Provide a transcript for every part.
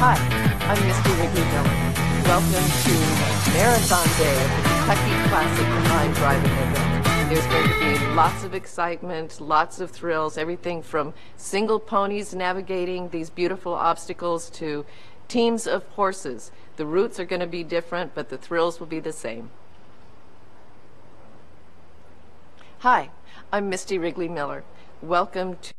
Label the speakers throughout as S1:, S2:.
S1: Hi, I'm Misty Wrigley Miller. Welcome to Marathon Day of the Kentucky Classic Combined Driving Event. There's going to be lots of excitement, lots of thrills, everything from single ponies navigating these beautiful obstacles to teams of horses. The routes are going to be different, but the thrills will be the same. Hi, I'm Misty Wrigley Miller. Welcome to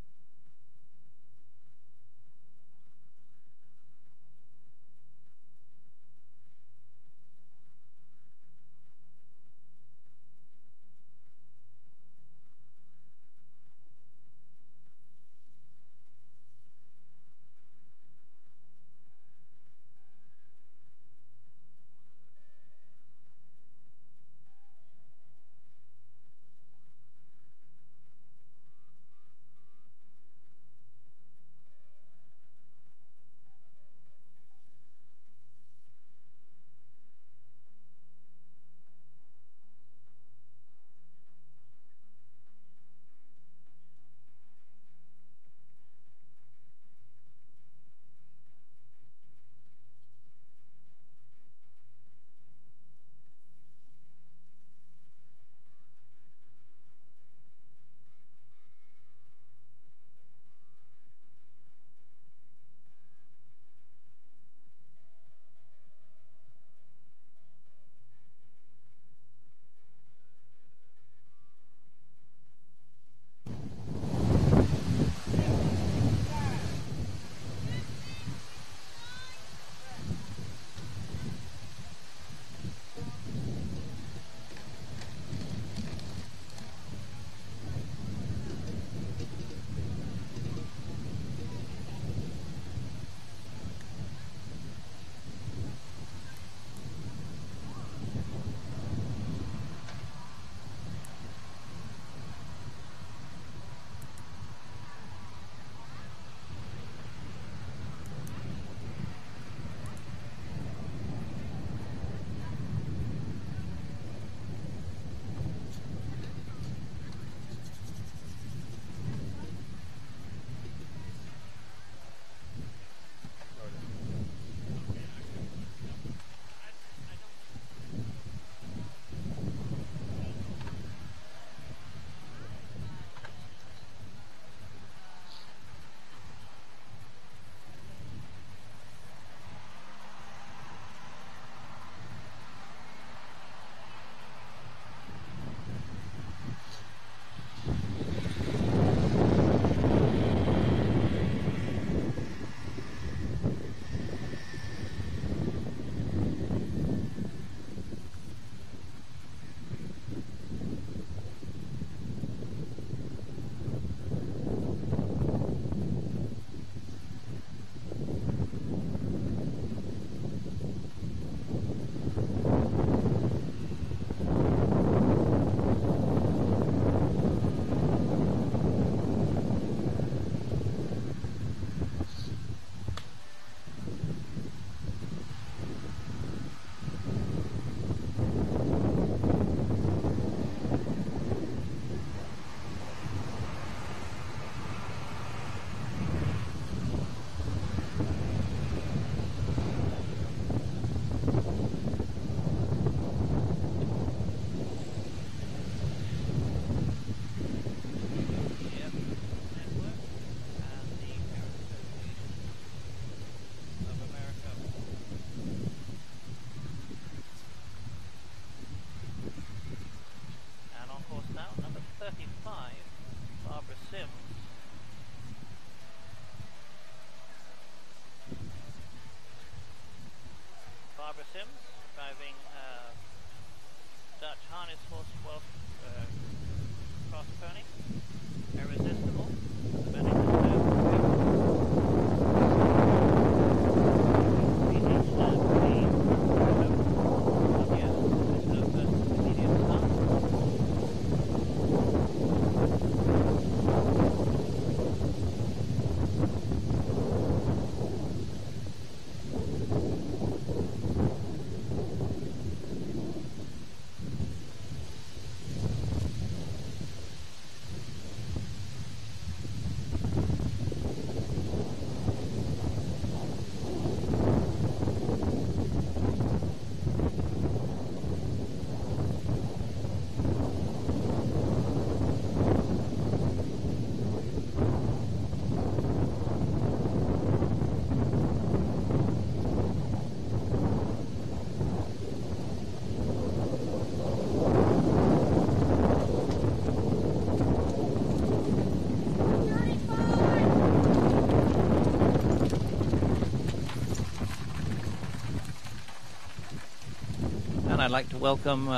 S2: I'd like to welcome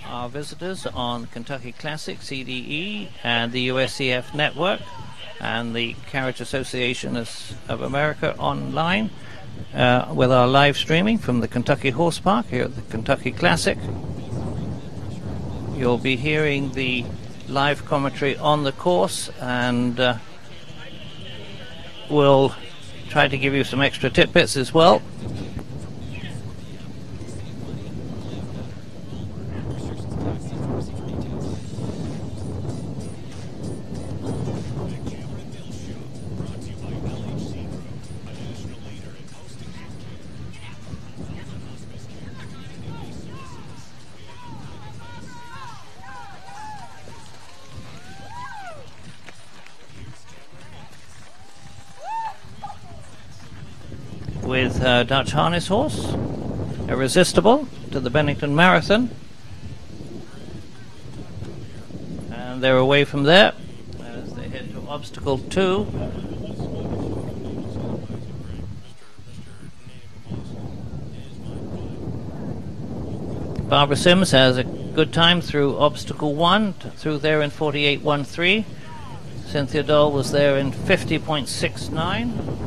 S2: our visitors on Kentucky Classic, CDE, and the USCF Network, and the Carriage Association of America online, with our live streaming from the Kentucky Horse Park here at the Kentucky Classic. You'll be hearing the live commentary on the course, and we'll try to give you some extra tidbits as well. With Dutch Harness Horse, Irresistible, to the Bennington Marathon, and they're away from there as they head to Obstacle 2. Barbara Sims has a good time through Obstacle 1, through there in 48.13. Cynthia Dole was there in 50.69.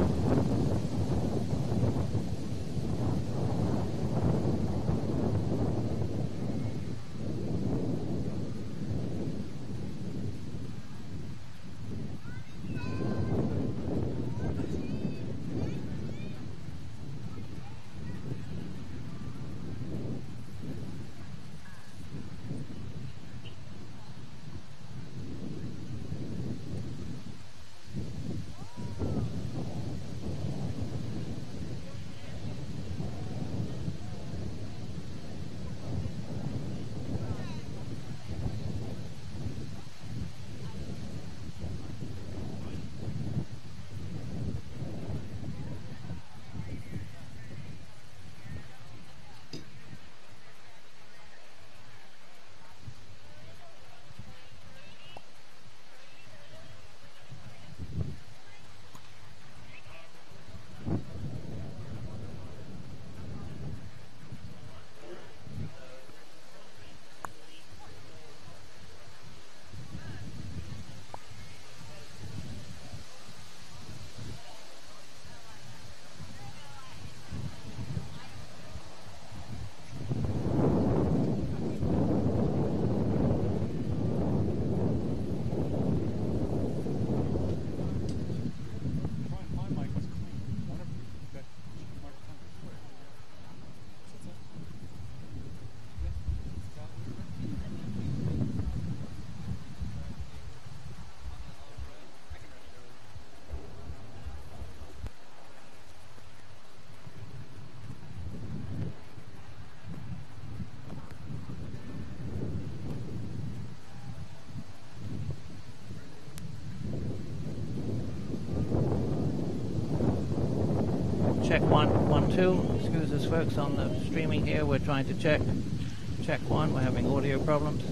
S2: Check 1, 1, 2. Excuse us, folks, on the streaming here. We're trying to check 1. We're having audio problems.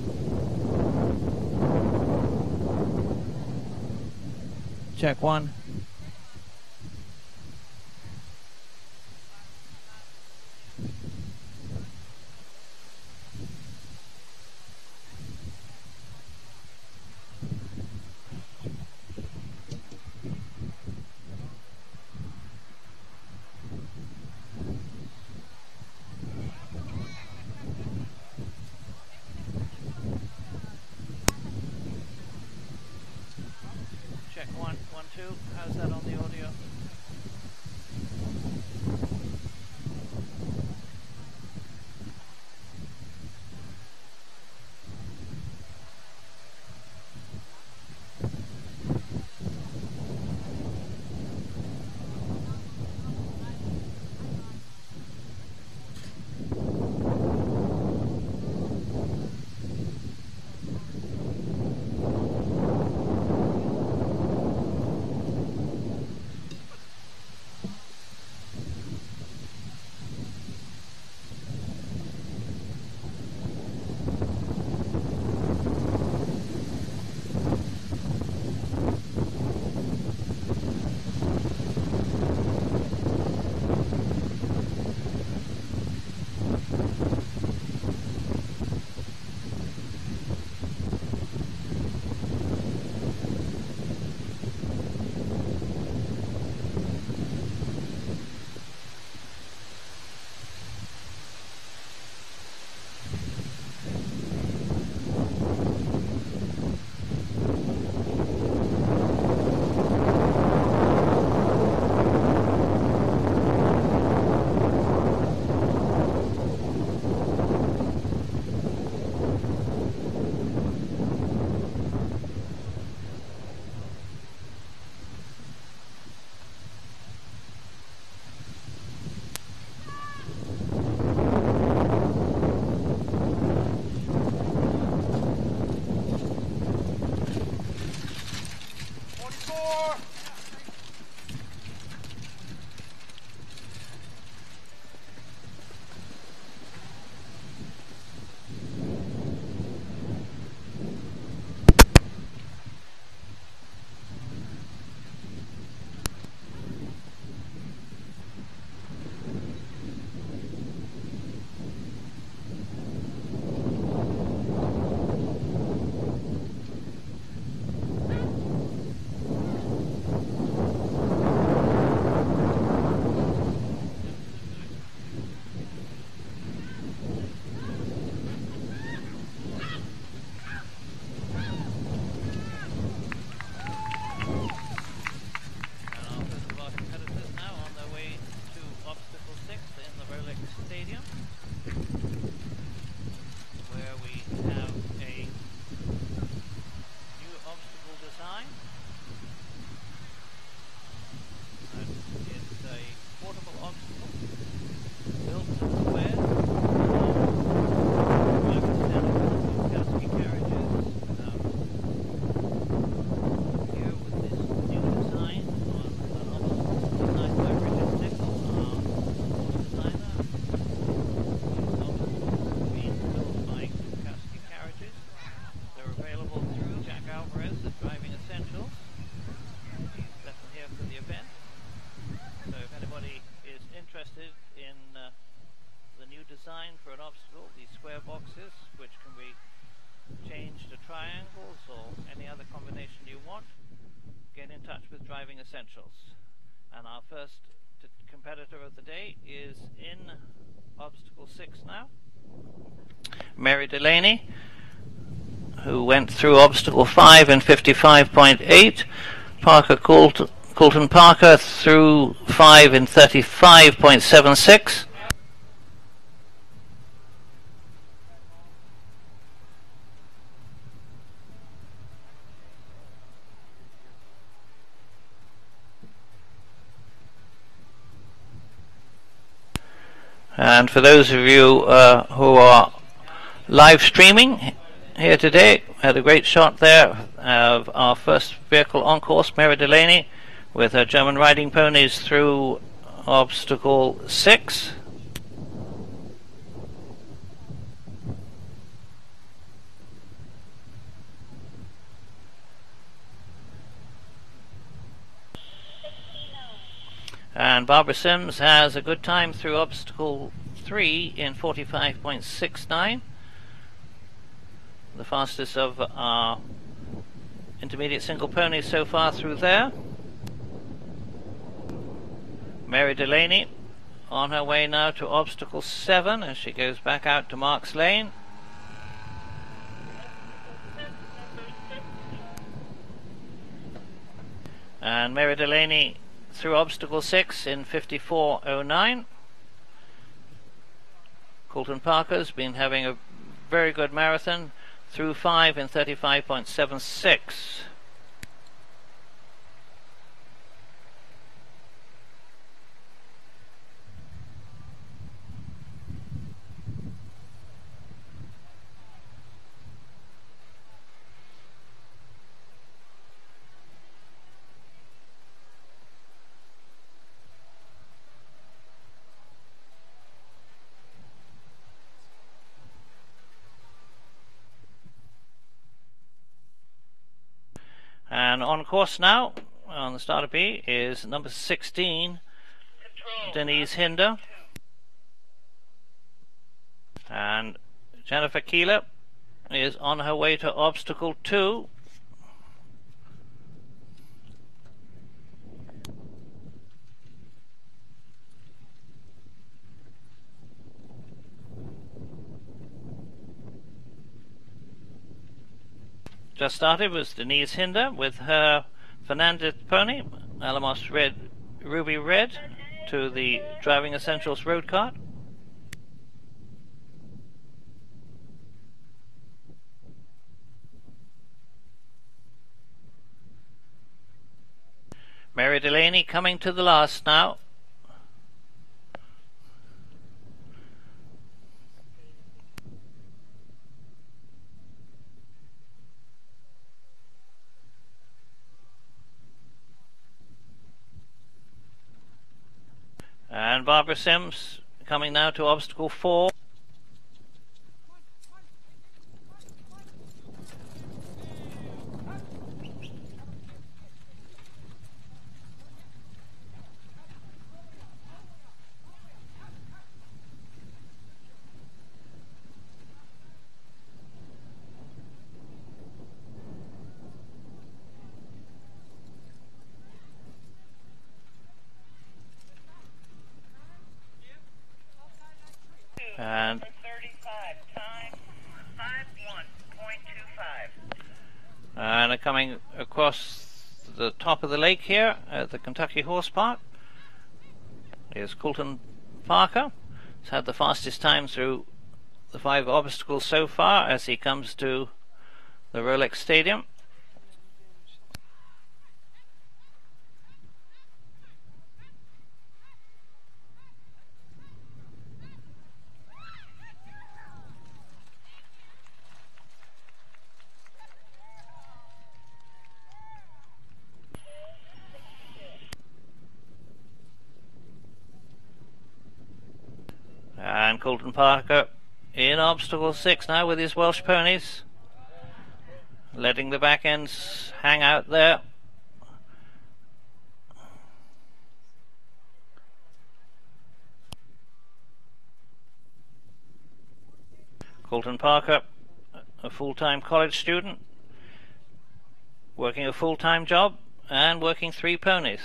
S2: Check 1. Check 1, 1, 2. How's that on the audio? Driving Essentials. And our first competitor of the day is in obstacle 6 now. Mary Delaney, who went through obstacle 5 in 55.8. Parker Coulton Parker through 5 in 35.76. And for those of you who are live streaming here today, had a great shot there of our first vehicle on course, Mary Delaney, with her German riding ponies through obstacle 6. And Barbara Sims has a good time through obstacle 3 in 45.69. The fastest of our intermediate single ponies so far through there. Mary Delaney on her way now to obstacle 7 as she goes back out to Marks Lane. And Mary Delaney through obstacle 6 in 54.09. Coulton Parker's been having a very good marathon through 5 in 35.76. And on course now, on the starter B, is number 16, Denise Hinder. And Jennifer Keeler is on her way to obstacle 2. Just started was Denise Hinder with her Fernandez pony, Alamos Red, Ruby Red, to the Driving Essentials road cart. Mary Delaney coming to the last now. And Barbara Sims coming now to obstacle 4. And
S3: 35, time 51.25.
S2: And coming across the top of the lake here at the Kentucky Horse Park is Colton Parker. He's had the fastest time through the 5 obstacles so far as he comes to the Rolex Stadium. And Colton Parker in obstacle 6 now with his Welsh ponies, letting the back ends hang out there. Colton Parker, a full-time college student, working a full-time job and working 3 ponies,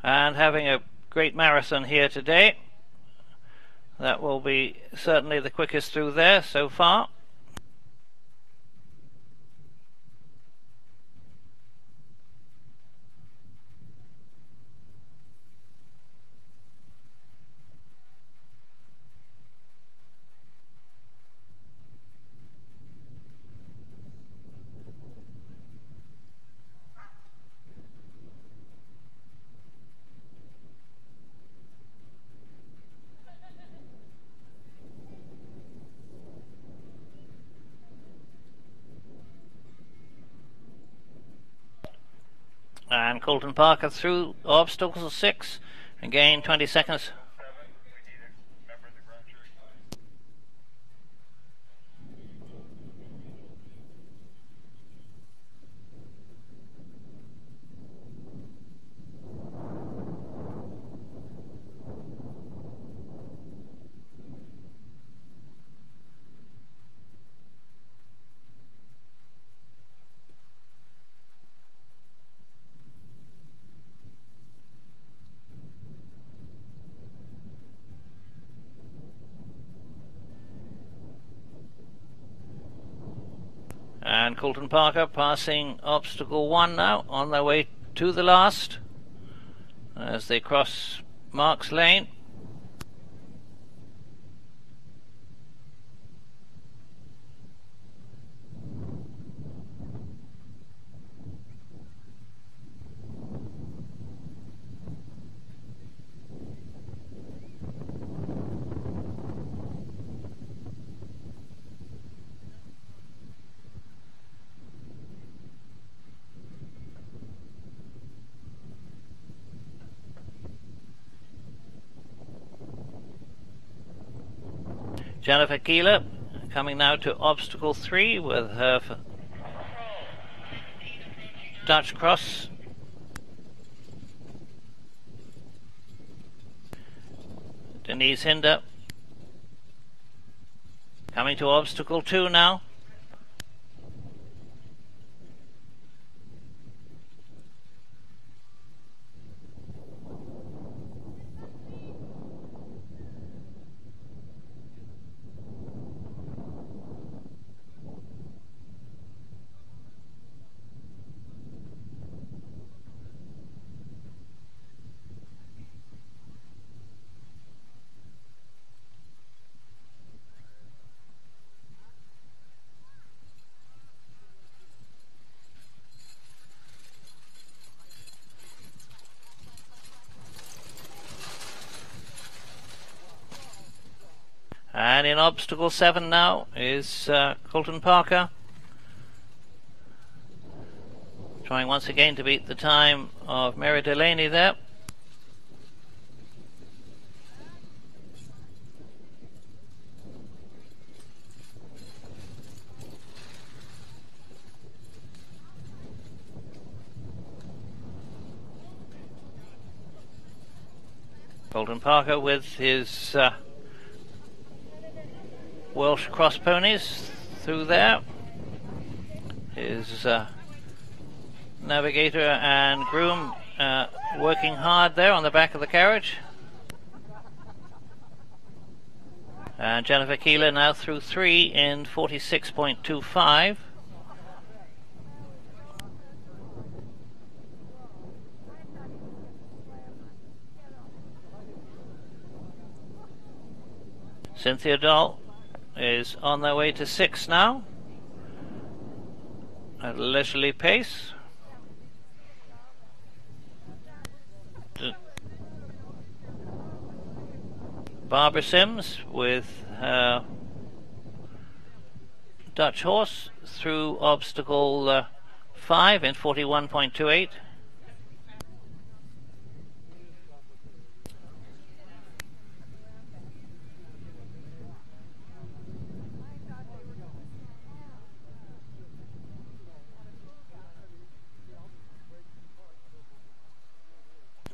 S2: and having a great marathon here today. That will be certainly the quickest through there so far. And Colton Parker through obstacles 6 and gained 20 seconds. And Colton Parker passing obstacle 1 now, on their way to the last as they cross Marks Lane. Jennifer Keeler coming now to obstacle 3 with her Dutch cross. Denise Hinder coming to obstacle 2 now. And in obstacle 7 now is Colton Parker, trying once again to beat the time of Mary Delaney there. Colton Parker with his Welsh cross ponies through there. His navigator and groom working hard there on the back of the carriage. And Jennifer Keeler now through 3 in 46.25. Cynthia Doll is on their way to 6 now at a leisurely pace. Barbara Sims with her Dutch horse through obstacle 5 in 41.28.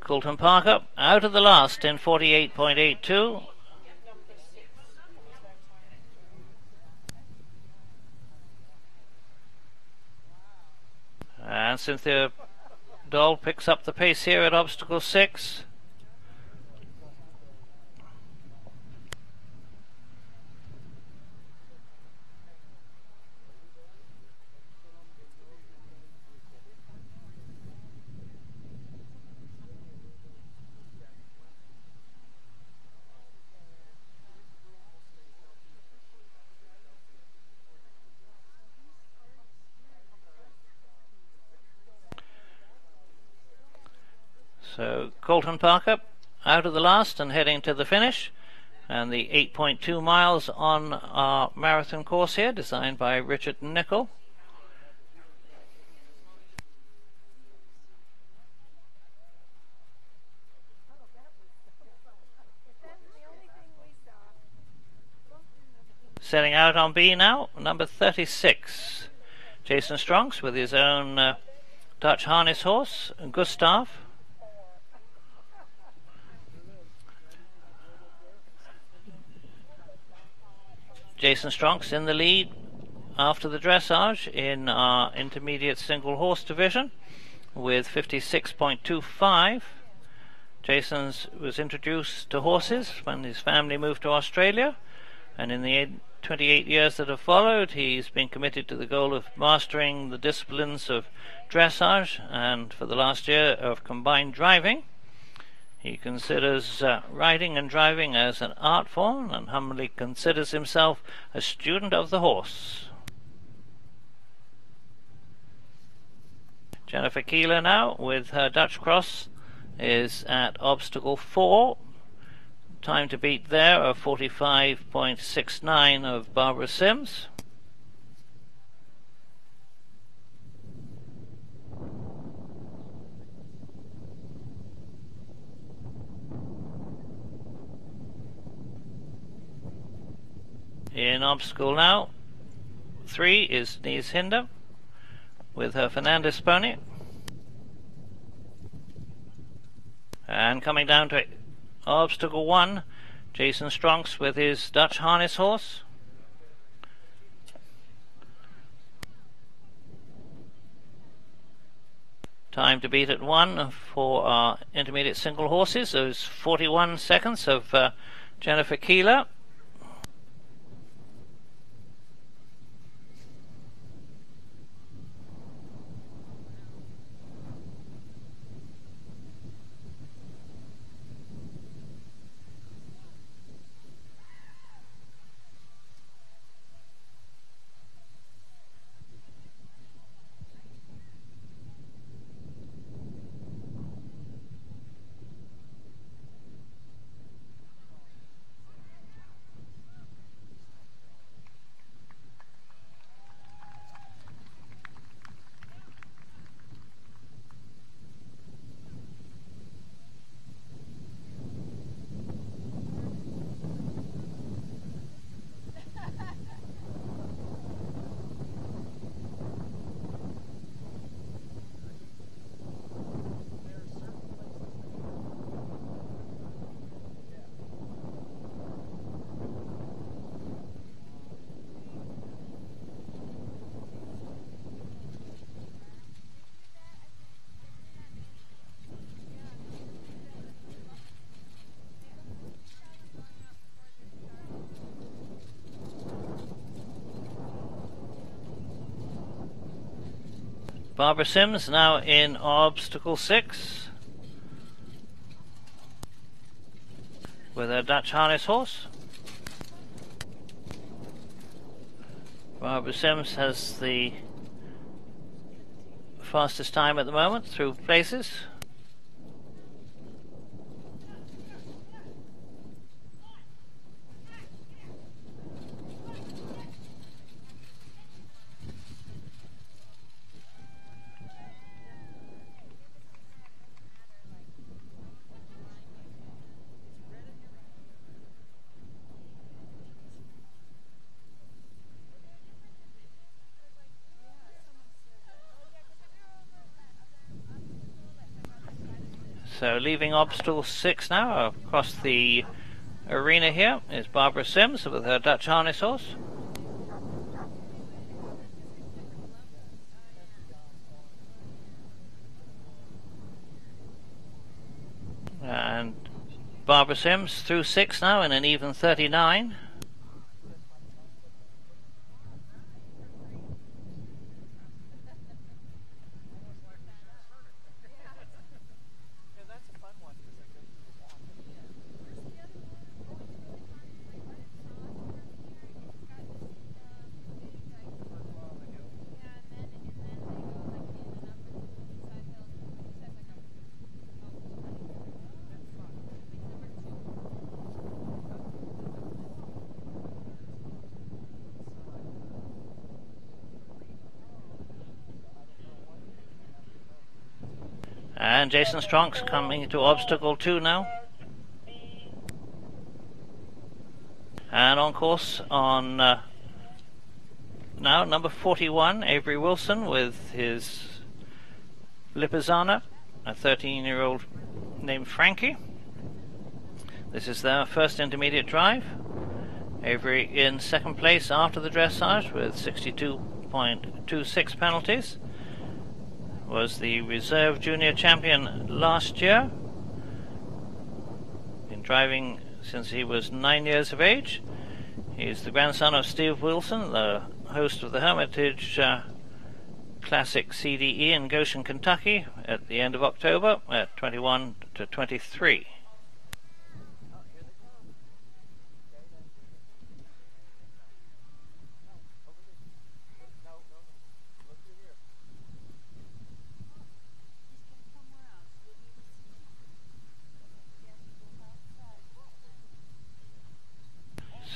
S2: Colton Parker out of the last in 48.82. And Cynthia Doll picks up the pace here at obstacle 6. So Colton Parker out of the last and heading to the finish, and the 8.2 miles on our marathon course here, designed by Richard Nicol. Setting out on B now, number 36, Jason Stronks with his own Dutch harness horse, Gustav. Jason Stronks in the lead after the dressage in our intermediate single horse division with 56.25. Jason was introduced to horses when his family moved to Australia, and in the 28 years that have followed he's been committed to the goal of mastering the disciplines of dressage and for the last year of combined driving. He considers riding and driving as an art form and humbly considers himself a student of the horse. Jennifer Keeler now with her Dutch Cross is at obstacle 4. Time to beat there of 45.69 of Barbara Sims. In obstacle now 3 is Denise Hinder with her Fernandez pony. And coming down to obstacle 1, Jason Stronks with his Dutch harness horse. Time to beat at 1 for our intermediate single horses. Those 41 seconds of Jennifer Keeler. Barbara Sims now in obstacle 6 with her Dutch harness horse. Barbara Sims has the fastest time at the moment through places. So leaving obstacle 6 now, across the arena here is Barbara Sims with her Dutch harness horse. And Barbara Sims through 6 now in an even 39. And Jason Strong's coming to obstacle 2 now. And on course on now number 41, Avery Wilson with his Lipizzaner, a 13-year-old named Frankie. This is their first intermediate drive. Avery in second place after the dressage with 62.26 penalties. Was the reserve junior champion last year. Been driving since he was 9 years of age. He's the grandson of Steve Wilson, the host of the Hermitage Classic CDE in Goshen, Kentucky at the end of October at 21 to 23.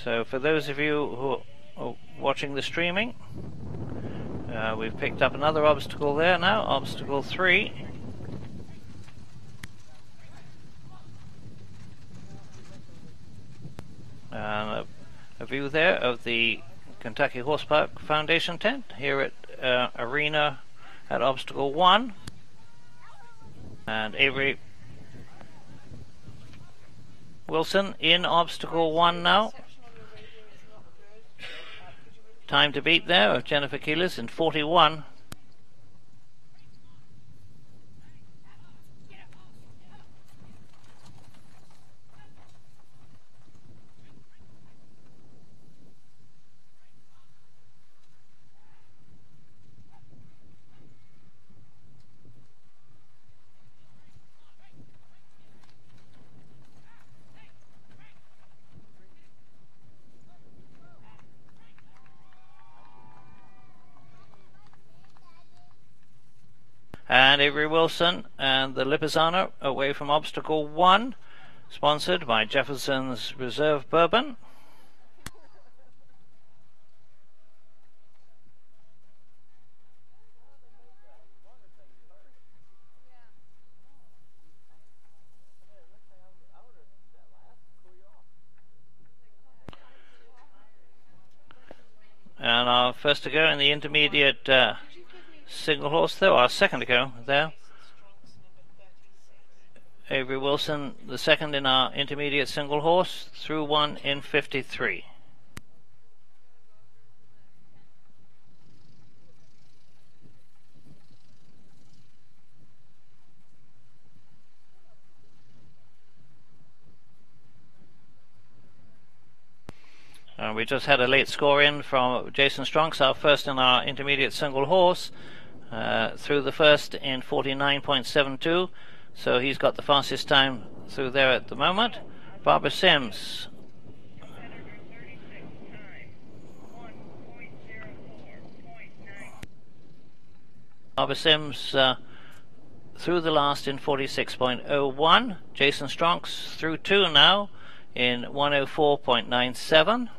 S2: So for those of you who are watching the streaming, we've picked up another obstacle there now, obstacle 3. A view there of the Kentucky Horse Park Foundation tent here at Arena at obstacle 1. And Avery Wilson in obstacle 1 now. Time to beat there of Jennifer Keelis in 41. And Avery Wilson and the Lipizzaner away from obstacle 1, sponsored by Jefferson's Reserve Bourbon. And our first to go in the intermediate single horse there, or second to go there. Avery Wilson, the second in our intermediate single horse, through 1 in 53. We just had a late score in from Jason Strong's, our first in our intermediate single horse. through the first in 49.72, so he's got the fastest time through there at the moment. Barbara Sims, through the last in 46.01. Jason Stronks through 2 now in 104.97.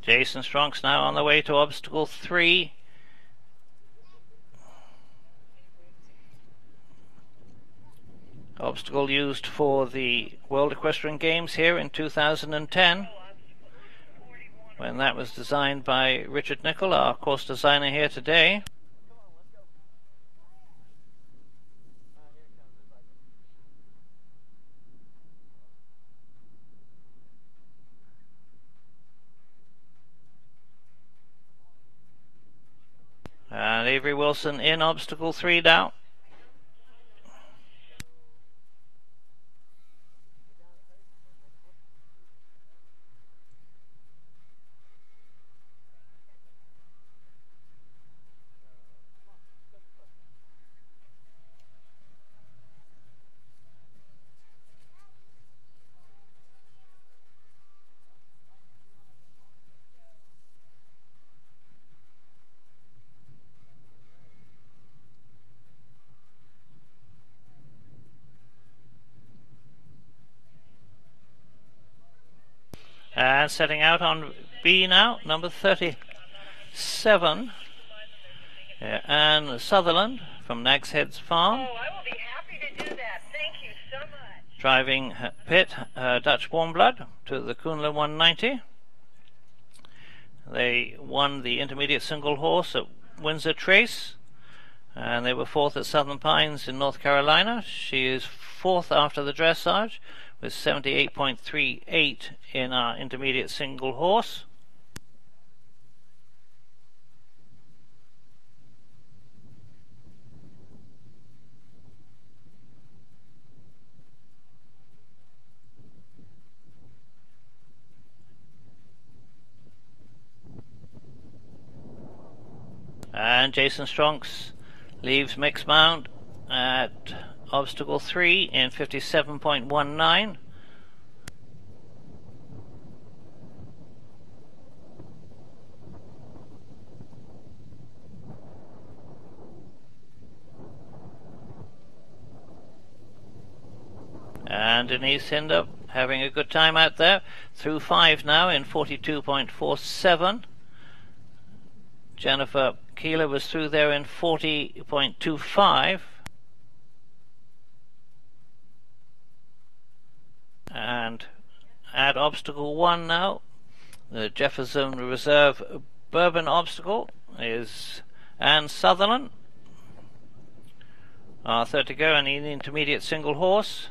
S2: Jason Stronks now on the way to obstacle 3. Obstacle used for the World Equestrian Games here in 2010, when that was designed by Richard Nicol, our course designer here today. And Avery Wilson in obstacle 3 now. And setting out on B now, number 37, Anne Sutherland from Nag's Heads Farm.
S3: Oh, I will be happy to do that. Thank you so much.
S2: Driving Pitt, Dutch Warm Blood, to the Kunla 190. They won the intermediate single horse at Windsor Trace, and they were 4th at Southern Pines in North Carolina. She is 4th after the dressage, with 78.38 in our intermediate single horse. And Jason Stronks leaves Mixed Mount at obstacle 3 in 57.19. And Denise Hinder having a good time out there. Through 5 now in 42.47. Jennifer Keeler was through there in 40.25. And at obstacle 1 now, the Jefferson Reserve Bourbon obstacle is Anne Sutherland. Our third to go, and an intermediate single horse.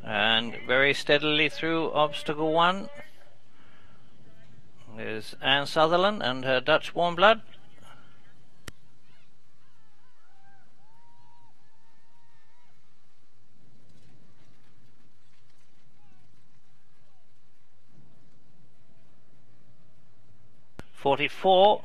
S2: And very steadily through obstacle 1 is Anne Sutherland and her Dutch Warm Blood. .44.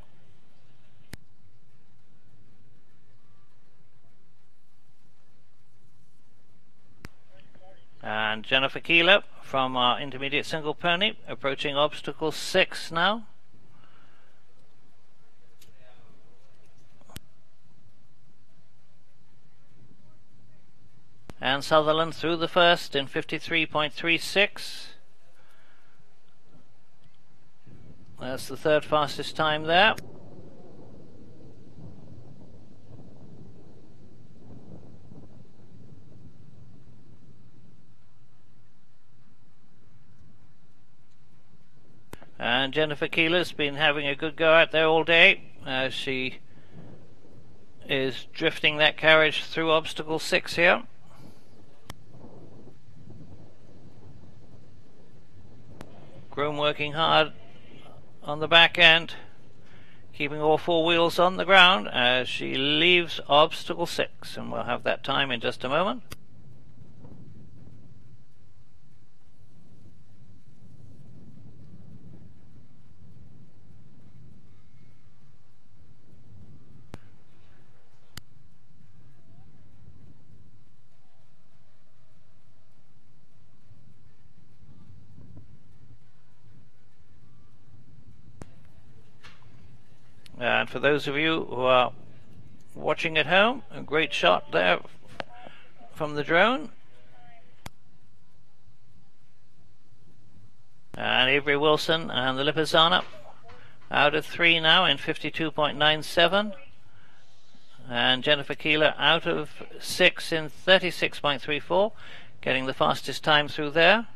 S2: And Jennifer Keeler from our intermediate single pony approaching obstacle 6 now. Anne Sutherland through the first in 53.36. That's the third fastest time there. And Jennifer Keeler's been having a good go out there all day as she is drifting that carriage through obstacle 6 here. Groom working hard on the back end, keeping all 4 wheels on the ground as she leaves obstacle 6, and we'll have that time in just a moment. And for those of you who are watching at home, a great shot there from the drone. And Avery Wilson and the Lipizzaner out of 3 now in 52.97. And Jennifer Keeler out of 6 in 36.34, getting the fastest time through there.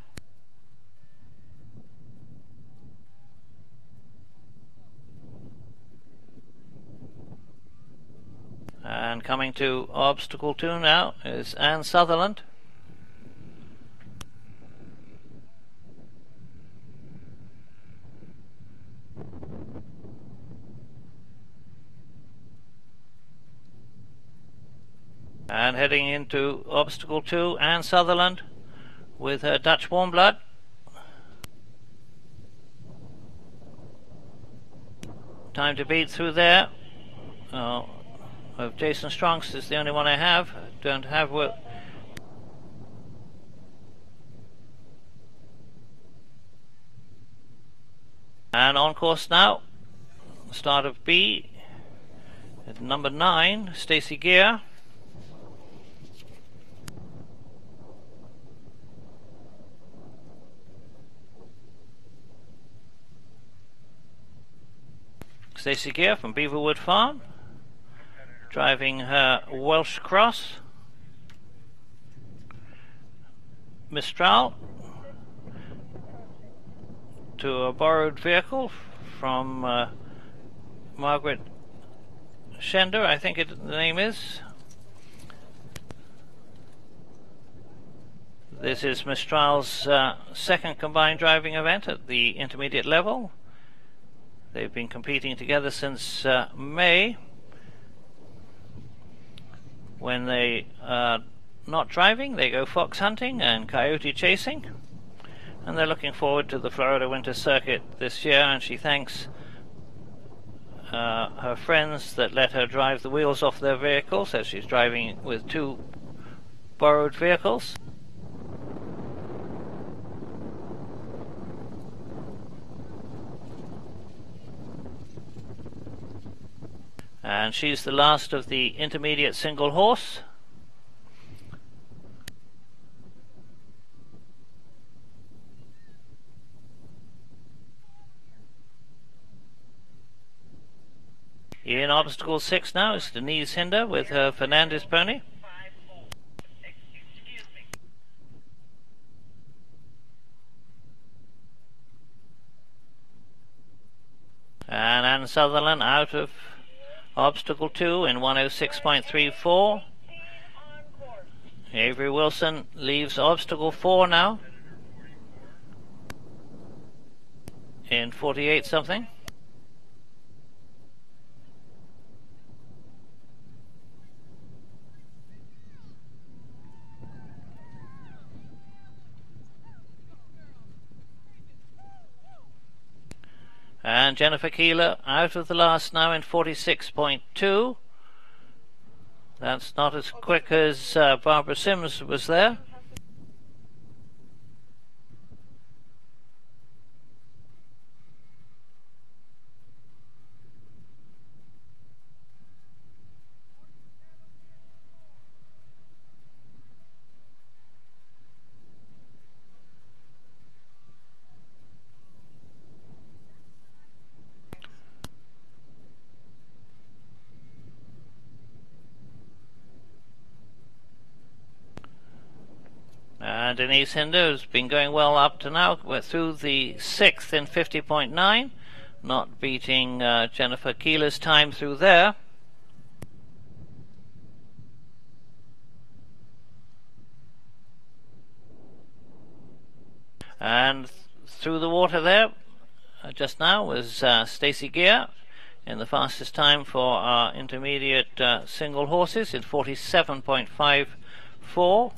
S2: And coming to obstacle 2 now is Anne Sutherland. And heading into obstacle 2, Anne Sutherland with her Dutch Warmblood. Time to beat through there. Of Jason Strongs is the only one I have. Don't have and on course now. Start of B at number 9, Stacey Gear. Stacey Gear from Beaverwood Farm, driving her Welsh Cross. Mistral to a borrowed vehicle from Margaret Schender, I think the name is. This is Mistral's second combined driving event at the intermediate level. They've been competing together since May, when they are not driving. They go fox hunting and coyote chasing, and they're looking forward to the Florida Winter Circuit this year, and she thanks her friends that let her drive the wheels off their vehicles as she's driving with 2 borrowed vehicles. And she's the last of the intermediate single horse. In obstacle 6 now is Denise Hinder with her Fernandez pony. And Anne Sutherland out of obstacle 2 in 106.34. Avery Wilson leaves obstacle 4 now in 48 something. And Jennifer Keeler out of the last now in 46.2. That's not as quick as Barbara Sims was there. Denise Hinder has been going well up to now. We're through the 6th in 50.9, not beating Jennifer Keeler's time through there. And through the water there just now was Stacey Gear in the fastest time for our intermediate single horses in 47.54.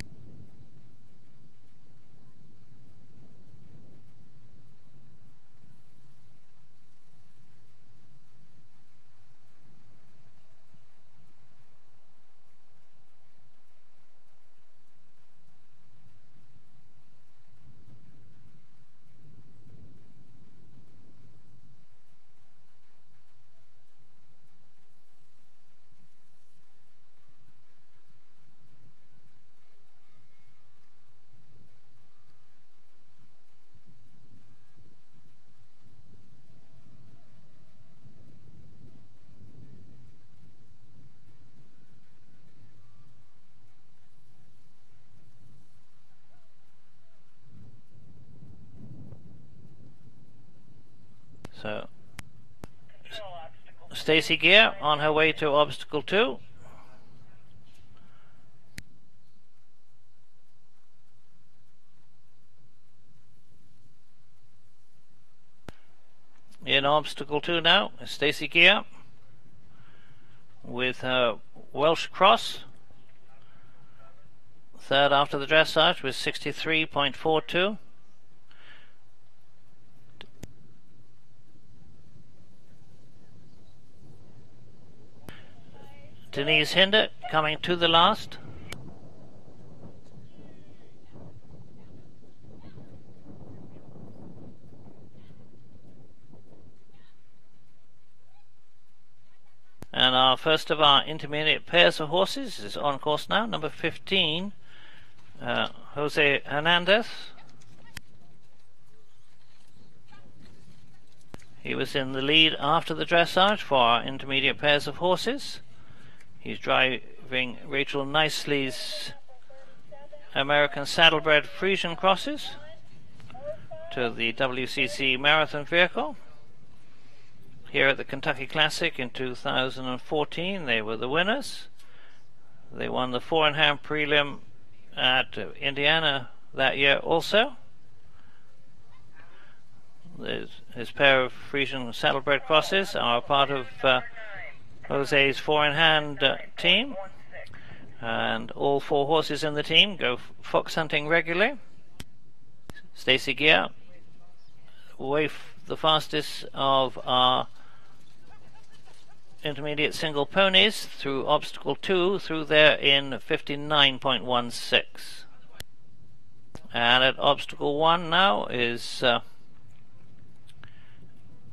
S2: So Stacey Gear on her way to obstacle 2. In obstacle 2 now is Stacey Gear with her Welsh Cross. Third after the dressage with 63.42. Denise Hinder coming to the last. And our first of our intermediate pairs of horses is on course now, number 15, Jose Hernandez. He was in the lead after the dressage for our intermediate pairs of horses. He's driving Rachel Nicely's American Saddlebred Frisian crosses to the WCC Marathon vehicle. Here at the Kentucky Classic in 2014, they were the winners. They won the 4-in-hand prelim at Indiana that year also. His pair of Frisian Saddlebred crosses are part of Jose's 4-in-hand team, and all 4 horses in the team go fox hunting regularly. Stacey Gear, the fastest of our intermediate single ponies through obstacle 2, through there in 59.16. And at obstacle 1 now is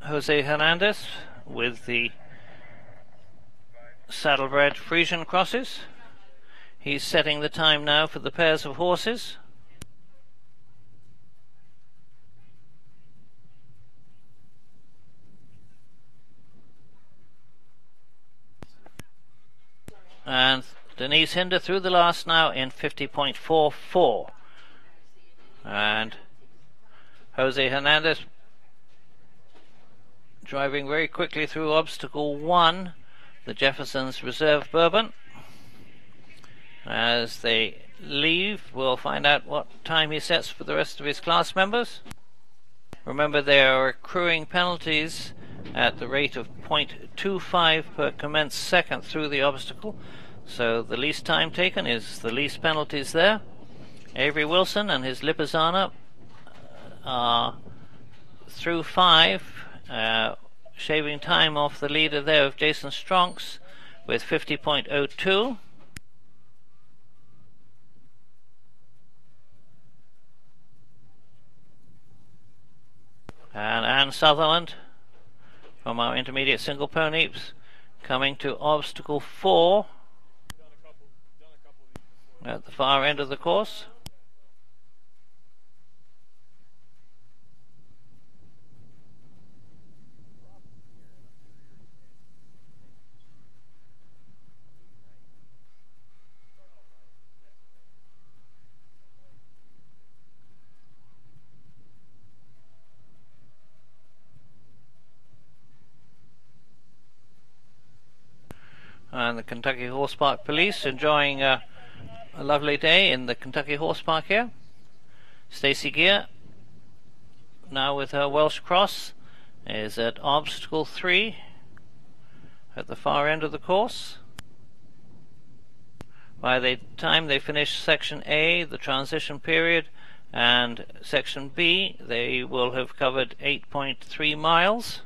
S2: Jose Hernandez with the Saddlebred Frisian crosses. He's setting the time now for the pairs of horses. And Denise Hinder through the last now in 50.44. And Jose Hernandez driving very quickly through obstacle 1, the Jefferson's Reserve Bourbon. As they leave, we'll find out what time he sets for the rest of his class members. Remember, there are accruing penalties at the rate of 0.25 per commenced second through the obstacle, so the least time taken is the least penalties there. Avery Wilson and his Lipizzaner are through 5, shaving time off the leader there of Jason Stronks with 50.02. And Anne Sutherland from our intermediate single ponies coming to obstacle 4 at the far end of the course. and the Kentucky Horse Park Police enjoying a lovely day in the Kentucky Horse Park here. Stacey Gear, now with her Welsh Cross, is at obstacle 3 at the far end of the course. By the time they finish section A, the transition period, and section B, they will have covered 8.3 miles.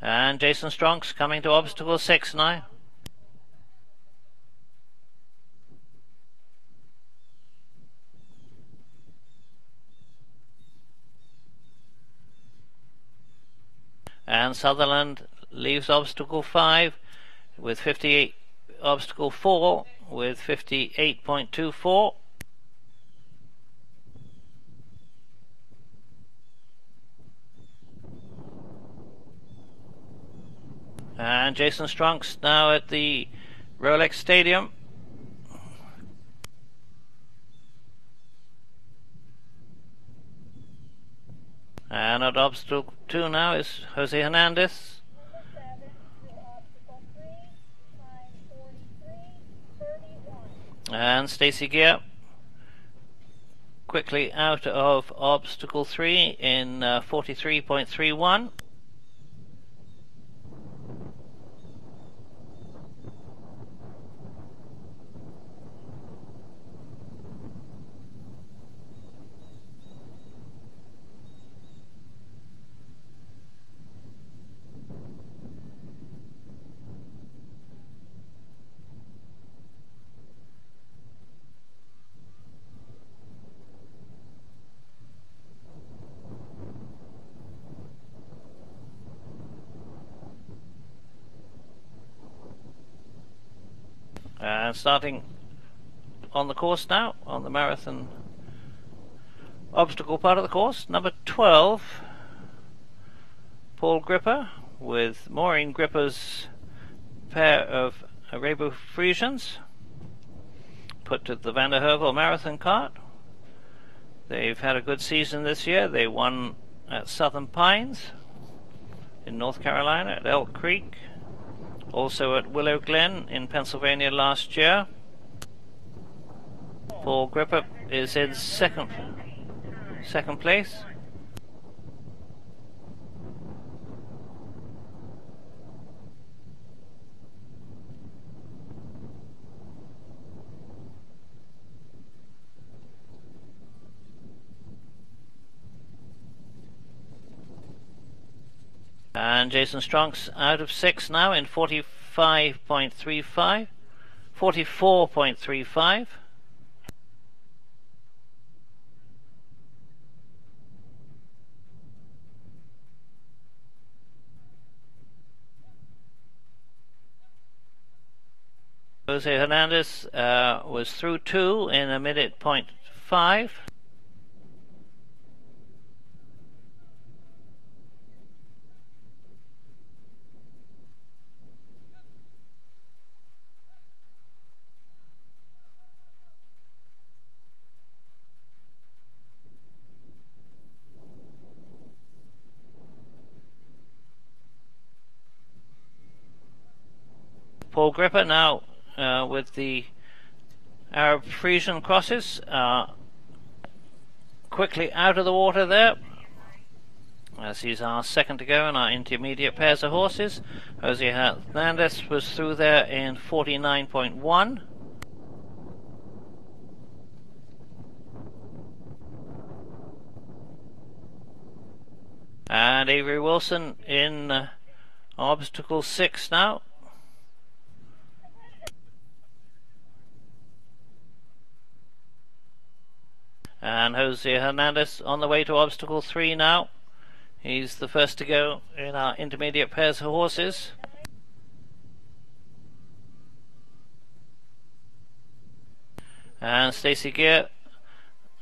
S2: And Jason Stronck's coming to obstacle 6 now. And Sutherland leaves obstacle 5 with 58, obstacle 4 with 58.24. And Jason Stronck's now at the Rolex Stadium. And at obstacle 2 now is Jose Hernandez. And Stacey Gear quickly out of obstacle 3 in 43.31. And starting on the course now, on the marathon obstacle part of the course, number 12, Paul Gripper, with Maureen Gripper's pair of Arabo Frisians, put to the Van der Heuvel Marathon cart. They've had a good season this year. They won at Southern Pines in North Carolina, at Elk Creek, also at Willow Glen in Pennsylvania last year. Paul Gripper is in second place. And Jason Stronck's out of 6 now in 45.35, 44.35. Jose Hernandez was through 2 in a minute .5. Paul Gripper now with the Arab Frisian crosses, quickly out of the water there, as he's our second to go in our intermediate pairs of horses. Jose Hernandez was through there in 49.1. And Avery Wilson in obstacle 6 now. And Jose Hernandez on the way to obstacle 3 now. He's the first to go in our intermediate pairs of horses. And Stacey Gear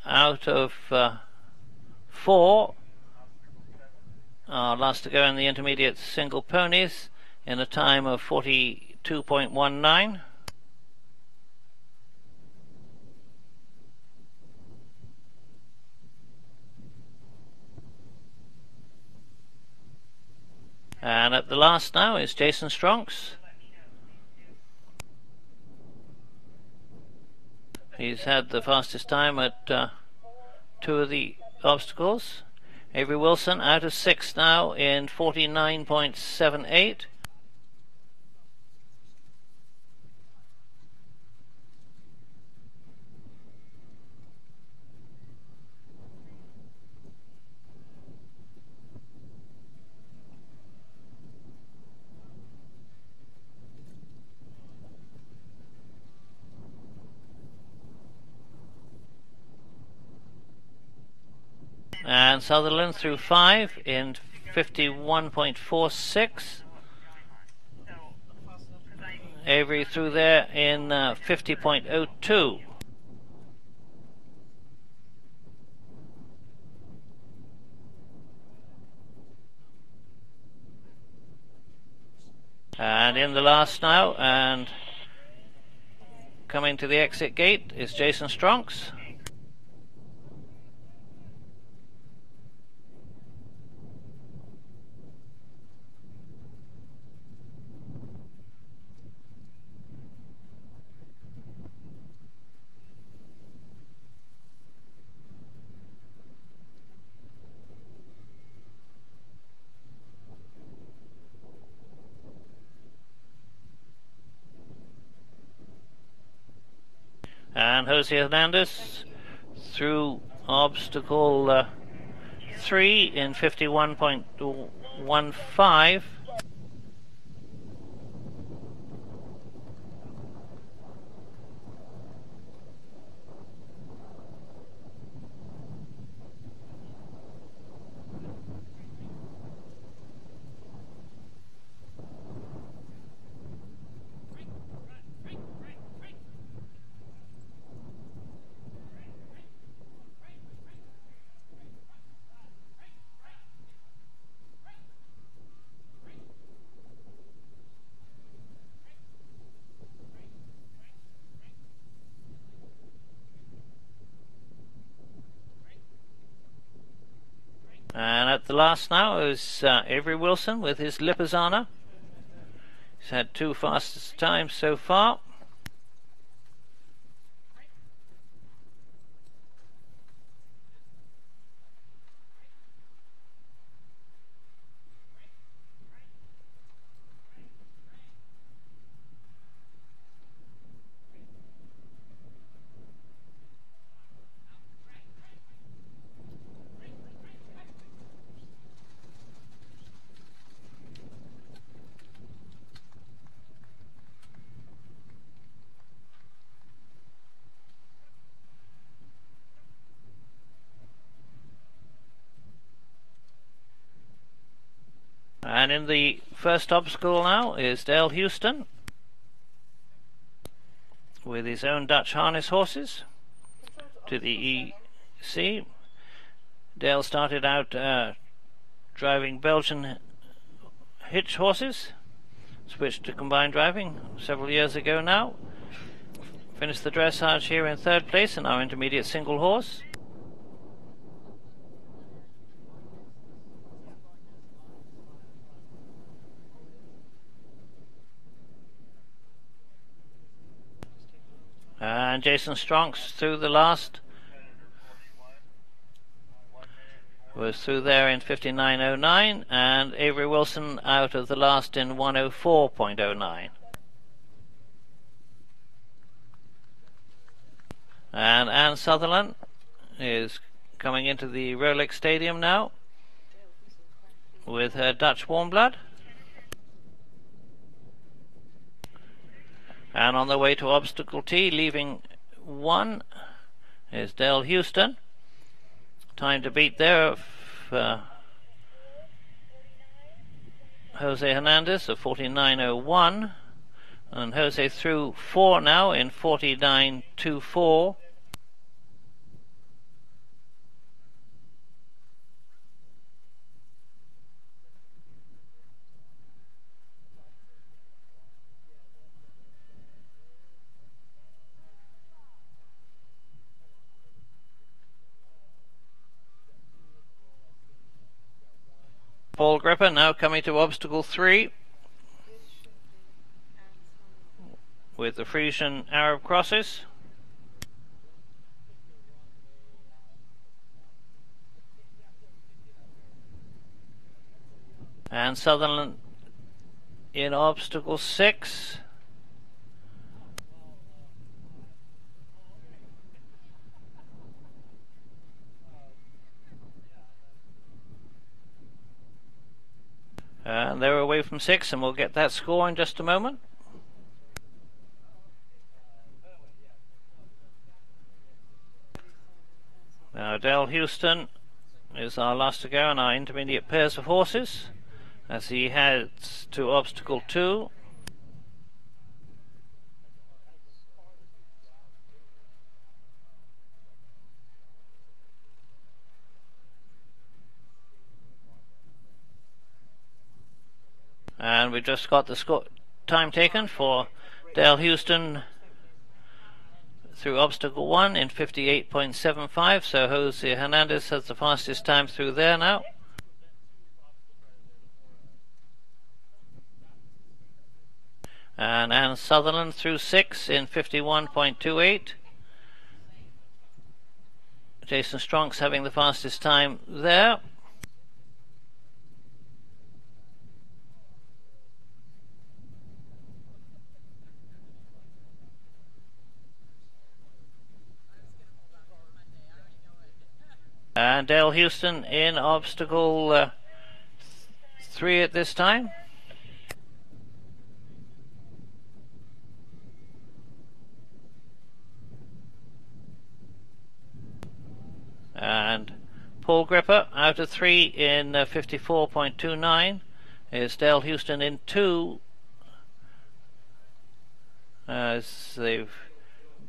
S2: out of 4. Last to go in the intermediate single ponies in a time of 42.19. And at the last now is Jason Stronks. He's had the fastest time at two of the obstacles. Avery Wilson out of 6 now in 49.78. And Sutherland through 5 in 51.46. Avery through there in 50.02. And in the last now, and coming to the exit gate is Jason Stronks. And Jose Hernandez through obstacle 3 in 51.15. And at the last now is Avery Wilson with his Lipizzaner. He's had 2 fastest times so far. And in the first obstacle now is Dale Houston with his own Dutch harness horses to the EC. Dale started out driving Belgian hitch horses, switched to combined driving several years ago now. Finished the dressage here in 3rd place in our intermediate single horse. And Jason Stronks through the last was through there in 59.09, and Avery Wilson out of the last in 104.09. And Anne Sutherland is coming into the Rolex Stadium now with her Dutch Warm Blood. And on the way to obstacle T, leaving 1, is Dale Houston. Time to beat there of Jose Hernandez of 49.01. And Jose through 4 now in 49.24. Paul Gripper now coming to obstacle 3 with the Frisian Arab crosses. And Sutherland in obstacle 6. And they're away from 6, and we'll get that score in just a moment. Now Dale Houston is our last to go in our intermediate pairs of horses as he heads to obstacle 2. And we've just got the time taken for Dale Houston through obstacle 1 in 58.75, so Jose Hernandez has the fastest time through there now. And Anne Sutherland through 6 in 51.28. Jason Stronck's having the fastest time there. And Dale Houston in obstacle 3 at this time. And Paul Gripper out of 3 in 54.29 is Dale Houston in 2 as they've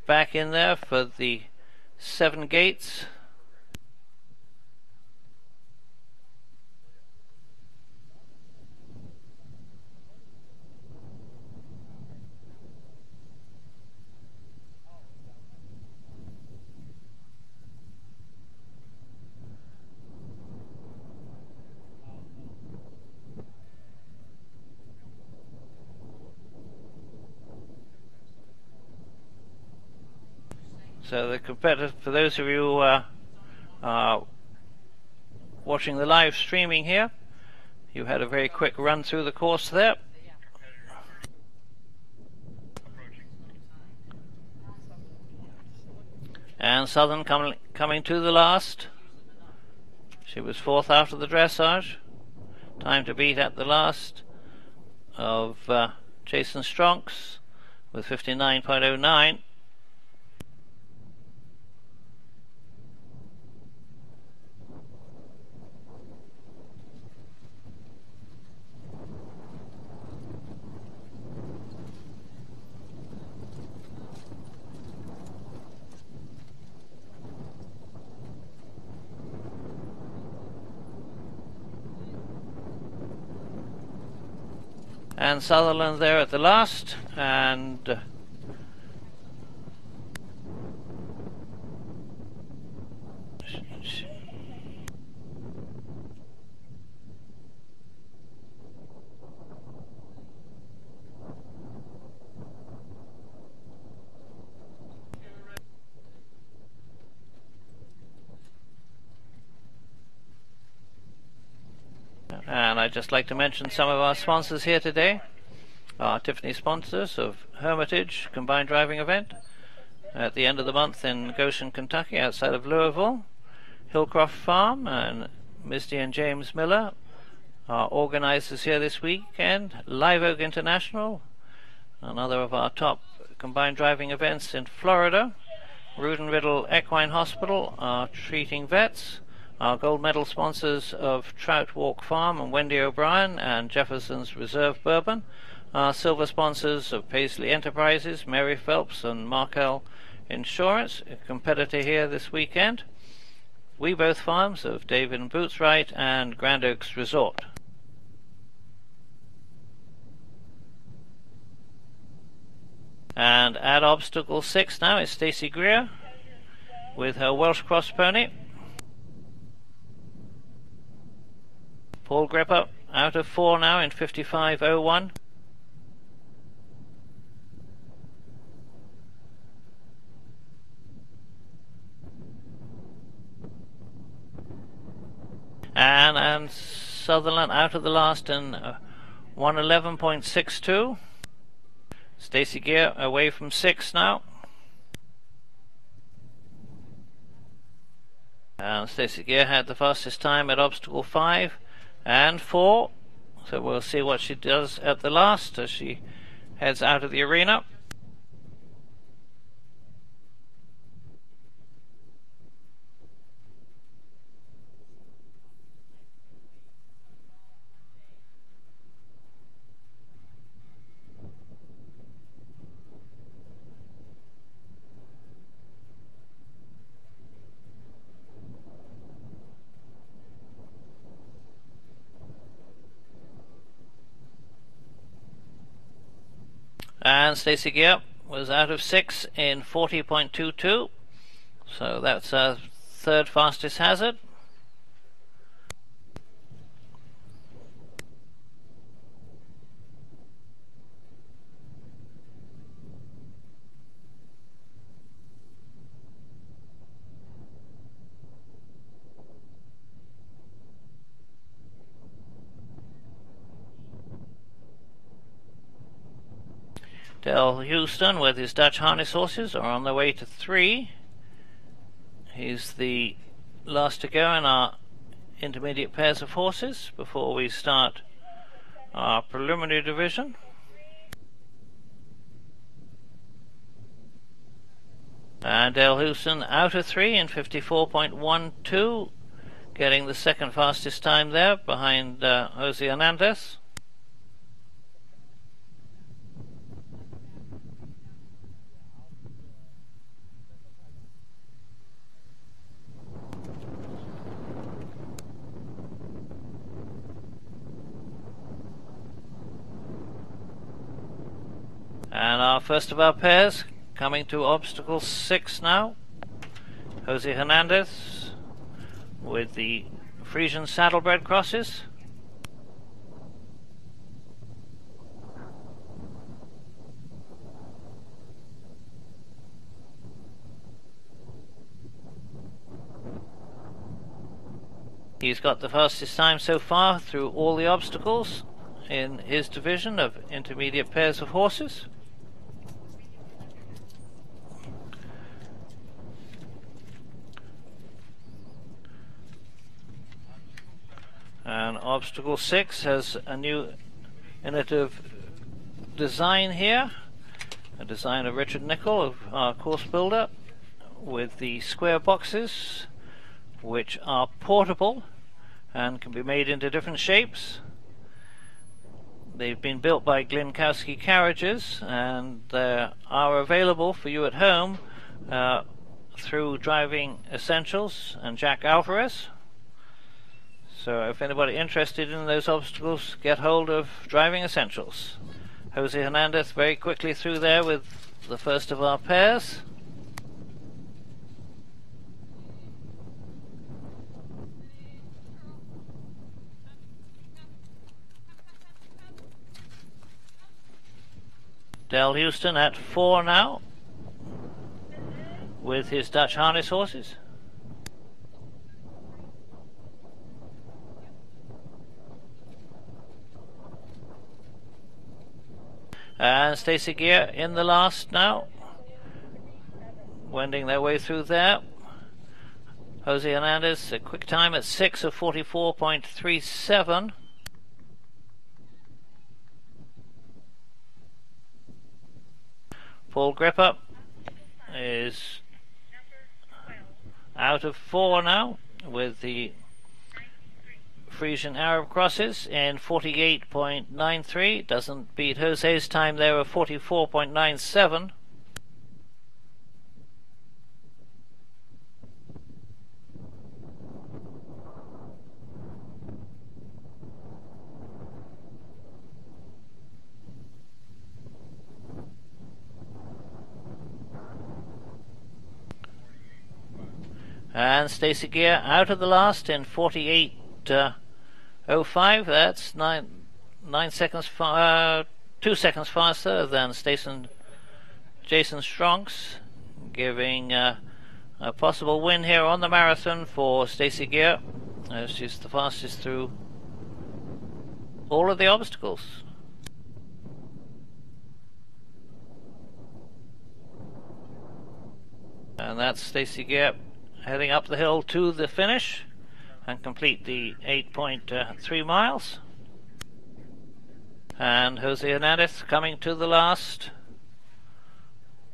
S2: back in there for the 7 gates. So the competitor, for those of you who are watching the live streaming here, you had a very quick run through the course there. And Southern coming to the last. She was 4th after the dressage. Time to beat at the last of Jason Stronck's with 59.09. And Sutherland there at the last, and I'd just like to mention some of our sponsors here today. Our Tiffany sponsors of Hermitage Combined Driving Event at the end of the month in Goshen, Kentucky, outside of Louisville. Hillcroft Farm and Misty and James Miller are organizers here this weekend. Live Oak International, another of our top combined driving events in Florida. Rood and Riddle Equine Hospital are treating vets. Our gold medal sponsors of Trout Walk Farm and Wendy O'Brien and Jefferson's Reserve Bourbon. Our silver sponsors of Paisley Enterprises, Mary Phelps and Markel Insurance, a competitor here this weekend. We Both Farms of David and Boots Wright and Grand Oaks Resort. And at obstacle 6 now is Stacey Greer with her Welsh Cross pony. Paul Gripper out of 4 now in 55.01. And Sutherland out of the last in 111.62. Stacey Gear away from 6 now. And Stacey Gear had the fastest time at obstacle 5 and 4. So we'll see what she does at the last as she heads out of the arena. And Stacey Gear was out of 6 in 40.22, so that's her third fastest hazard. Dale Houston with his Dutch harness horses are on their way to 3. He's the last to go in our intermediate pairs of horses before we start our preliminary division. And Dale Houston out of 3 in 54.12, getting the second fastest time there behind Jose Hernandez. And our first of our pairs coming to obstacle 6 now. Jose Hernandez with the Frisian Saddlebred crosses. He's got the fastest time so far through all the obstacles in his division of intermediate pairs of horses. And obstacle 6 has a new innovative design here, a design of Richard Nicol, of our course builder, with the square boxes which are portable and can be made into different shapes. They've been built by Glinkowski Carriages and they are available for you at home through Driving Essentials and Jack Alvarez. So if anybody interested in those obstacles, get hold of Driving Essentials. Jose Hernandez very quickly through there with the first of our pairs. Dale Houston at 4 now with his Dutch harness horses. And Stacey Gear in the last now, wending their way through there. Jose Hernandez, a quick time at 6 of 44.37. Paul Gripper is out of 4 now with the Frisian Arab crosses in 48.93. Doesn't beat Jose's time there of 44.97. And Stacey Gear out of the last in 48.01. 05. That's 2 seconds faster than Jason Stronks, giving a possible win here on the marathon for Stacey Geer. She's the fastest through all of the obstacles. And that's Stacey Geer heading up the hill to the finish and complete the 8.3 miles. And Jose Hernandez coming to the last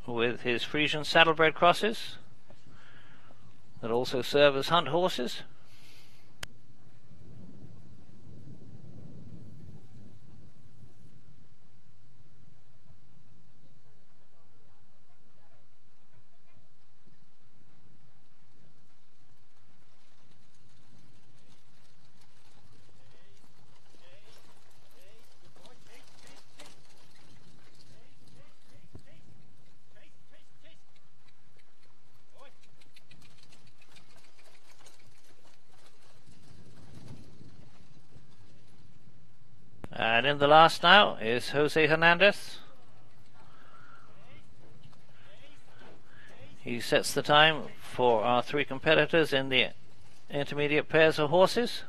S2: with his Frisian saddlebred crosses that also serve as hunt horses. And in the last now is Jose Hernandez. He sets the time for our three competitors in the intermediate pairs of horses.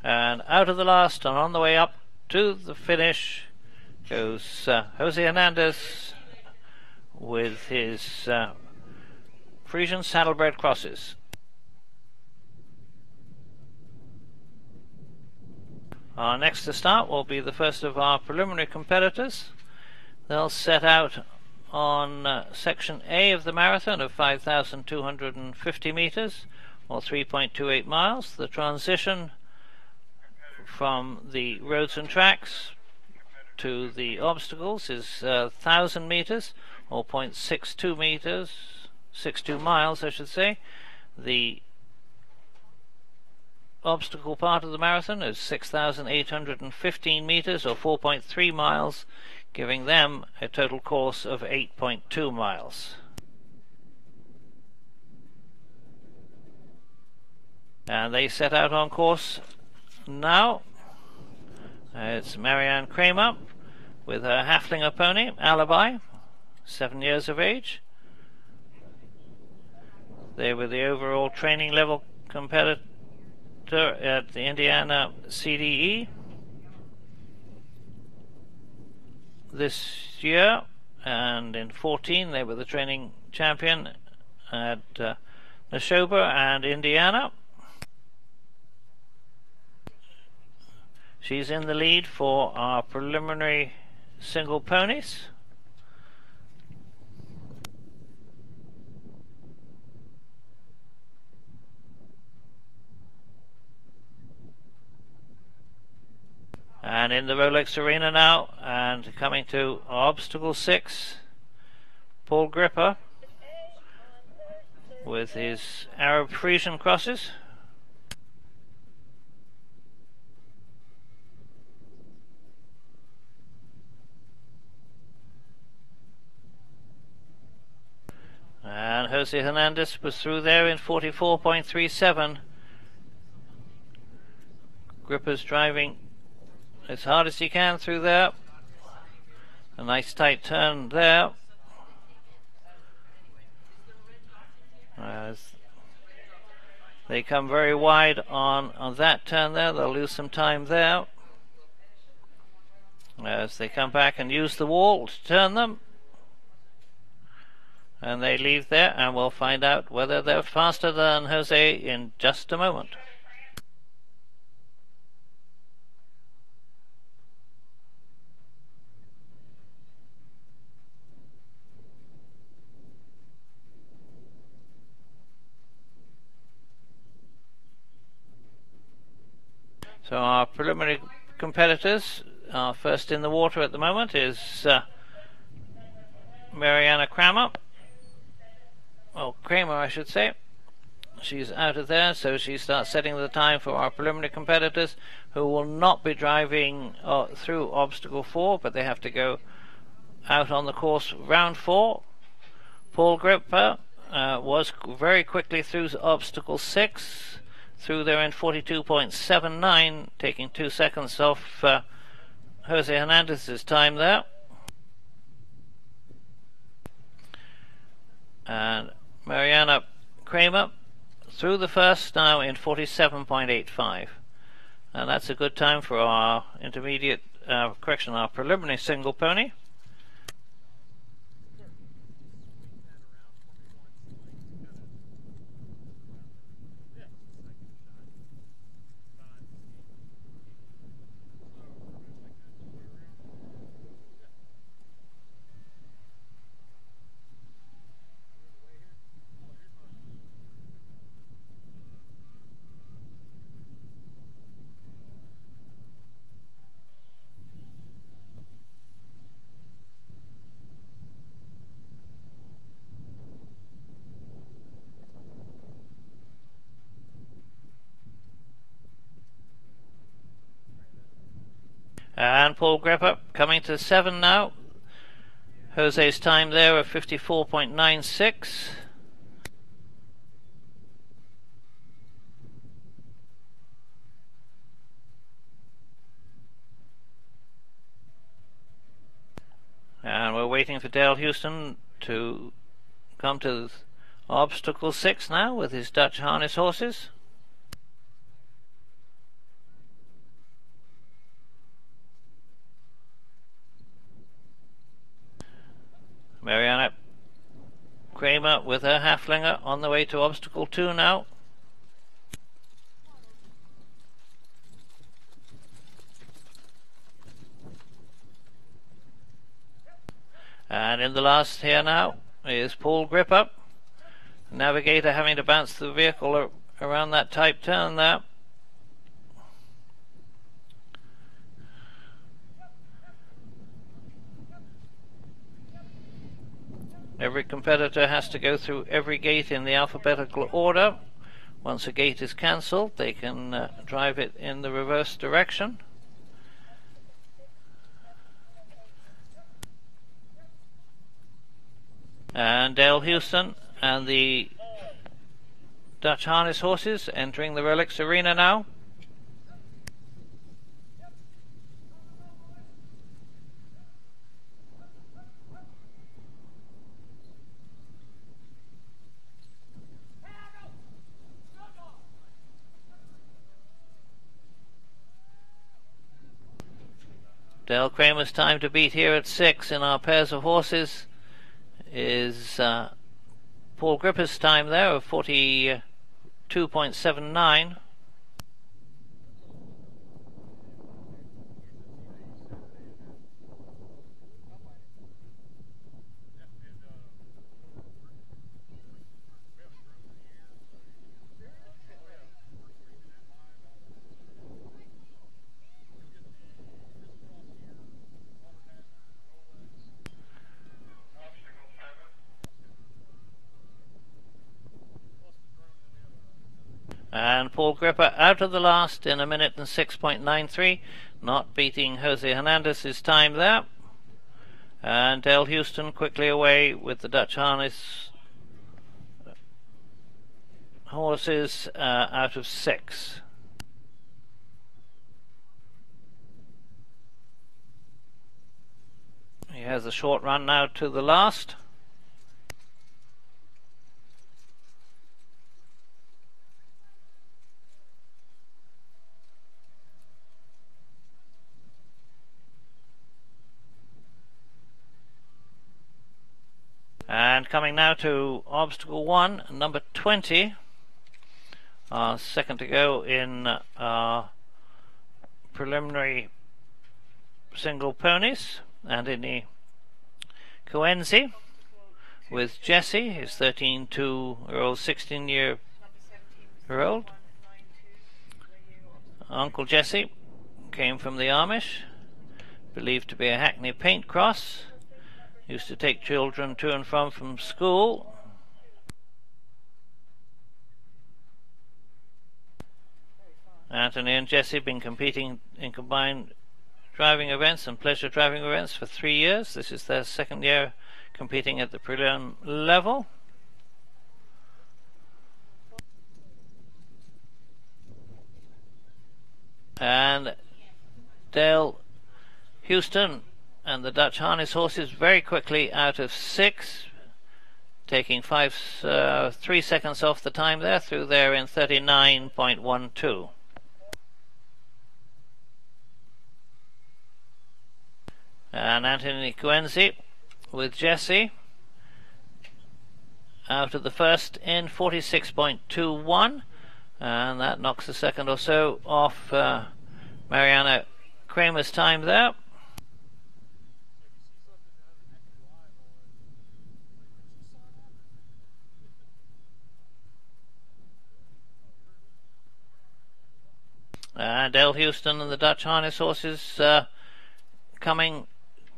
S2: And out of the last and on the way up to the finish goes Jose Hernandez with his Frisian saddlebred crosses. Our next to start will be the first of our preliminary competitors. They'll set out on section A of the marathon of 5,250 meters or 3.28 miles. The transition from the roads and tracks to the obstacles is 1,000 meters or 0.62 meters, 62 miles I should say. The obstacle part of the marathon is 6,815 meters or 4.3 miles, giving them a total course of 8.2 miles. And they set out on course now. It's Marianne Kramer with her Haflinger pony, Alibi, 7 years of age. They were the overall training level competitor at the Indiana CDE this year, and in 14 they were the training champion at Neshoba and Indiana. She's in the lead for our preliminary single ponies. And in the Rolex Arena now, and coming to obstacle 6, Paul Gripper with his Arab Frisian crosses. And Jose Hernandez was through there in 44.37. Gripper's driving as hard as he can through there. A nice tight turn there. As they come very wide on that turn there, they'll lose some time there. As they come back and use the wall to turn them. And they leave there, and we'll find out whether they're faster than Jose in just a moment. So our preliminary competitors, our first in the water at the moment is Mariana Kramer well, Kramer, I should say. She's out of there, so she starts setting the time for our preliminary competitors, who will not be driving through obstacle 4, but they have to go out on the course round 4. Paul Gripper was very quickly through obstacle 6, through there in 42.79, taking 2 seconds off Jose Hernandez's time there. And Mariana Kramer through the first now in 47.85, and that's a good time for our intermediate our preliminary single pony. And Paul Gripper coming to 7 now. Jose's time there of 54.96. And we're waiting for Dale Houston to come to obstacle 6 now with his Dutch harness horses. Mariana Kramer with her Haflinger on the way to obstacle 2 now. And in the last here now is Paul Gripper, navigator, having to bounce the vehicle around that tight turn there. Every competitor has to go through every gate in the alphabetical order. Once a gate is cancelled, they can drive it in the reverse direction. And Dale Houston and the Dutch harness horses entering the Relics Arena now. Dale Kramer's time to beat here at 6 in our pairs of horses is Paul Gripper's time there of 42.79. And Paul Gripper out of the last in 1 minute and 6.93, not beating Jose Hernandez's time there. And Dale Houston quickly away with the Dutch harness horses out of 6. He has a short run now to the last. And coming now to obstacle 1, number 20, second to go in preliminary single ponies, and in the Coenzi with Jesse, his 13-2-year-old, 16-year-old. Uncle Jesse came from the Amish, believed to be a Hackney paint cross. Used to take children to and from school. Anthony and Jesse have been competing in combined driving events and pleasure driving events for 3 years. This is their second year competing at the prelim level. And Dale Houston and the Dutch harness horses very quickly out of 6, taking 3 seconds off the time there, through there in 39.12. And Anthony Coenzi with Jesse out of the first in 46.21, and that knocks a second or so off Mariana Kramer's time there. Dale Houston and the Dutch harness horses coming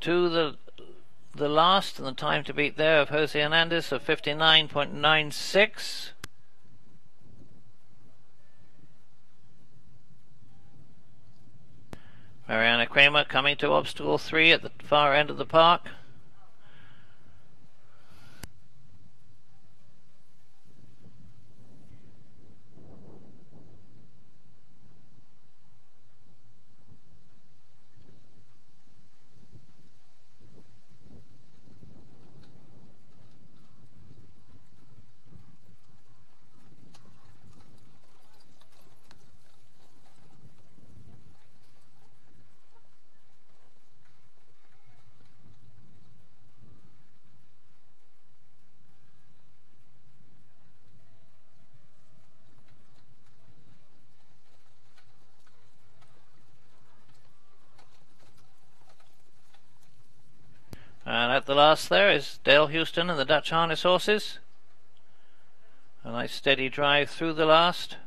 S2: to the last, and the time to beat there of Jose Hernandez of 59.96. Mariana Kramer coming to obstacle 3 at the far end of the park. And at the last there is Dale Houston and the Dutch harness horses. A nice steady drive through the last.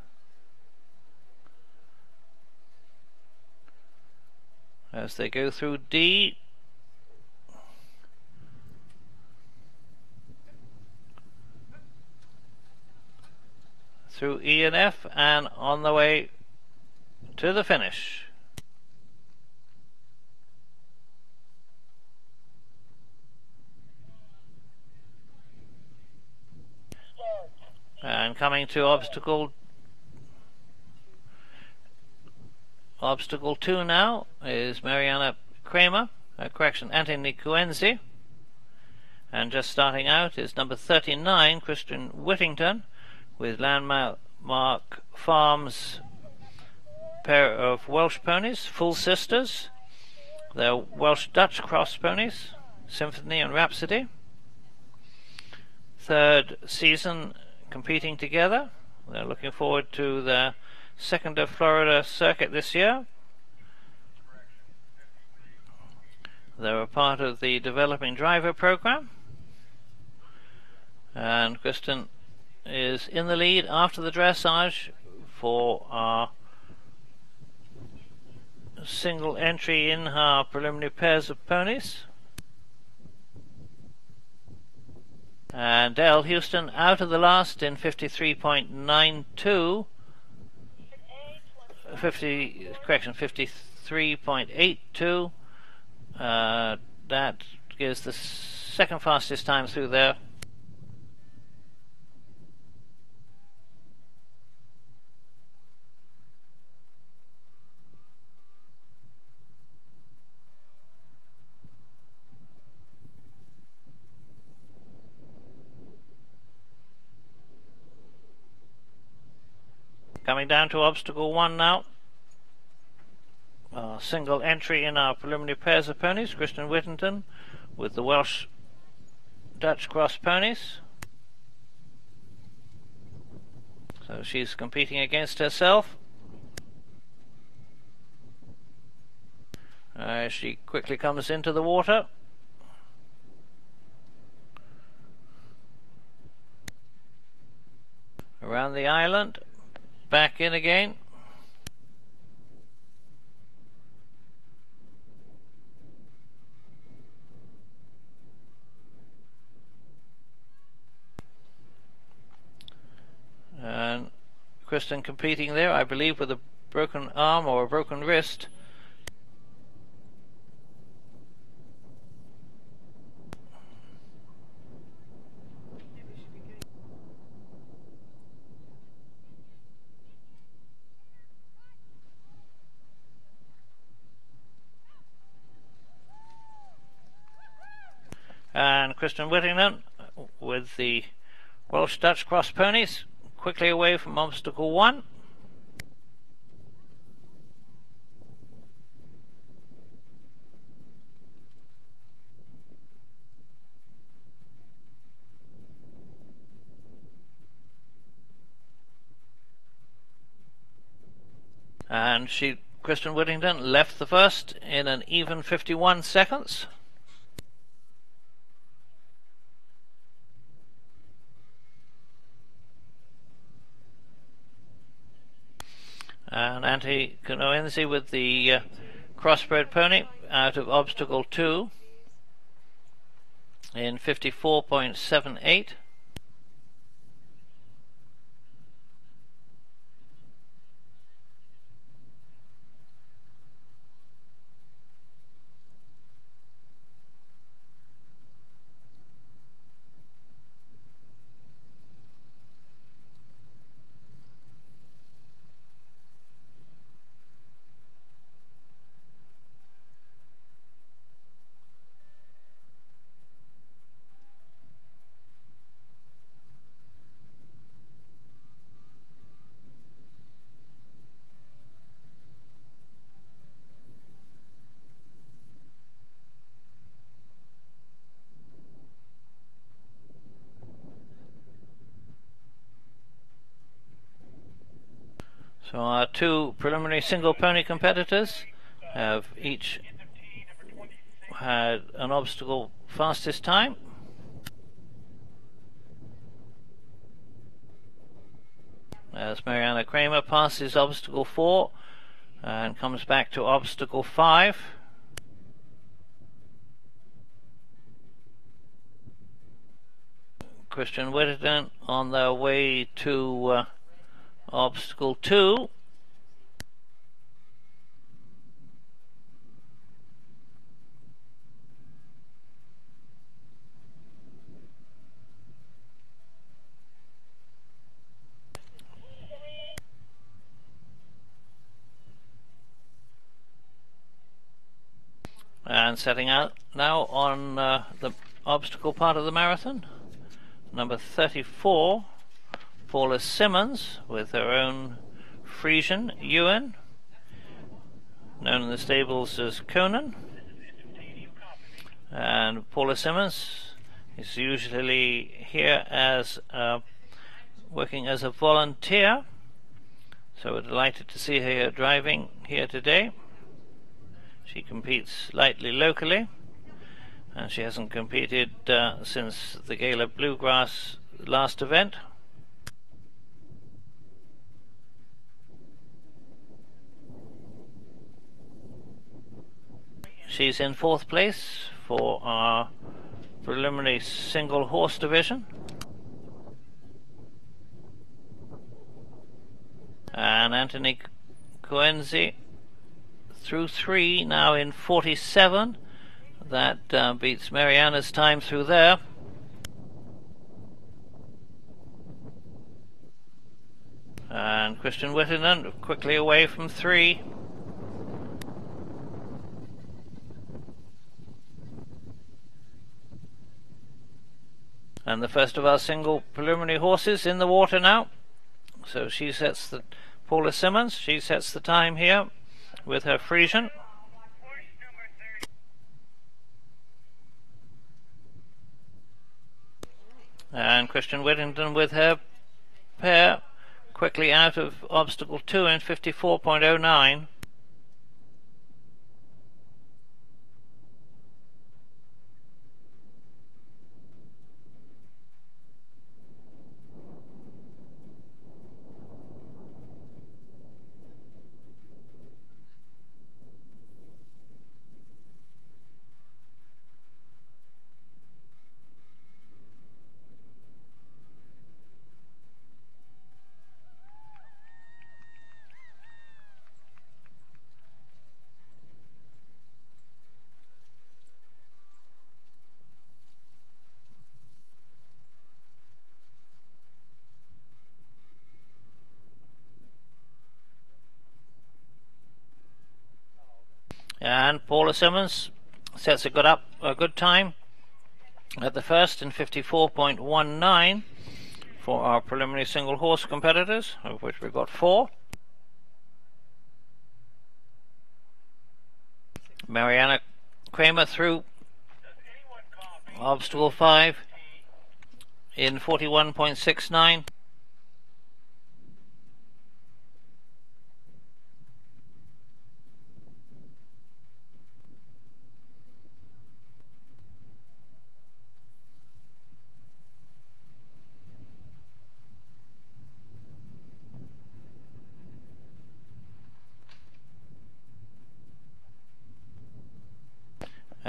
S2: As they go through D. Through E and F, and on the way to the finish. And coming to obstacle 2 now is Mariana Kramer, Anthony Coenzi. And just starting out is number 39, Christian Whittington, with Landmark Farms pair of Welsh ponies, Full Sisters. They're Welsh-Dutch cross ponies, Symphony and Rhapsody. Third season competing together. They're looking forward to the second of Florida circuit this year. They're a part of the developing driver program, and Kristen is in the lead after the dressage for our single entry in our preliminary pairs of ponies. And Dale Houston out of the last in 53.92. 53.82. That gives the second fastest time through there. Coming down to obstacle 1 now. Single entry in our preliminary pairs of ponies, Christian Whittington with the Welsh-Dutch cross ponies. So she's competing against herself. She quickly comes into the water. Around the island. Back in again. And Kristen competing there, I believe, with a broken arm or a broken wrist. And Kristen Whittington with the Welsh Dutch cross ponies quickly away from obstacle 1. And Kristen Whittington left the first in an even 51 seconds. And Antti Kunoensi with the crossbred pony out of obstacle 2 in 54.78. So our two preliminary single pony competitors have each had an obstacle fastest time. As Mariana Kramer passes obstacle 4 and comes back to obstacle 5. Christian Whittington on their way to obstacle 2. And setting out now on the obstacle part of the marathon, number 34, Paula Simmons with her own Frisian Ewan, known in the stables as Conan. And Paula Simmons is usually here as working as a volunteer, so we're delighted to see her driving here today. She competes lightly locally, and she hasn't competed since the Gala Bluegrass last event. She's in 4th place for our preliminary single horse division. And Anthony Coenzi through 3, now in 47. That beats Mariana's time through there. And Christian Whittington quickly away from 3. And the first of our single preliminary horses in the water now. So she sets the Paula Simmons, she sets the time here with her Frisian. And Christian Whittington with her pair quickly out of obstacle 2 in 54.09. And Paula Simmons sets a good time at the first in 54.19 for our preliminary single horse competitors, of which we've got 4. Mariana Kramer through obstacle 5 in 41.69.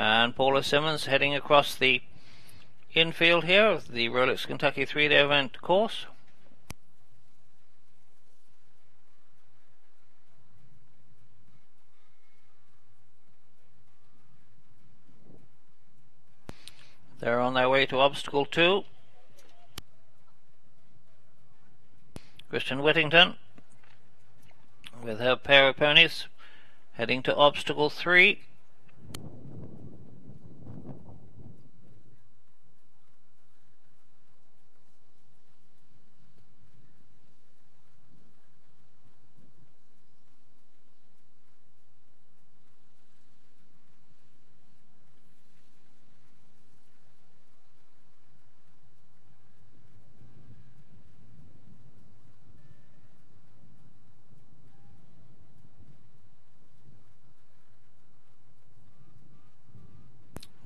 S2: And Paula Simmons heading across the infield here of the Rolex Kentucky 3-day event course. They're on their way to obstacle 2. Christian Whittington with her pair of ponies heading to obstacle 3.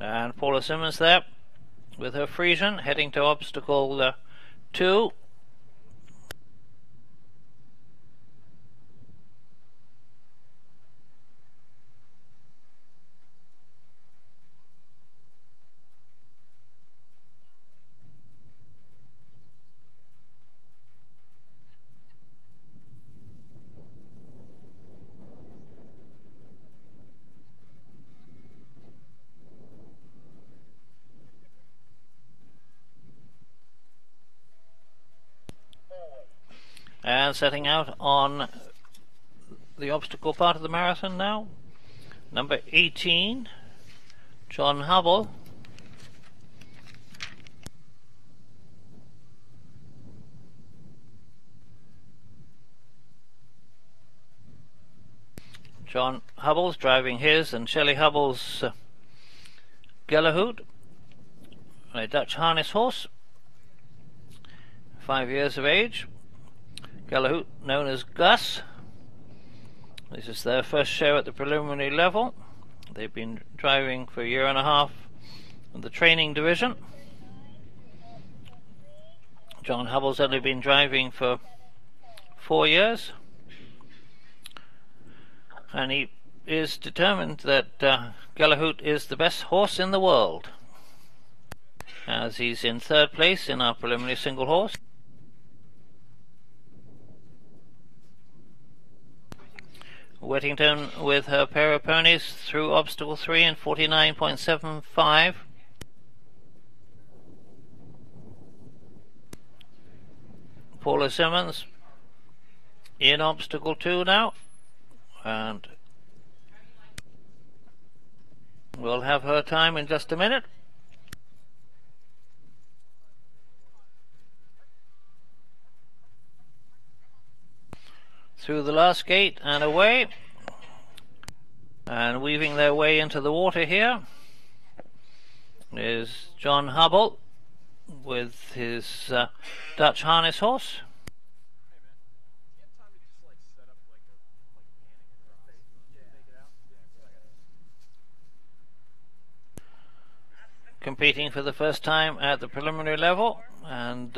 S2: And Paula Simmons there with her Frisian heading to obstacle 2. And setting out on the obstacle part of the marathon now, number 18, John Hubble. John Hubble's driving his and Shelley Hubble's Gellerhout, a Dutch harness horse, 5 years of age. Gellerhout, known as Gus. This is their first show at the preliminary level. They've been driving for a year and a half in the training division. John Hubble's only been driving for 4 years, and he is determined that Gellerhout is the best horse in the world, as he's in 3rd place in our preliminary single horse. Whittington with her pair of ponies through obstacle 3 in 49.75. Paula Simmons in obstacle 2 now, and we'll have her time in just a minute. Through the last gate and away, and weaving their way into the water here is John Hubble with his Dutch harness horse. Competing for the first time at the preliminary level and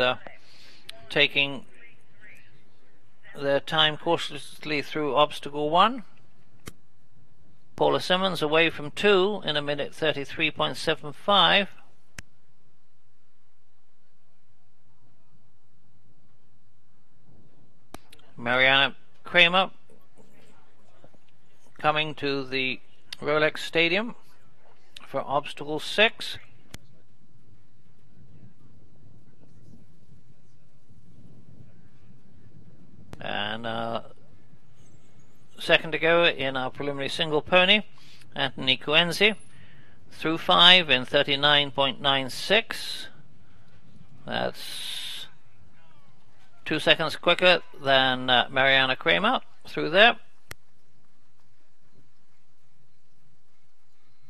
S2: taking their time cautiously through obstacle 1. Paula Simmons away from 2 in 1:33.75. Mariana Kramer coming to the Rolex Stadium for obstacle 6. And second to go in our preliminary single pony Anthony Coenzi through 5 in 39.96. That's 2 seconds quicker than Mariana Kramer through there.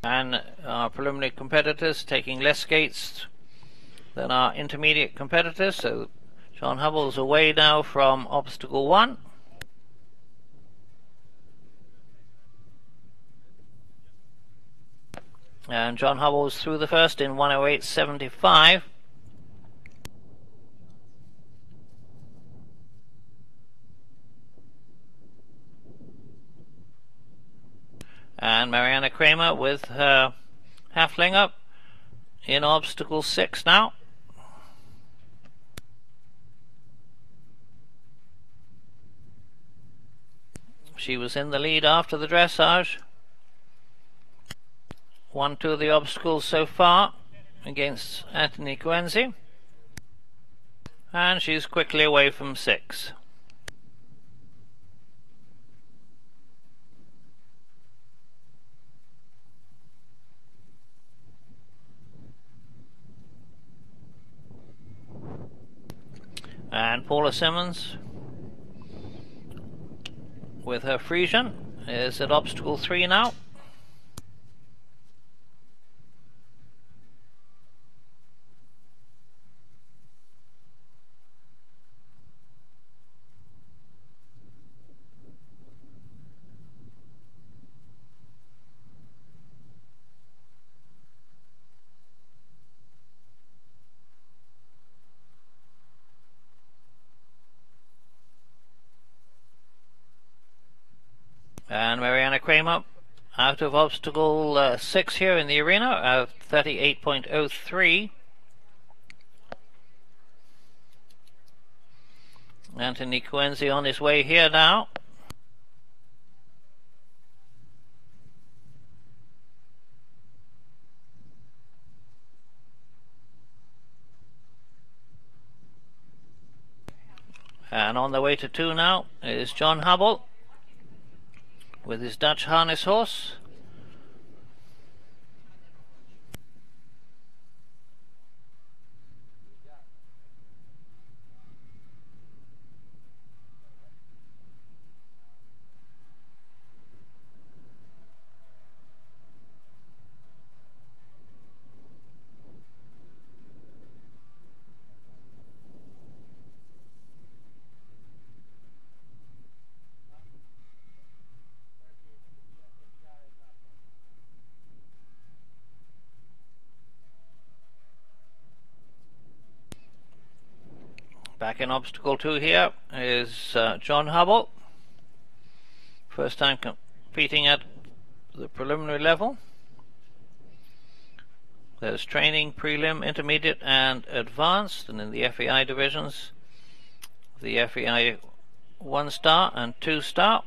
S2: And our preliminary competitors taking less skates than our intermediate competitors. So John Hubbell's away now from obstacle 1. And John Hubbell's through the first in 1:08.75. And Mariana Kramer with her Haflinger in obstacle 6 now. She was in the lead after the dressage. 1-2 of the obstacles so far against Anthony Coenzi. And she's quickly away from 6. And Paula Simmons with her Frisian is at obstacle 3 now. And Mariana Kramer out of obstacle 6 here in the arena of 38.03. Anthony Coenzi on his way here now. And on the way to 2 now is John Hubbell with his Dutch harness horse. Back in obstacle 2 here is John Hubbell. First time competing at the preliminary level. There's training, prelim, intermediate and advanced, and in the FEI divisions the FEI 1-star and 2-star.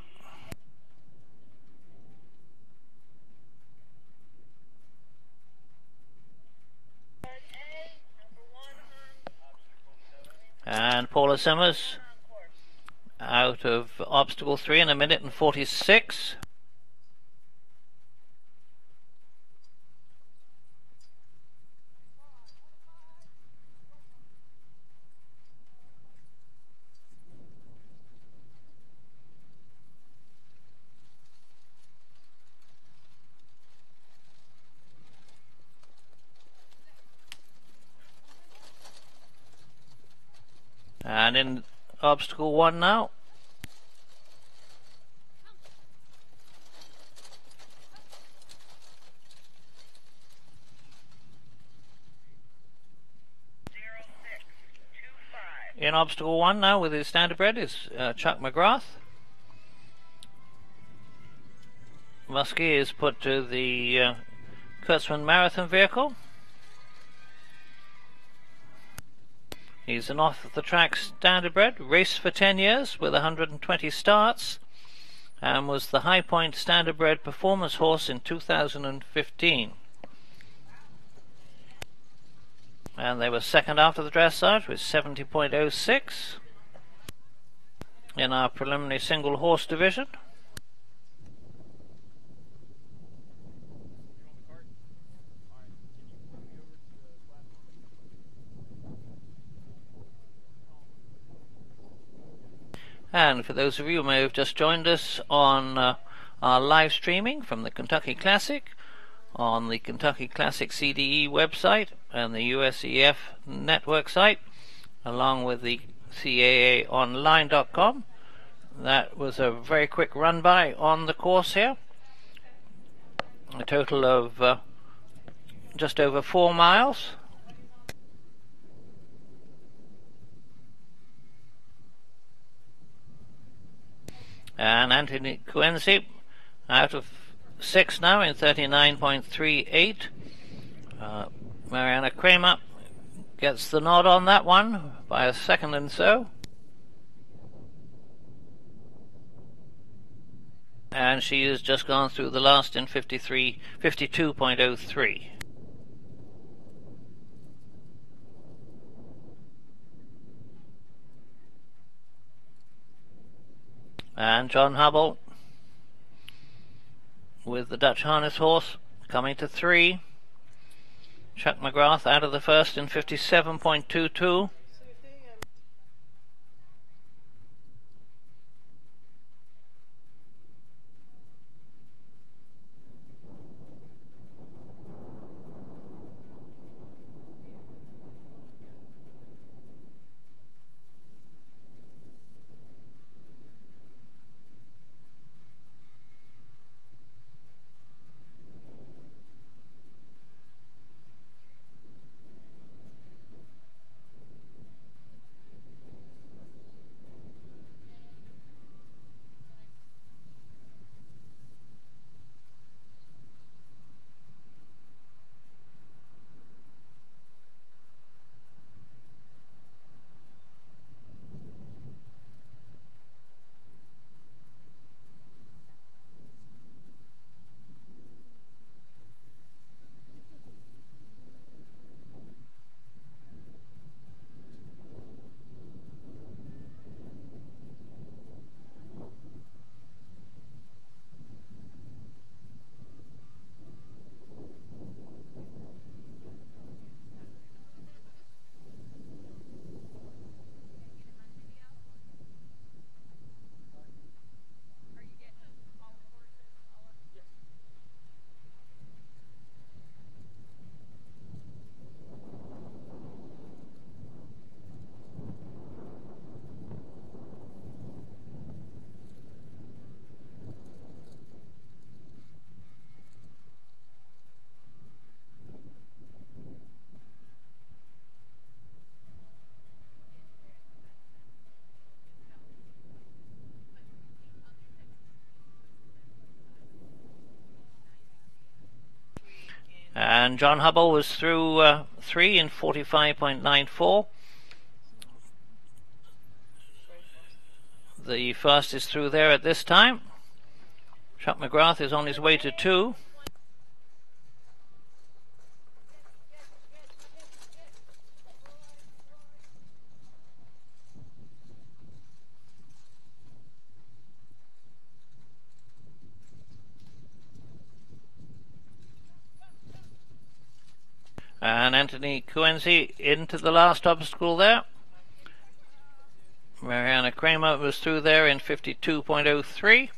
S2: And Paula Simmons out of obstacle 3 in 1:46. And in obstacle 1 now. In obstacle 1 now with his standardbred is Chuck McGrath. Muskie is put to the Kurtzman Marathon vehicle. He's an off-the-track standardbred, raced for 10 years with 120 starts, and was the High Point standardbred performance horse in 2015. And they were second after the dressage with 70.06 in our preliminary single horse division. And for those of you who may have just joined us on our live streaming from the Kentucky Classic on the Kentucky Classic CDE website and the USEF network site, along with the CAAonline.com. That was a very quick run by on the course here. A total of just over 4 miles. And Anthony Quincy out of 6 now in 39.38. Mariana Kramer gets the nod on that one by a second and so. And she has just gone through the last in 52.03. And John Hubble with the Dutch harness horse coming to 3. Chuck McGrath out of the first in 57.22. And John Hubble was through 3 in 45.94. The fastest through there at this time. Chuck McGrath is on his way to 2. And Anthony Quincy into the last obstacle there. Mariana Kramer was through there in 52.03.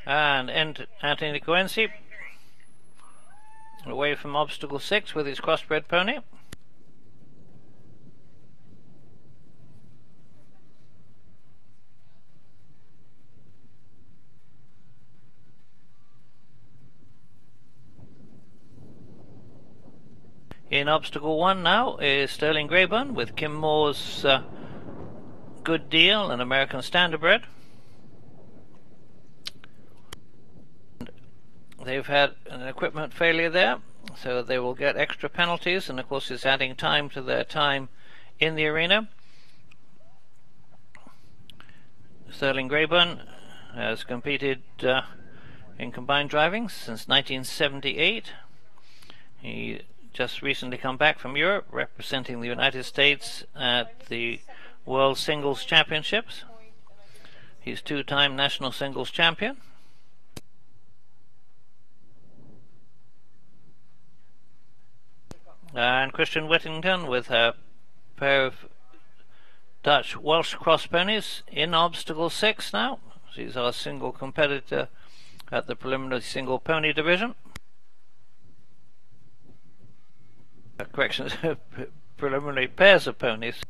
S2: And Anthony Quincy away from obstacle 6 with his crossbred pony. In obstacle 1 now is Sterling Greyburn with Kim Moore's Good Deal, an American Standardbred. They've had an equipment failure there, so they will get extra penalties, and of course it's adding time to their time in the arena. Sterling Greyburn has competed in combined driving since 1978. He just recently come back from Europe, representing the United States at the World Singles Championships. He's two-time national singles champion. And Christian Whittington with a pair of Dutch Welsh cross ponies in obstacle 6 now. She's our single competitor at the preliminary single pony division. Correction, preliminary pairs of ponies.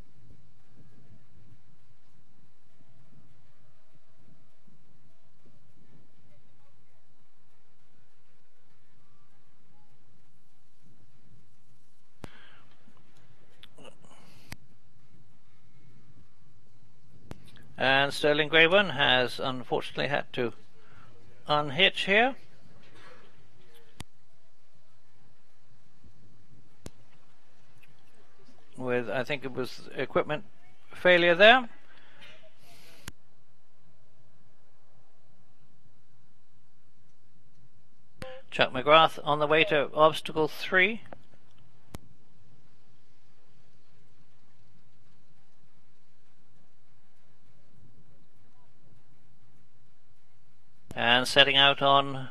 S2: And Sterling Grayburn has unfortunately had to unhitch here. With, I think it was equipment failure there. Chuck McGrath on the way to obstacle 3. And setting out on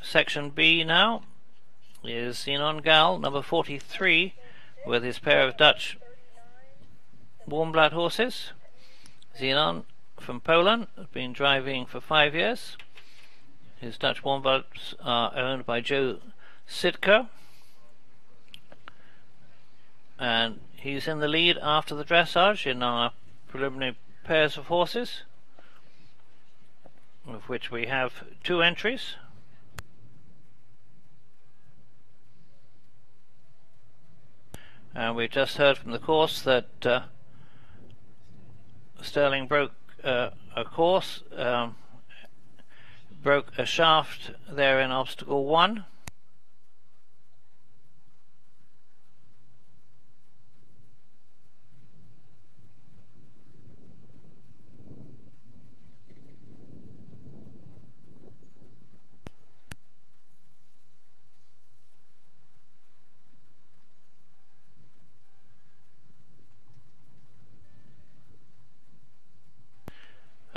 S2: section B now is Zenon Gal, number 43, with his pair of Dutch warm-blood horses. Zenon from Poland has been driving for 5 years. His Dutch warm-bloods are owned by Joe Sidko, and he's in the lead after the dressage in our preliminary pairs of horses, of which we have 2 entries. And we just heard from the course that Sterling broke a course, broke a shaft there in obstacle 1.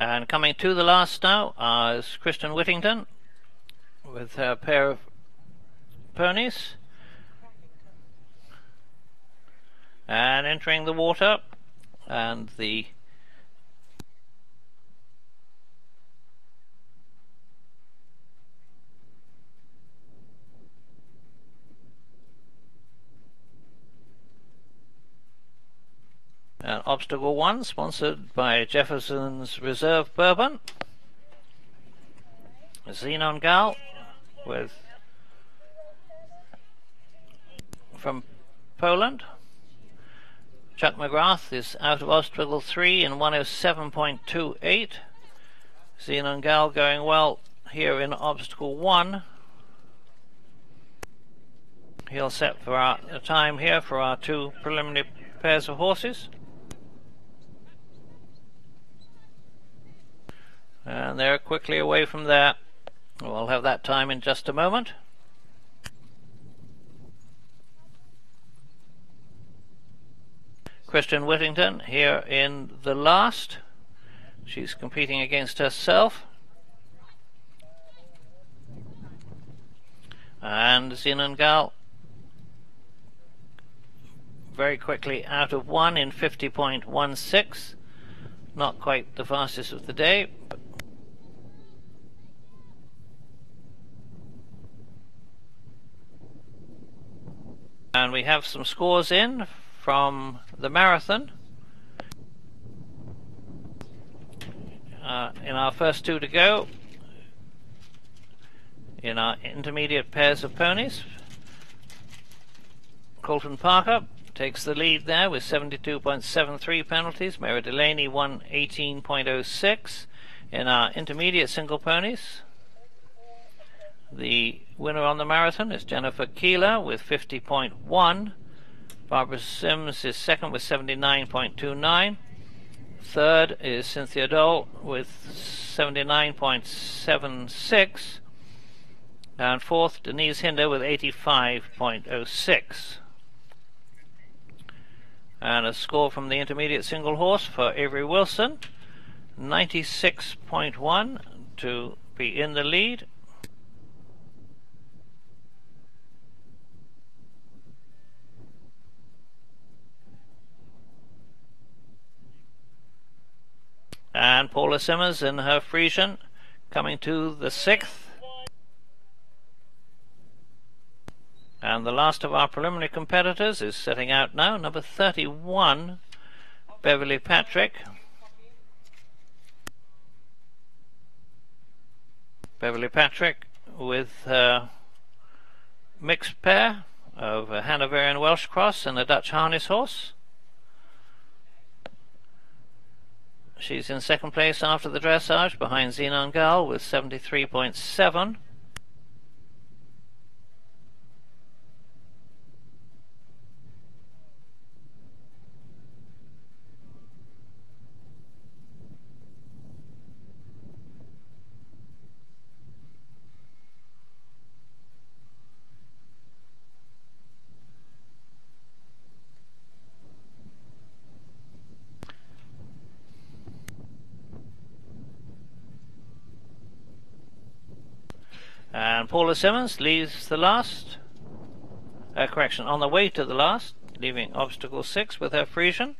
S2: And coming to the last now is Christian Whittington with a pair of ponies, and entering the water, and the obstacle 1, sponsored by Jefferson's Reserve Bourbon. Zenon Gal with from Poland. Chuck McGrath is out of obstacle 3 in 107.28. Zenon Gal going well here in obstacle 1. He'll set for our time here for our 2 preliminary pairs of horses. And they're quickly away from there. We'll have that time in just a moment. Christian Whittington here in the last. She's competing against herself. And Zenon Gal very quickly out of 1 in 50.16. Not quite the fastest of the day. And we have some scores in from the marathon. In our first 2 to go, in our intermediate pairs of ponies, Colton Parker takes the lead there with 72.73 penalties. Mary Delaney 118.06 in our intermediate single ponies. The winner on the marathon is Jennifer Keeler with 50.1. Barbara Sims is second with 79.29. Third is Cynthia Dole with 79.76. And fourth, Denise Hinder with 85.06. And a score from the intermediate single horse for Avery Wilson, 96.1 to be in the lead. And Paula Simmers in her Frisian coming to the 6th. And the last of our preliminary competitors is setting out now, number 31, Beverly Patrick. Beverly Patrick with her mixed pair of a Hanoverian Welsh Cross and a Dutch harness horse. She's in second place after the dressage behind Xenon Gal with 73.7. And Paula Simmons leaves the last, on the way to the last, leaving obstacle 6 with her Frisian.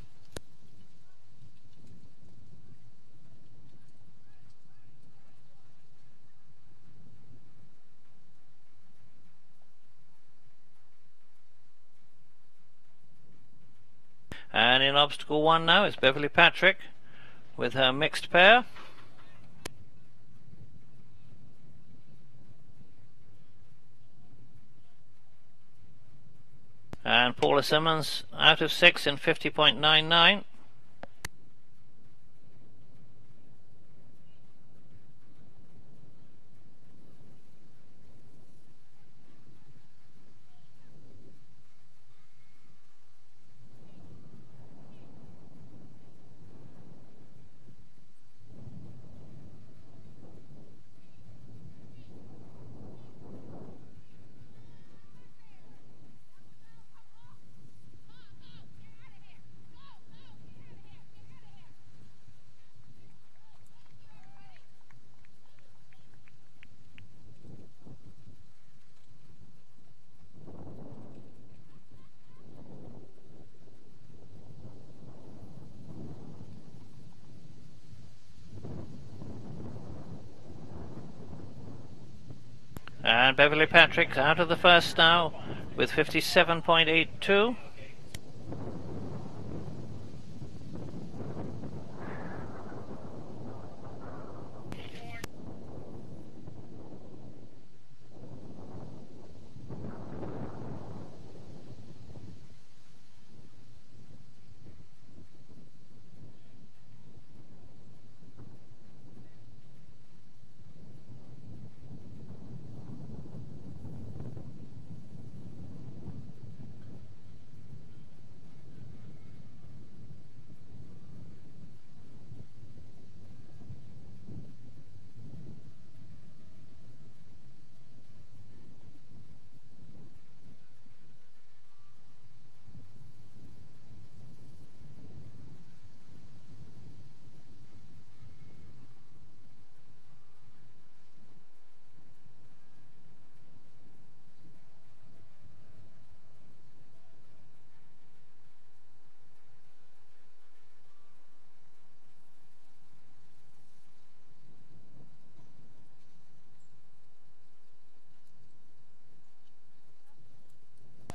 S2: And in obstacle 1 now is Beverly Patrick with her mixed pair. And Paula Simmons out of 6 in 50.99. And Beverly Patrick out of the first now with 57.82.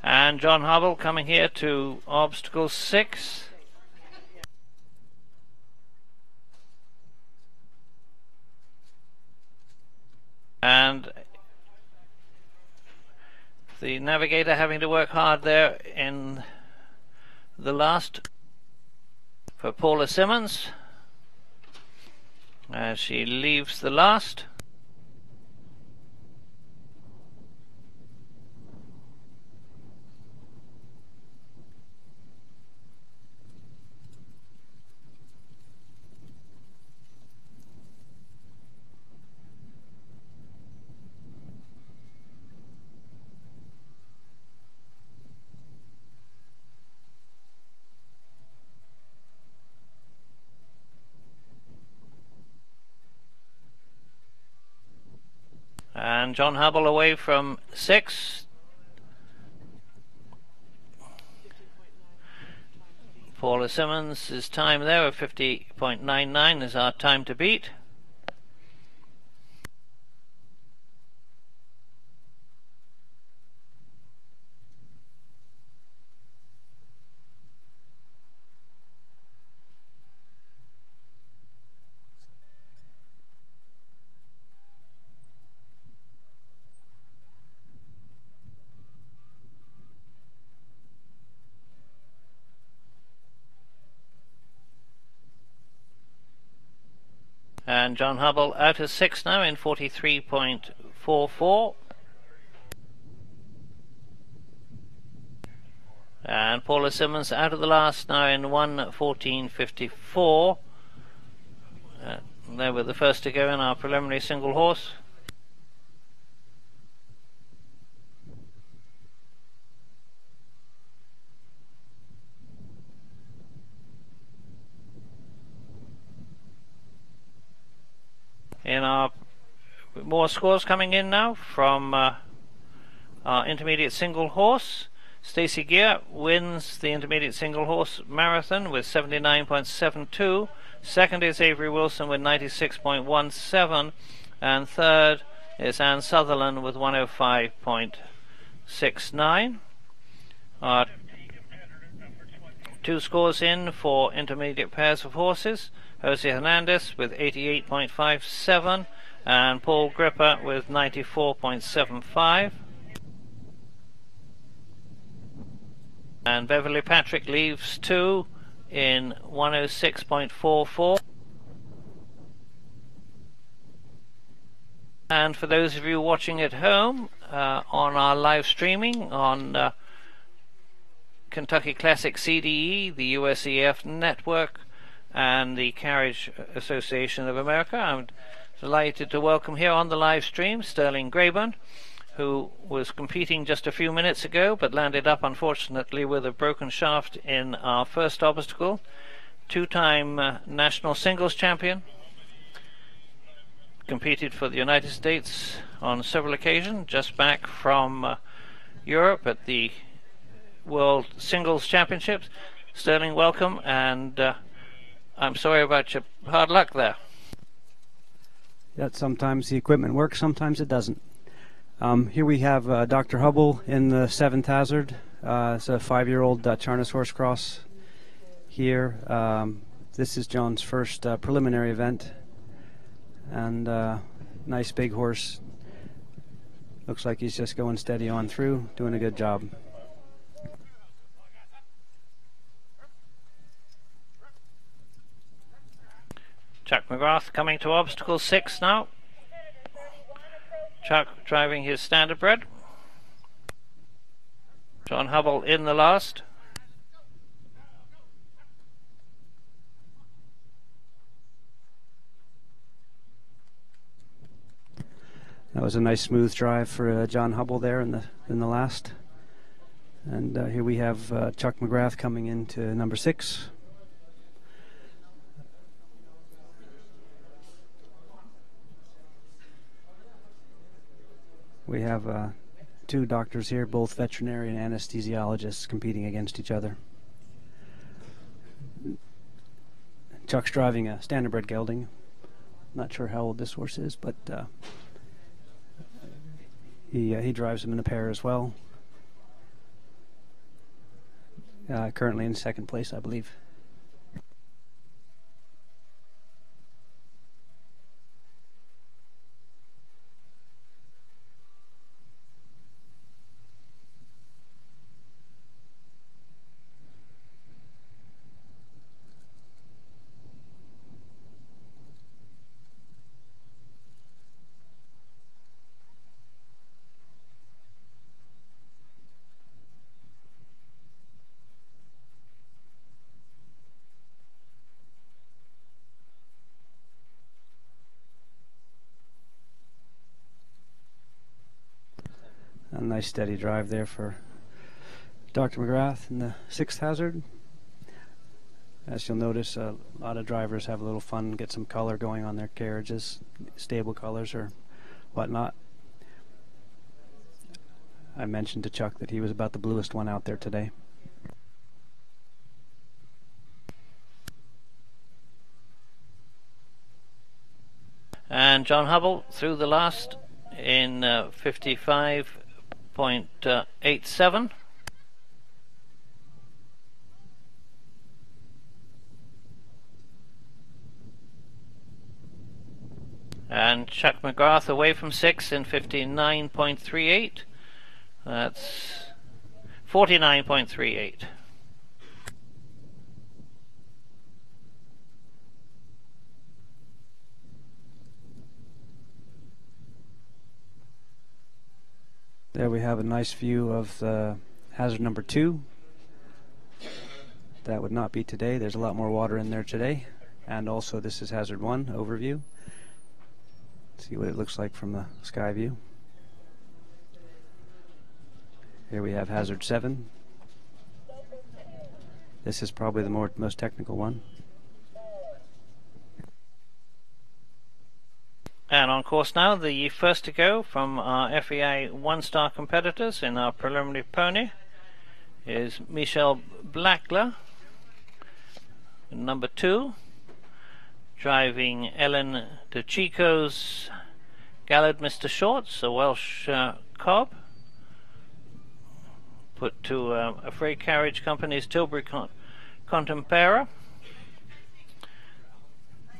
S2: And John Hubble coming here to obstacle 6. And the navigator having to work hard there in the last for Paula Simmons as she leaves the last. And John Hubble away from 6. Paula Simmons' time there of 50.99 is our time to beat. And John Hubble out of 6 now in 43.44. And Paula Simmons out of the last now in 1:14.54. They were the first to go in our preliminary single horse. In our more scores coming in now from our intermediate single horse. Stacey Gear wins the intermediate single horse marathon with 79.72. Second is Avery Wilson with 96.17. And third is Anne Sutherland with 105.69. Our 2 scores in for intermediate pairs of horses. Jose Hernandez with 88.57 and Paul Gripper with 94.75. And Beverly Patrick leaves 2 in 106.44. And for those of you watching at home on our live streaming on Kentucky Classic CDE, the USEF network, and the Carriage Association of America, I'm delighted to welcome here on the live stream Sterling Grayburn, who was competing just a few minutes ago but landed up unfortunately with a broken shaft in our first obstacle. 2-time national singles champion, competed for the United States on several occasions, just back from Europe at the World Singles Championships. Sterling, welcome, and I'm sorry about your hard luck there.
S4: Yeah, sometimes the equipment works, sometimes it doesn't. Here we have Dr. Hubble in the 7th hazard. It's a 5-year-old Dutch harness horse cross here. This is John's first preliminary event. And nice big horse. Looks like he's just going steady on through, doing a good job.
S2: Chuck McGrath coming to obstacle 6 now. Chuck driving his standardbred. John Hubble in the last.
S4: That was a nice smooth drive for John Hubble there in the last. And here we have Chuck McGrath coming into number 6. We have 2 doctors here, both veterinary and anesthesiologists, competing against each other. Chuck's driving a standardbred gelding. Not sure how old this horse is, but he drives him in a pair as well. Currently in 2nd place, I believe. A nice steady drive there for Dr. McGrath in the 6th hazard. As you'll notice, a lot of drivers have a little fun, get some color going on their carriages, stable colors or whatnot. I mentioned to Chuck that he was about the bluest one out there today.
S2: And John Hubble through the last in 55.87. And Chuck McGrath away from 6 in 59.38. That's 49.38.
S4: There we have a nice view of hazard number 2. That would not be today. There's a lot more water in there today. And also this is hazard 1 overview. See what it looks like from the sky view. Here we have hazard 7. This is probably the most technical one.
S2: And on course now, the first to go from our FEI 1-star competitors in our preliminary pony is Michelle Blackler, number 2, driving Ellen De Chico's Gallard Mr. Shorts, a Welsh cob, put to a freight carriage company's Tilbury Contempera.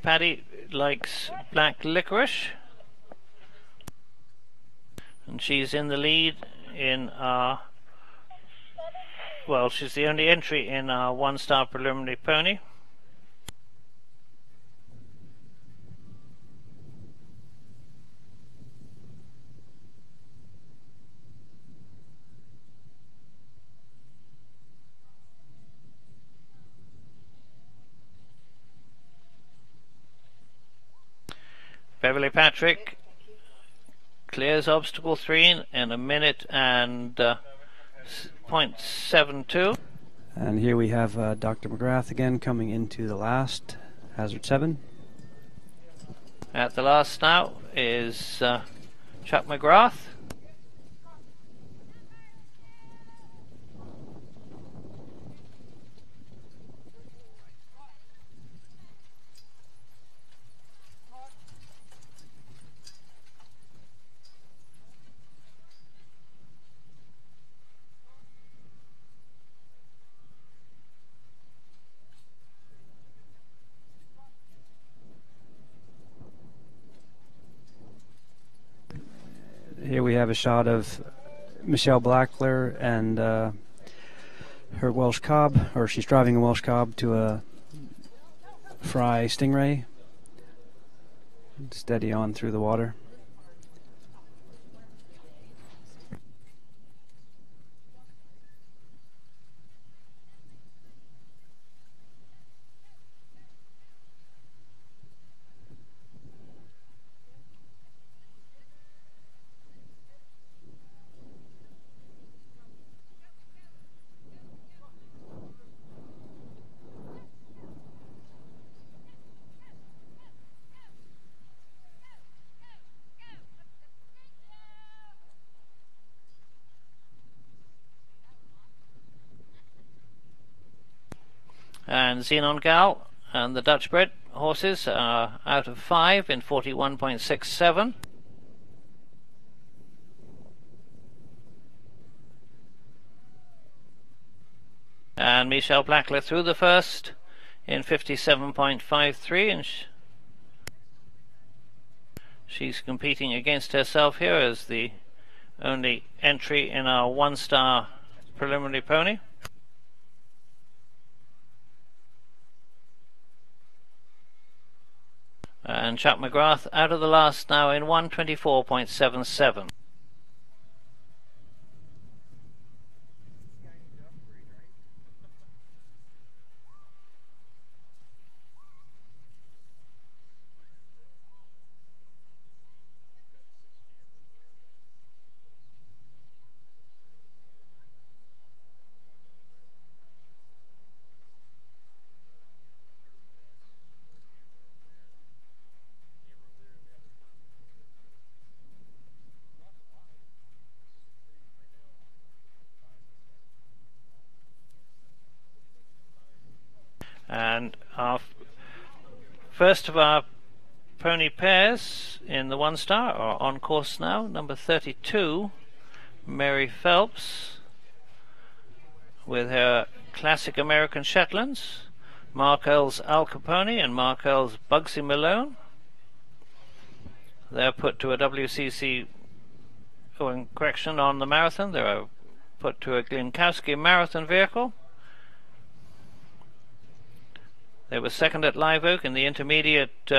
S2: Paddy likes black licorice, and she's in the lead in our, well, she's the only entry in our 1-star preliminary pony. Beverly Patrick clears obstacle 3 in a minute and 0.72.
S4: And here we have Dr. McGrath again coming into the last, hazard 7.
S2: At the last now is Chuck McGrath.
S4: Here we have a shot of Michelle Blackler and her Welsh cob, or she's driving a Welsh cob to a Fry Stingray. Steady on through the water.
S2: And Xenon Gal and the Dutch bred horses are out of 5 in 41.67. And Michelle Blackler through the first in 57.53, and she's competing against herself here as the only entry in our 1-star preliminary pony. And Chuck McGrath out of the last now in 1:24.77. And our first of our pony pairs in the 1 star are on course now. Number 32, Mary Phelps, with her classic American Shetlands, Markel's Al Capone and Markel's Bugsy Malone. They're put to a WCC, correction, on the marathon. They're put to a Glinkowski marathon vehicle. They were second at Live Oak in the intermediate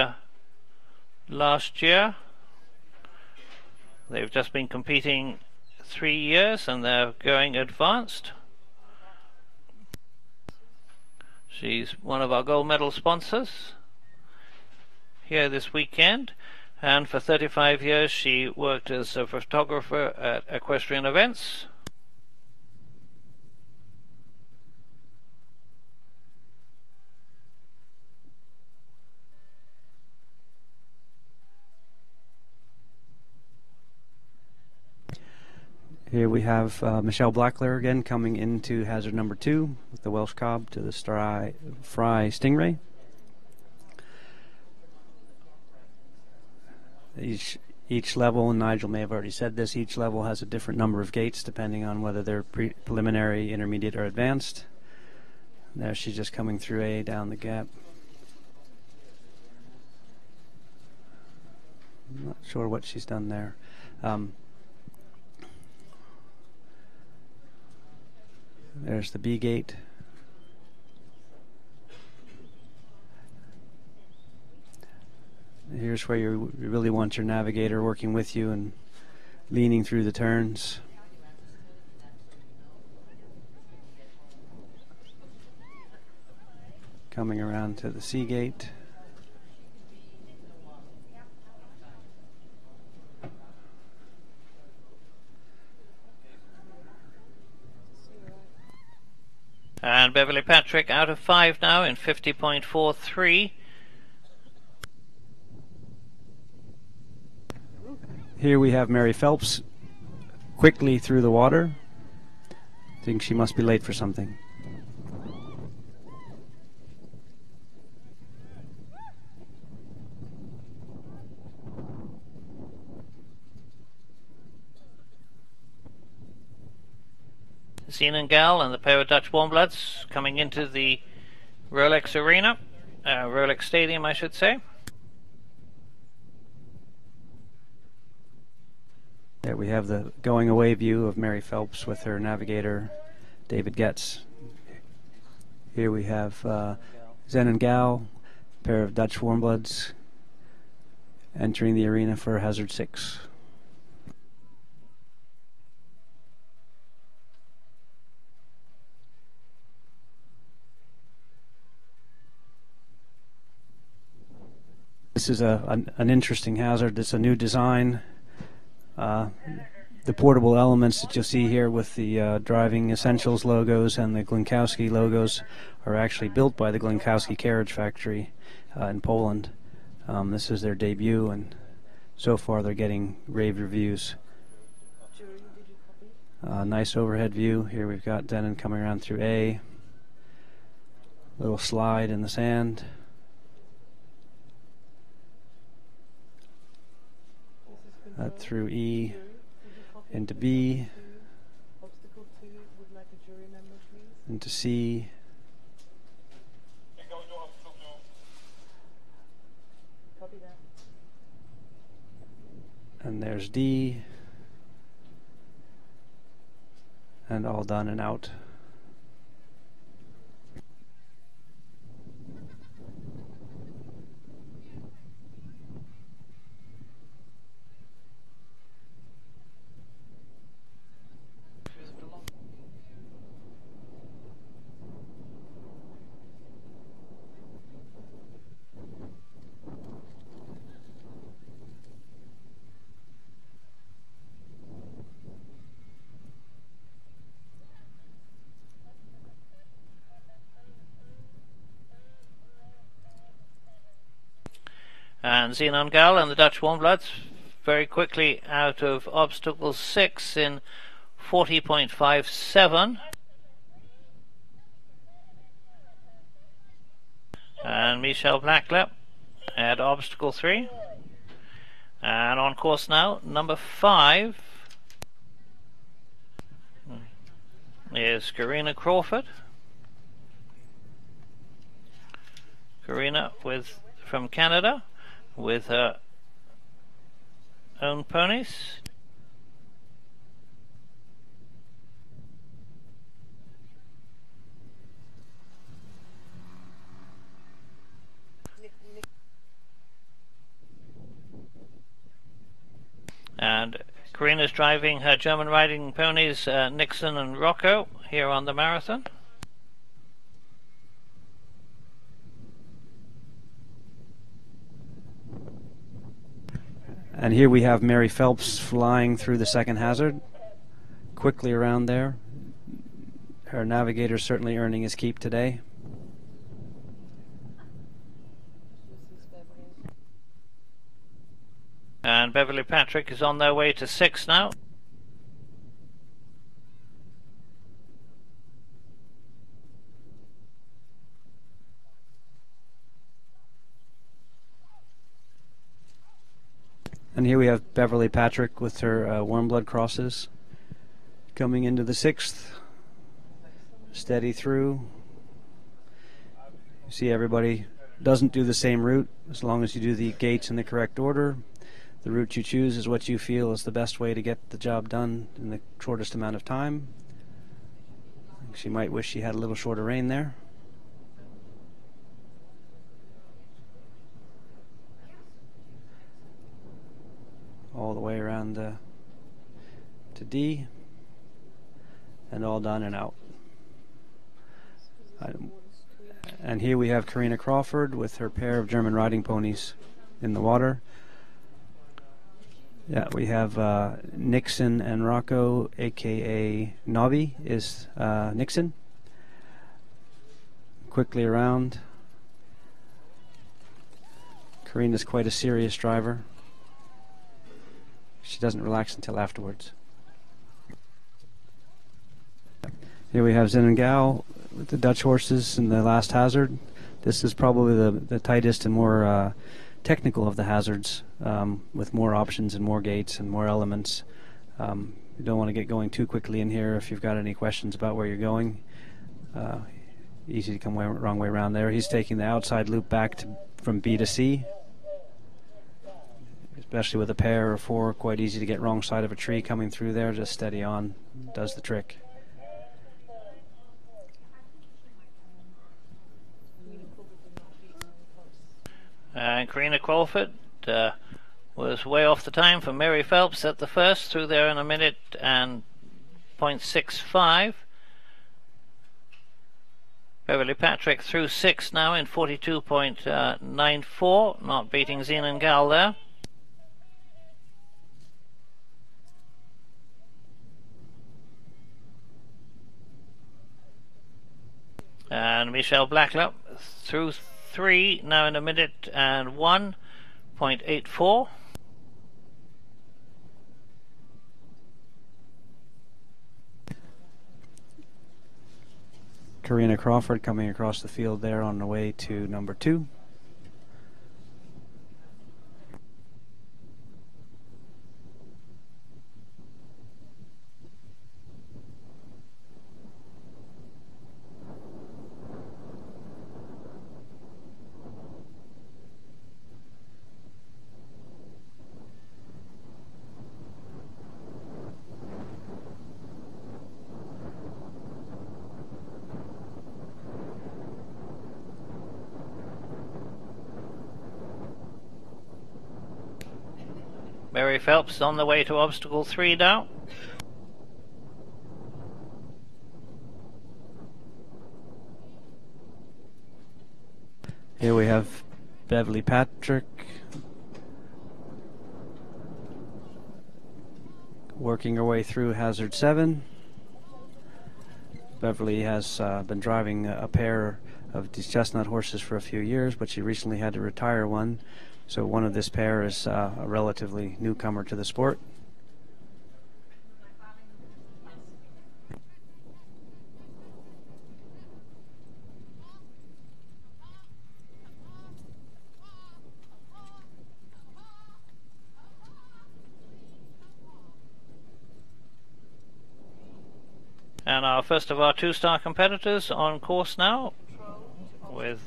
S2: last year. They've just been competing 3 years and they're going advanced. She's one of our gold medal sponsors here this weekend, and for 35 years she worked as a photographer at equestrian events.
S4: Here we have Michelle Blackler again coming into hazard number 2 with the Welsh Cob to the Fry Stingray. Each level, and Nigel may have already said this, each level has a different number of gates depending on whether they're preliminary, intermediate, or advanced. There she's just coming through A down the gap. I'm not sure what she's done there. There's the B gate. Here's where you really want your navigator working with you and leaning through the turns. Coming around to the C gate.
S2: And Beverly Patrick out of 5 now in 50.43.
S4: Here we have Mary Phelps quickly through the water. I think she must be late for something.
S2: Zenon Gal and the pair of Dutch Warmbloods coming into the Rolex Arena, Rolex Stadium I should say.
S4: There we have the going away view of Mary Phelps with her navigator David Getz. Here we have Zenon Gal, a pair of Dutch Warmbloods entering the arena for hazard 6. This is an interesting hazard. It's a new design. The portable elements that you'll see here with the Driving Essentials logos and the Glinkowski logos are actually built by the Glinkowski Carriage Factory in Poland. This is their debut, and so far they're getting rave reviews. Nice overhead view. Here we've got Zenon coming around through A. Little slide in the sand. Through E into B into C and there's D, and all done and out.
S2: And Zenon Gal and the Dutch Warmbloods very quickly out of obstacle 6 in 40.57. And Michelle Blacklip at obstacle 3. And on course now, number 5 is Karina Crawford. Karina from Canada with her own ponies. And Karina's driving her German riding ponies Nixon and Rocco here on the marathon.
S4: And here we have Mary Phelps flying through the second hazard, quickly around there. Her navigator certainly earning his keep today.
S2: And Beverly Patrick is on their way to 6 now.
S4: And here we have Beverly Patrick with her warm blood crosses coming into the 6th. Steady through. You see everybody doesn't do the same route as long as you do the gates in the correct order. The route you choose is what you feel is the best way to get the job done in the shortest amount of time. She might wish she had a little shorter rein there. All the way around to D, and all done and out. And here we have Karina Crawford with her pair of German riding ponies in the water. Yeah, we have Nixon and Rocco, aka Nobby is Nixon. Quickly around. Karina's quite a serious driver. She doesn't relax until afterwards. Here we have Zinengal with the Dutch horses in the last hazard. This is probably the tightest and more technical of the hazards, with more options and more gates and more elements. You don't want to get going too quickly in here if you've got any questions about where you're going. Easy to come wrong way around there. He's taking the outside loop back from B to C. Especially with a pair or 4, quite easy to get wrong side of a tree coming through there. Just steady on, does the trick.
S2: And Karina Crawford was way off the time for Mary Phelps at the first, through there in a minute and 0.65. Beverly Patrick through 6 now in 42.94, not beating Zinengal there. And Michelle Blacklip through 3 now in a minute and 1.84.
S4: Karina Crawford coming across the field there on the way to number 2.
S2: Mary Phelps on the way to obstacle 3 now.
S4: Here we have Beverly Patrick working her way through hazard 7. Beverly has been driving a pair of these chestnut horses for a few years, but she recently had to retire one. So one of this pair is a relatively newcomer to the sport.
S2: And our first of our two-star competitors on course now with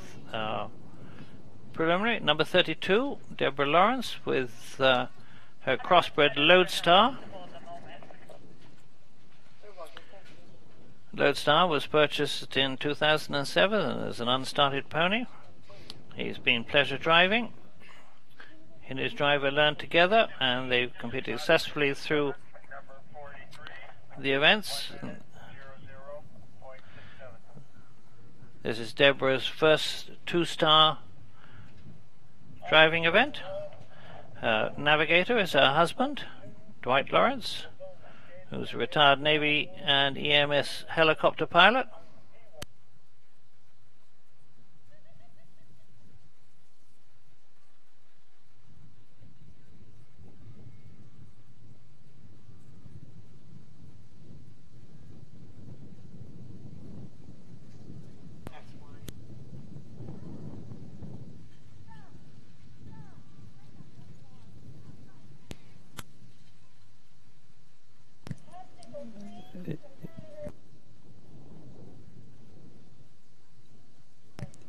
S2: preliminary number 32, Deborah Lawrence, with her crossbred Lodestar. Lodestar was purchased in 2007 as an unstarted pony. He's been pleasure driving. He and his driver learned together, and they've competed successfully through the events. This is Deborah's first two-star driving event. Navigator is her husband, Dwight Lawrence, who's a retired Navy and EMS helicopter pilot.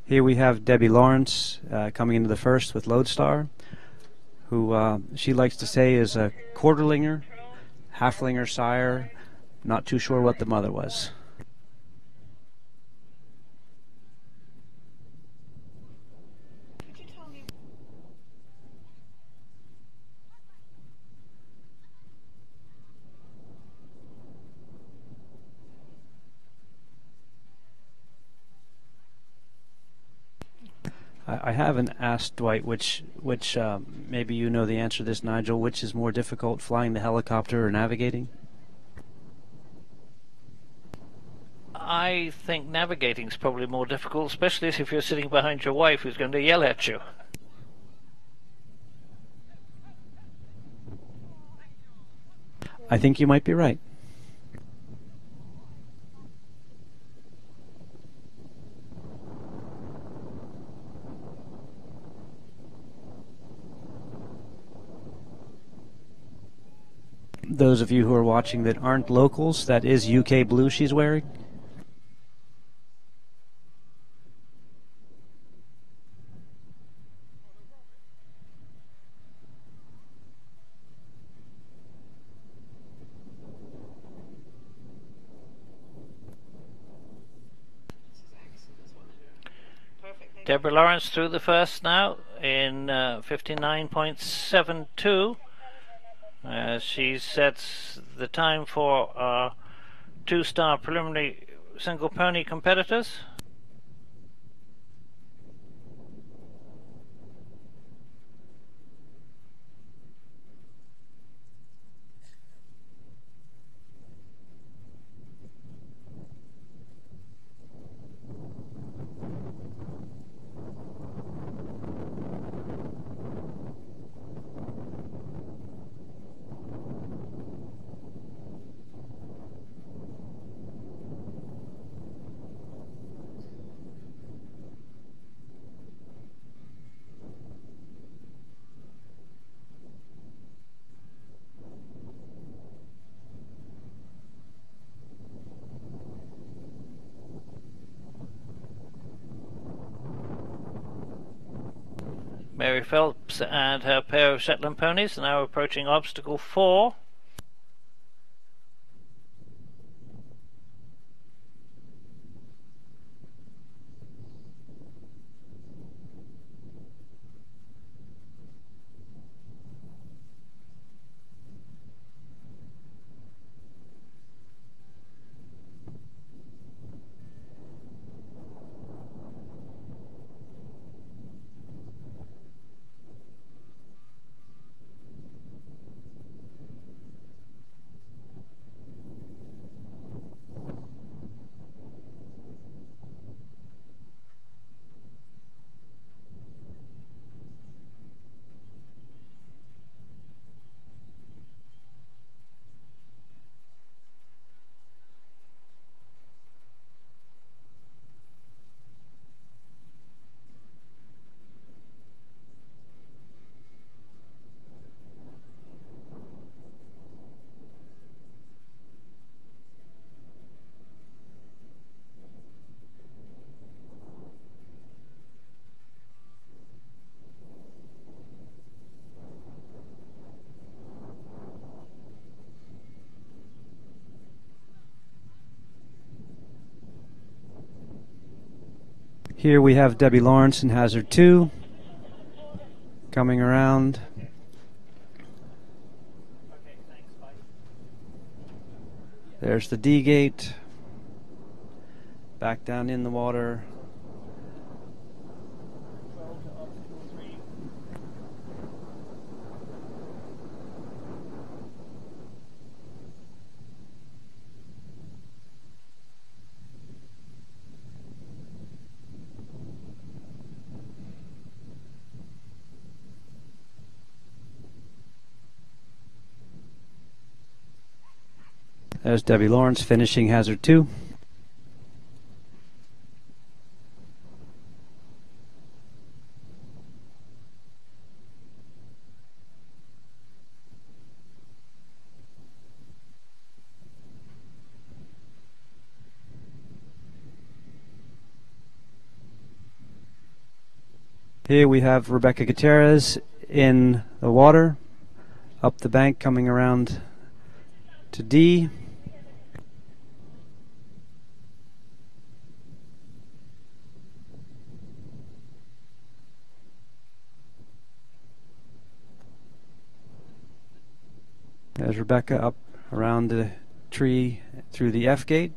S4: Here we have Debbie Lawrence coming into the first with Lodestar, who she likes to say is a quarterlinger, halflinger sire, not too sure what the mother was. I haven't asked Dwight which maybe you know the answer to this, Nigel, which is more difficult, flying the helicopter or navigating?
S2: I think navigating is probably more difficult, especially if you're sitting behind your wife who's going to yell at you.
S4: I think you might be right. Those of you who are watching that aren't locals, that is UK blue she's wearing.
S2: Deborah Lawrence through the first now in 59.72. She sets the time for our two-star preliminary single pony competitors. Mary Phelps and her pair of Shetland ponies are now approaching obstacle 4.
S4: Here we have Debbie Lawrence in hazard 2, coming around. There's the D gate, back down in the water. There's Debbie Lawrence finishing hazard 2. Here we have Rebecca Gutierrez in the water, up the bank, coming around to D. There's Rebecca up around the tree through the F gate,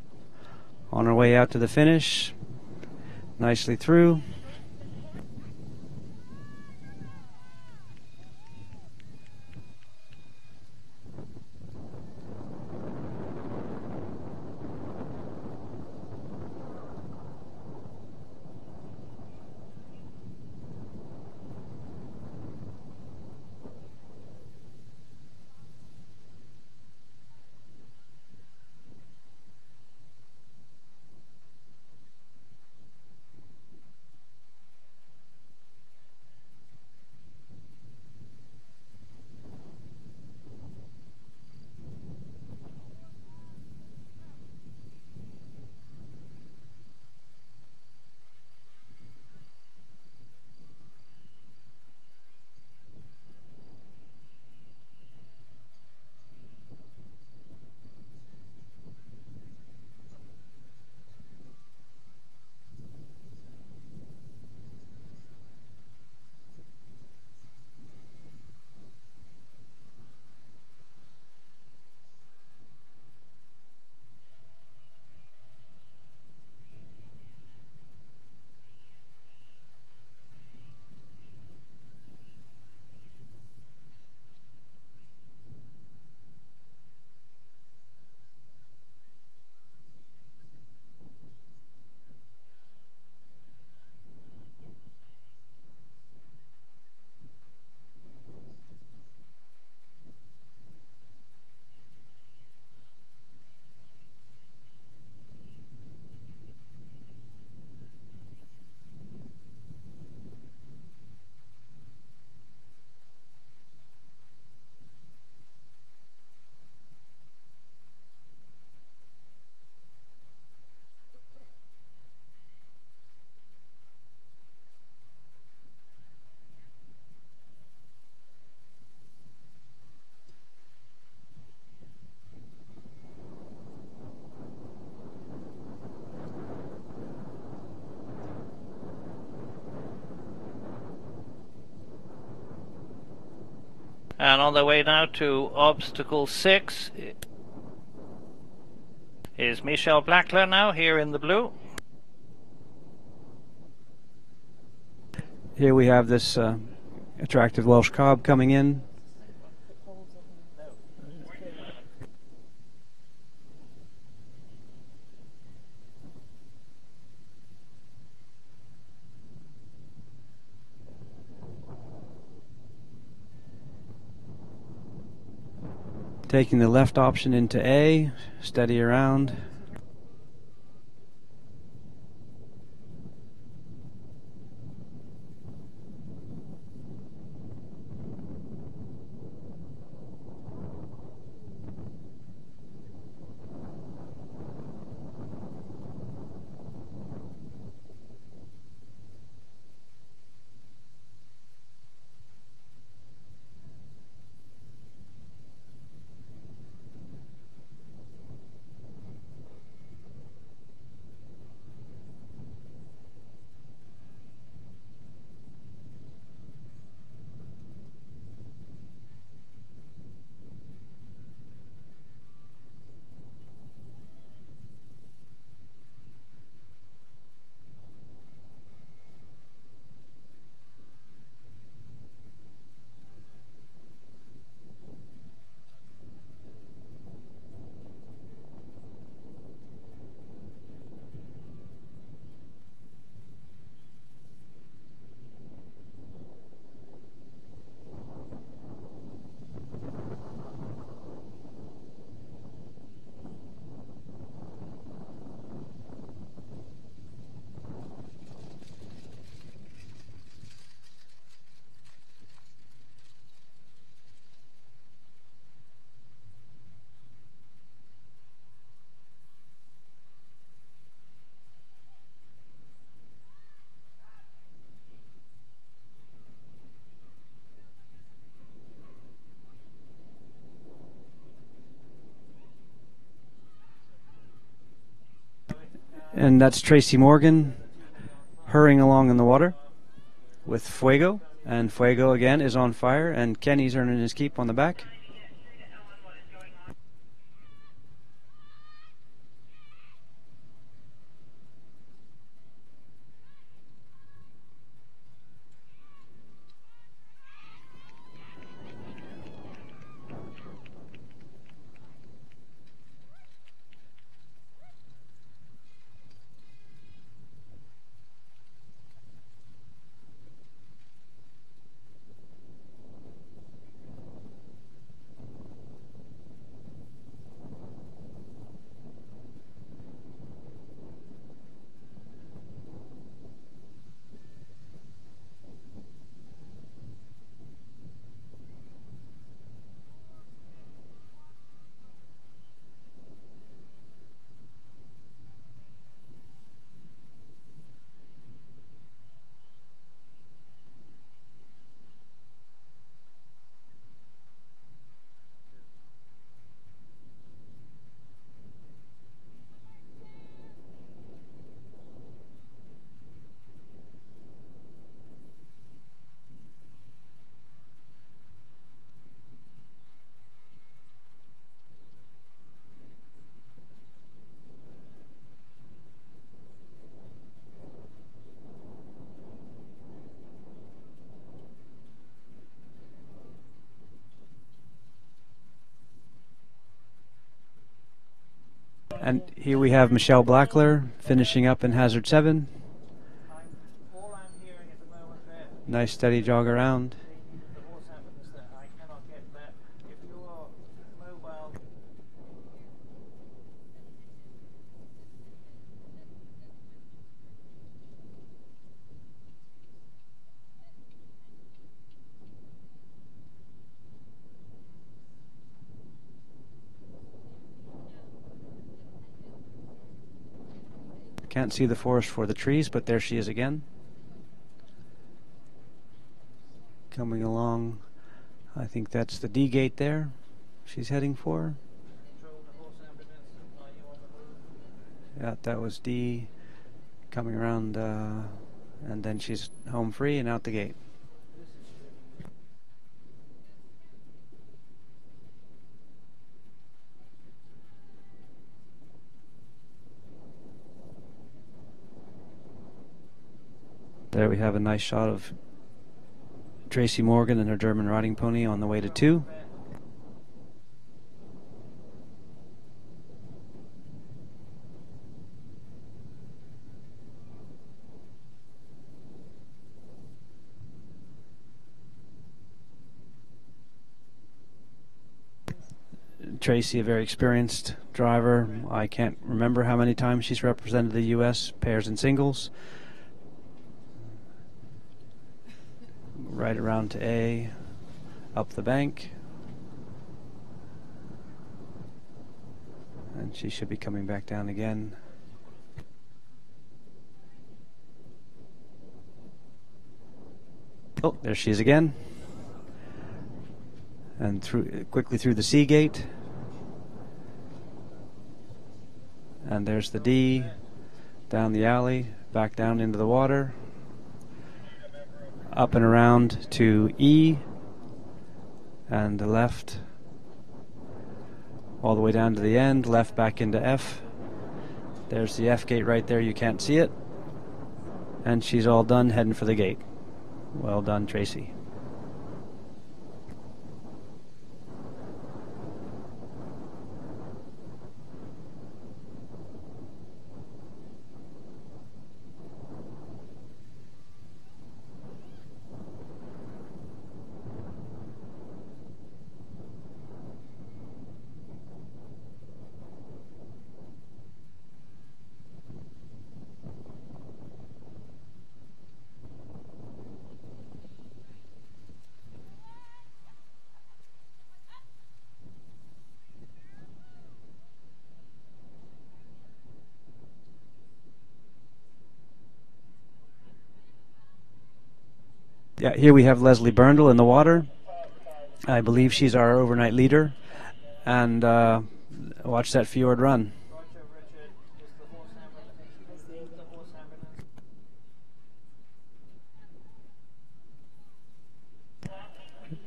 S4: on her way out to the finish, nicely through.
S2: And on the way now to obstacle 6 is Michelle Blackler now here in the blue.
S4: Here we have this attractive Welsh cob coming in. Taking the left option into A, steady around. And that's Tracy Morgan hurrying along in the water with Fuego. And Fuego again is on fire, and Kenny's earning his keep on the back. And here we have Michelle Blackler finishing up in Hazard 7. Nice steady jog around. Can't see the forest for the trees, but there she is again. Coming along, I think that's the D gate there she's heading for. Yeah, that was D. Coming around, and then she's home free and out the gate. There we have a nice shot of Tracy Morgan and her German riding pony on the way to 2. Tracy, a very experienced driver. I can't remember how many times she's represented the U.S. pairs and singles. Right around to A, up the bank, and she should be coming back down again. Oh, there she is again, and quickly through the C gate, and there's the D, down the alley, back down into the water. Up and around to E and the left all the way down to the end, left back into F. There's the F gate right there, you can't see it, and she's all done heading for the gate. Well done, Tracy. Yeah, here we have Leslie Burndle in the water. I believe she's our overnight leader. And watch that fjord run.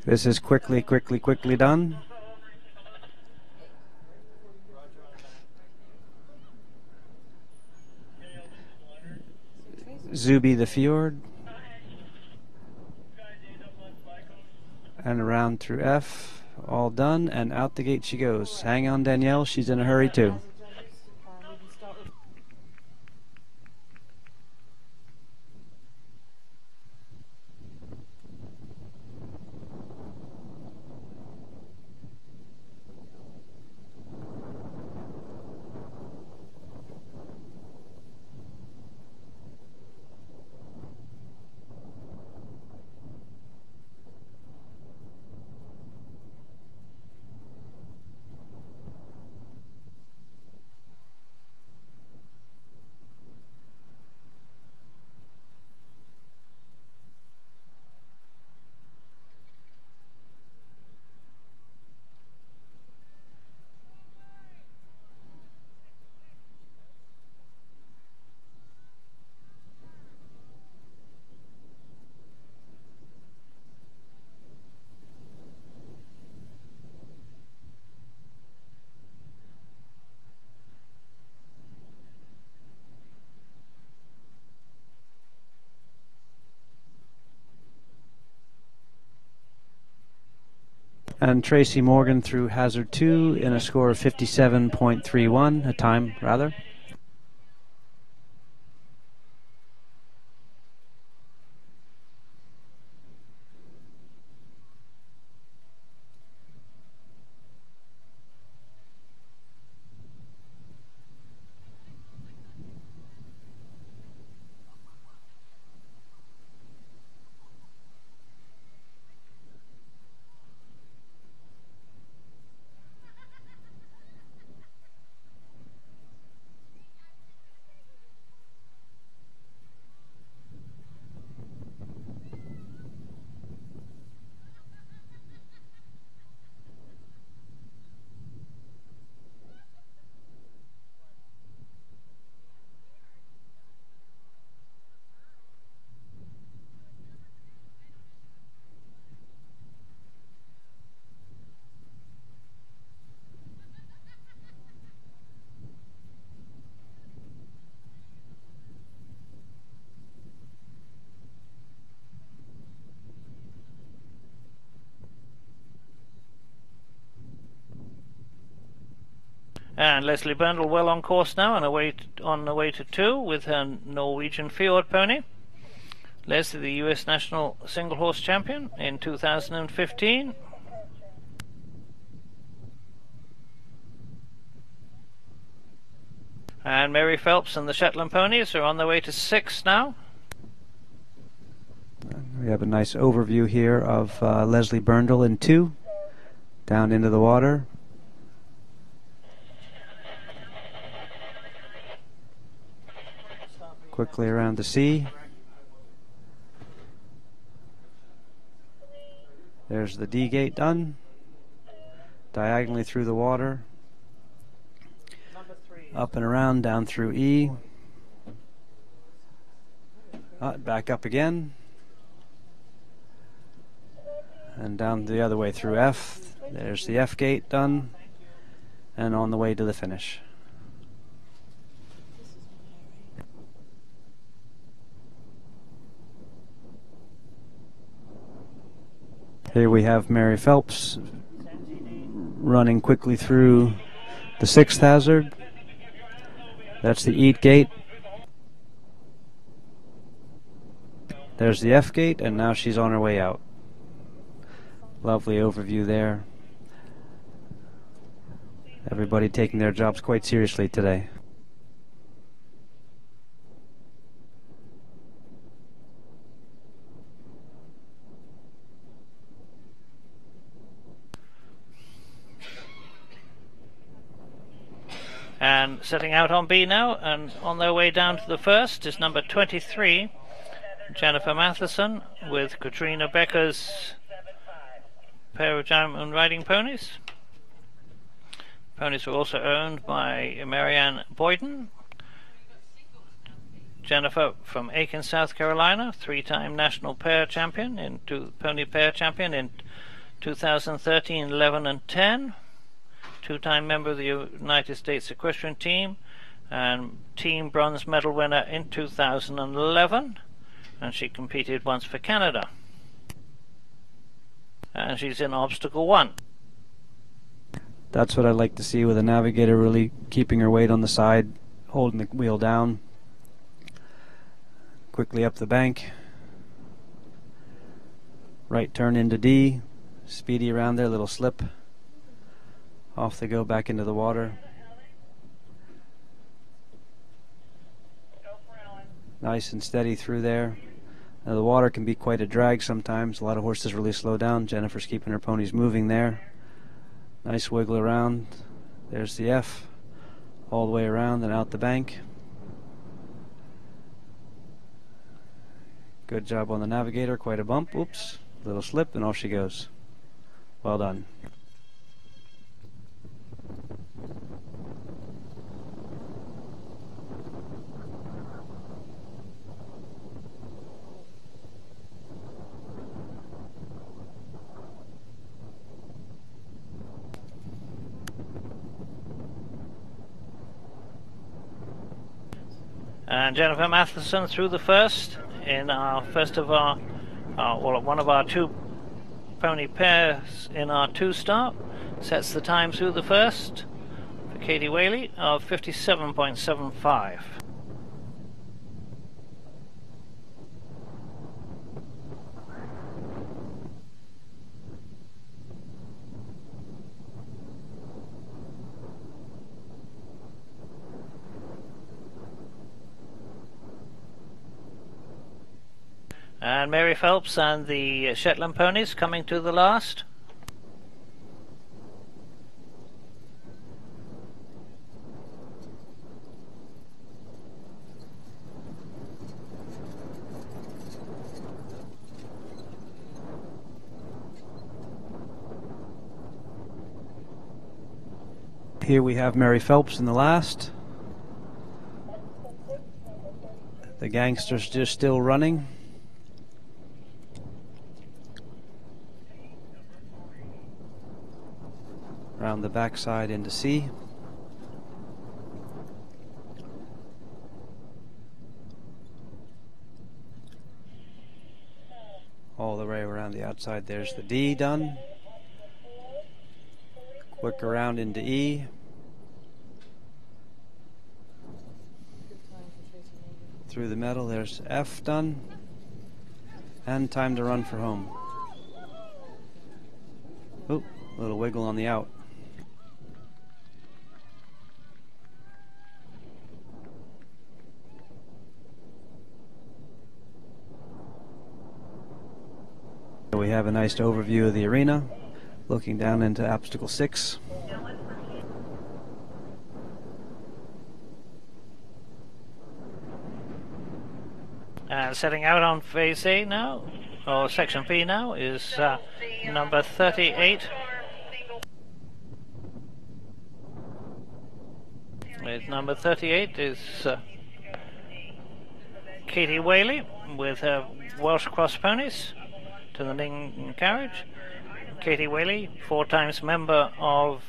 S4: This is quickly done. Zuby the Fjord. And around through F. All done, and out the gate she goes. Hang on, Danielle, she's in a hurry too. And Tracy Morgan through hazard 2 in a score of 57.31, a time rather.
S2: And Leslie Berndl well on course now, on the way to 2 with her Norwegian Fjord pony. Leslie, the US National Single Horse Champion in 2015. And Mary Phelps and the Shetland ponies are on their way to 6 now.
S4: We have a nice overview here of Leslie Berndl in 2, down into the water. Quickly around the sea. There's the D gate done. Diagonally through the water. Up and around, down through E. Back up again. And down the other way through F. There's the F gate done. And on the way to the finish. Here we have Mary Phelps running quickly through the 6th hazard. That's the E gate. There's the F gate, and now she's on her way out. Lovely overview there. Everybody taking their jobs quite seriously today.
S2: And setting out on B now, and on their way down to the 1st is number 23, Jennifer Matheson, with Katrina Becker's pair of gentlemen riding ponies. Ponies were also owned by Marianne Boyden. Jennifer from Aiken, South Carolina, three-time national pair champion pony pair champion in 2013, 11, and 10. Two-time member of the United States Equestrian Team and team bronze medal winner in 2011, and she competed once for Canada. And she's in obstacle 1.
S4: That's what I like to see with a navigator, really keeping her weight on the side, holding the wheel down. Quickly up the bank. Right turn into D. Speedy around there, little slip. Off they go back into the water. Nice and steady through there. Now the water can be quite a drag sometimes. A lot of horses really slow down. Jennifer's keeping her ponies moving there. Nice wiggle around. There's the F. All the way around and out the bank. Good job on the navigator. Quite a bump. Oops. Little slip and off she goes. Well done.
S2: And Jennifer Matheson through the first in our first of our one of our two pony pairs in our 2 start. Sets the time through the first for Katie Whaley of 57.75. And Mary Phelps and the Shetland ponies coming to the last.
S4: Here we have Mary Phelps in the last. The gangster's just still running. Around the backside into C. All the way around the outside, there's the D done. Quick around into E. Through the middle, there's F done. And time to run for home. Oop, little wiggle on the out. We have a nice overview of the arena, looking down into obstacle 6.
S2: And setting out on phase A now, or section B now, is number 38. With number 38 is Katie Whaley with her Welsh Cross ponies to the Ning carriage. Katie Whaley, 4 times member of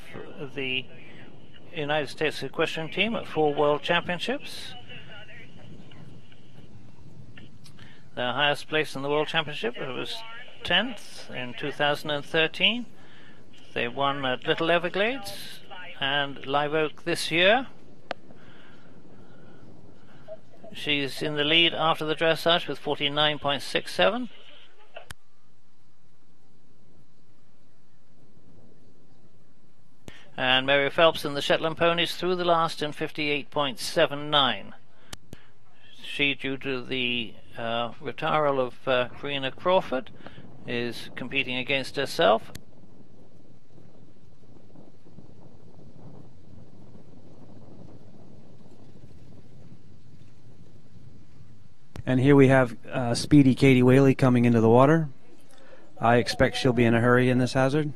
S2: the United States Equestrian Team at 4 World Championships. Their highest place in the World Championship was 10th in 2013. They won at Little Everglades and Live Oak this year. She's in the lead after the dressage with 49.67. And Mary Phelps and the Shetland ponies through the last in 58.79. She, due to the retiral of Karina Crawford, is competing against herself.
S4: And here we have speedy Katie Whaley coming into the water. I expect she'll be in a hurry in this hazard.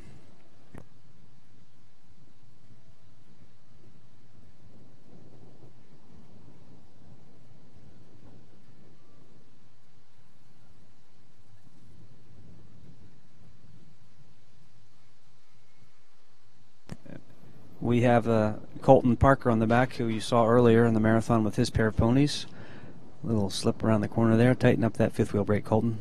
S4: We have Colton Parker on the back, who you saw earlier in the marathon with his pair of ponies. Little slip around the corner there. Tighten up that fifth wheel brake, Colton.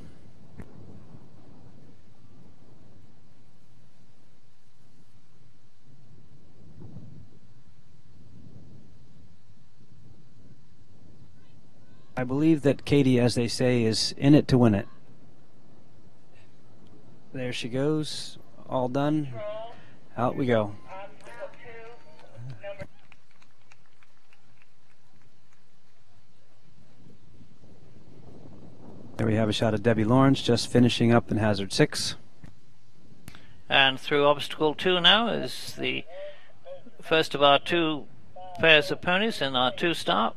S4: I believe that Katie, as they say, is in it to win it. There she goes. All done. Out we go. There we have a shot of Debbie Lawrence just finishing up in hazard 6.
S2: And through obstacle 2 now is the first of our 2 pairs of ponies in our 2-start.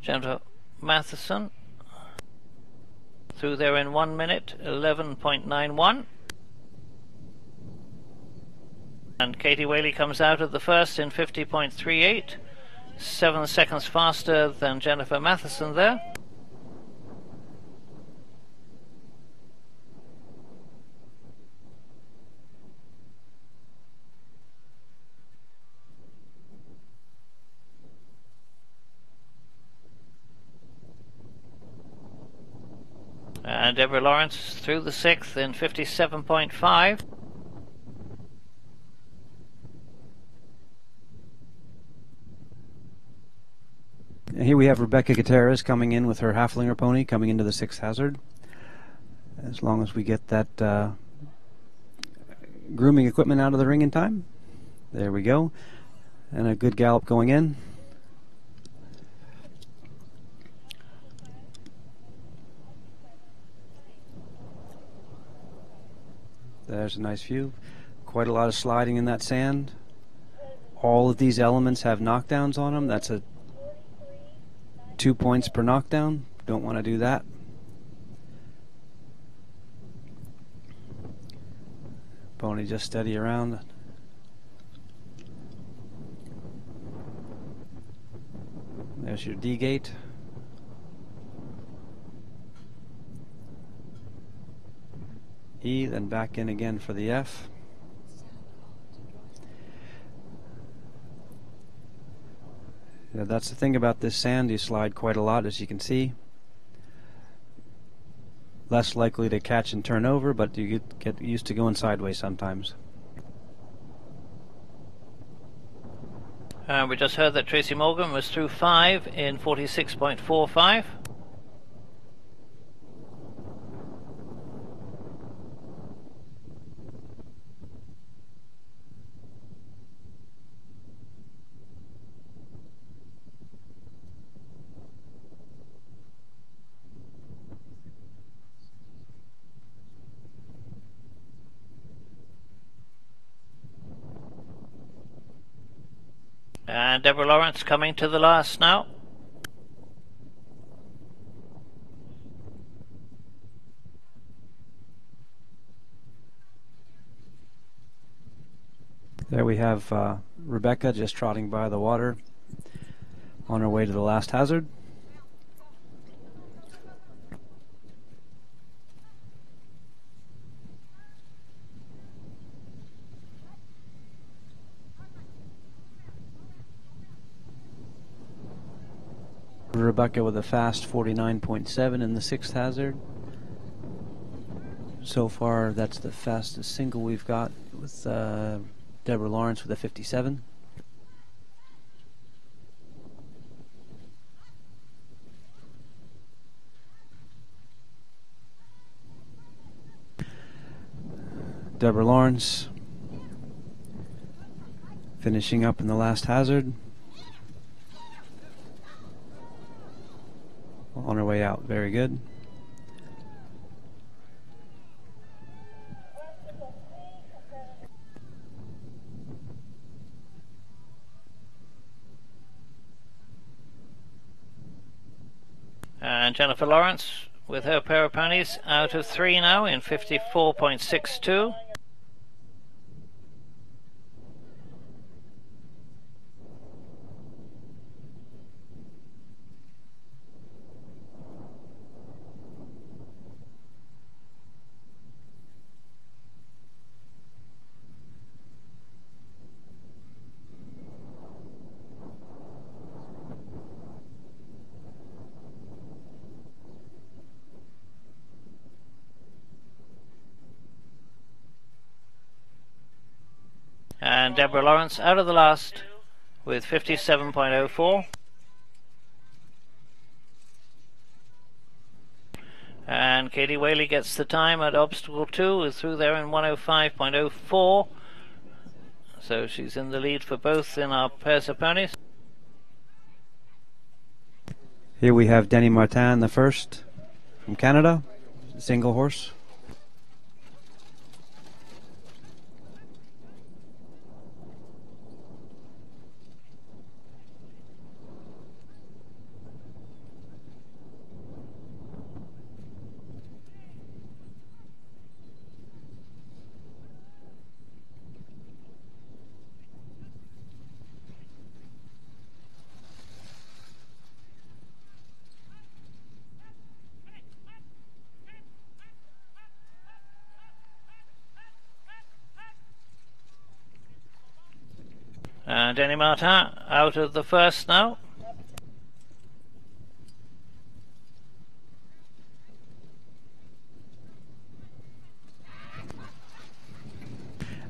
S2: Jennifer Matheson through there in 1 minute 11.91, and Katie Whaley comes out of the first in 50.38, 7 seconds faster than Jennifer Matheson there. And Deborah Lawrence through the 6th in 57.5.
S4: Here we have Rebecca Gutierrez coming in with her Haflinger pony, coming into the 6th hazard. As long as we get that grooming equipment out of the ring in time. There we go. And a good gallop going in. There's a nice view. Quite a lot of sliding in that sand. All of these elements have knockdowns on them. That's a 2 points per knockdown. Don't want to do that. Pony just steady around. There's your D gate. E, then back in again for the F. Yeah, that's the thing about this sand, you slide quite a lot, as you can see. Less likely to catch and turn over, but you get used to going sideways sometimes.
S2: We just heard that Tracy Morgan was through 5 in 46.45. And Deborah Lawrence coming to the last now.
S4: There we have Rebecca just trotting by the water on her way to the last hazard. Rebecca with a fast 49.7 in the 6th hazard. So far, that's the fastest single we've got, with Deborah Lawrence with a 57. Deborah Lawrence finishing up in the last hazard. On her way out. Very good.
S2: And Jennifer Lawrence with her pair of ponies out of 3 now in 54.62. And Deborah Lawrence out of the last with 57.04. And Katie Whaley gets the time at obstacle 2, is through there in 105.04. So she's in the lead for both in our pairs of ponies.
S4: Here we have Denny Martin, the first from Canada, single horse.
S2: And Denny Martin out of the first now.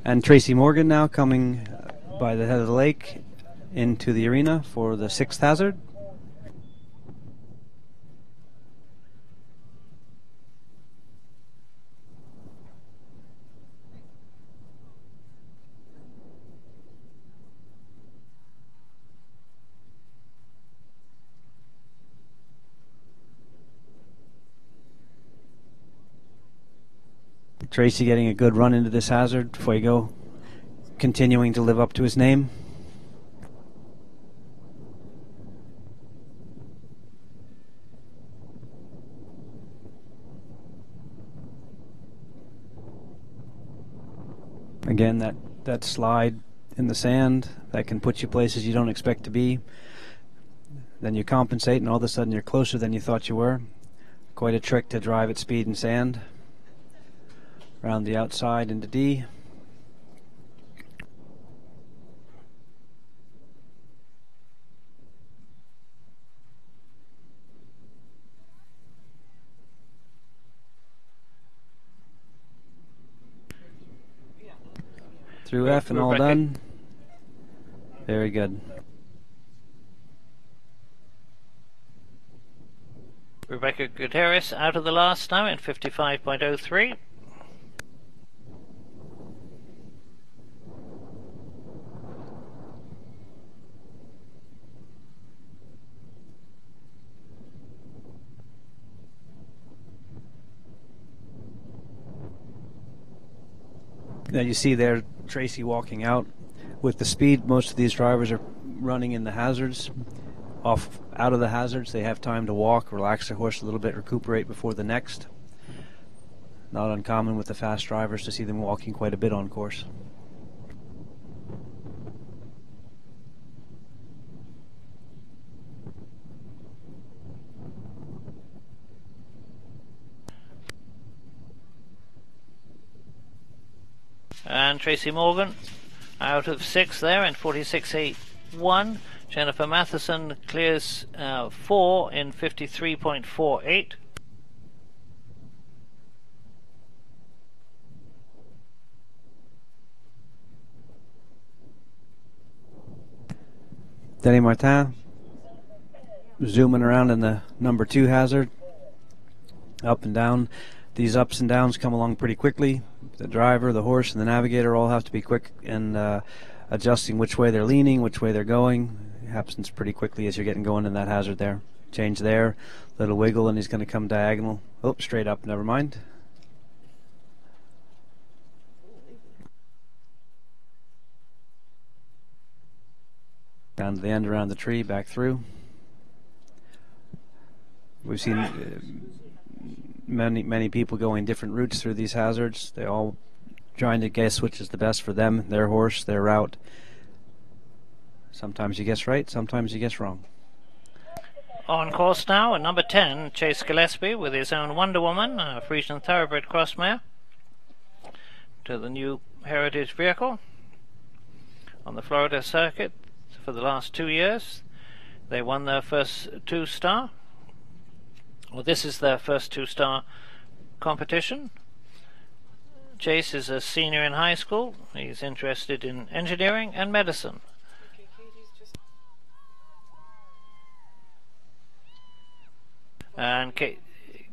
S4: And Tracy Morgan now coming by the head of the lake into the arena for the 6th hazard. Tracy getting a good run into this hazard. Fuego continuing to live up to his name. Again, that slide in the sand that can put you places you don't expect to be. Then you compensate and all of a sudden you're closer than you thought you were. Quite a trick to drive at speed in sand. Around the outside into D. Through F and all done. Very good.
S2: Rebecca Gutierrez out of the last now in 55.03.
S4: Now you see there Tracy walking out with the speed. Most of these drivers are running in the hazards. Out of the hazards, they have time to walk, relax their horse a little bit, recuperate before the next. Not uncommon with the fast drivers to see them walking quite a bit on course.
S2: And Tracy Morgan out of 6 there in 46.81. Jennifer Matheson clears 4 in 53.48.
S4: Denny Martin zooming around in the number 2 hazard. Up and down. These ups and downs come along pretty quickly. The driver, the horse, and the navigator all have to be quick in adjusting which way they're leaning, which way they're going. It happens pretty quickly as you're getting going in that hazard there. Change there, little wiggle, and he's going to come diagonal. Oh, straight up, never mind. Down to the end around the tree, back through. We've seen many people going different routes through these hazards. They all trying to guess which is the best for them, their horse, their route. Sometimes you guess right, sometimes you guess wrong.
S2: On course now, at number 10, Chase Gillespie with his own Wonder Woman, a Friesian Thoroughbred Crossmare, to the new Heritage vehicle on the Florida circuit for the last 2 years. They won their first 2-star. Well, this is their first 2-star competition. Chase is a senior in high school. He's interested in engineering and medicine. And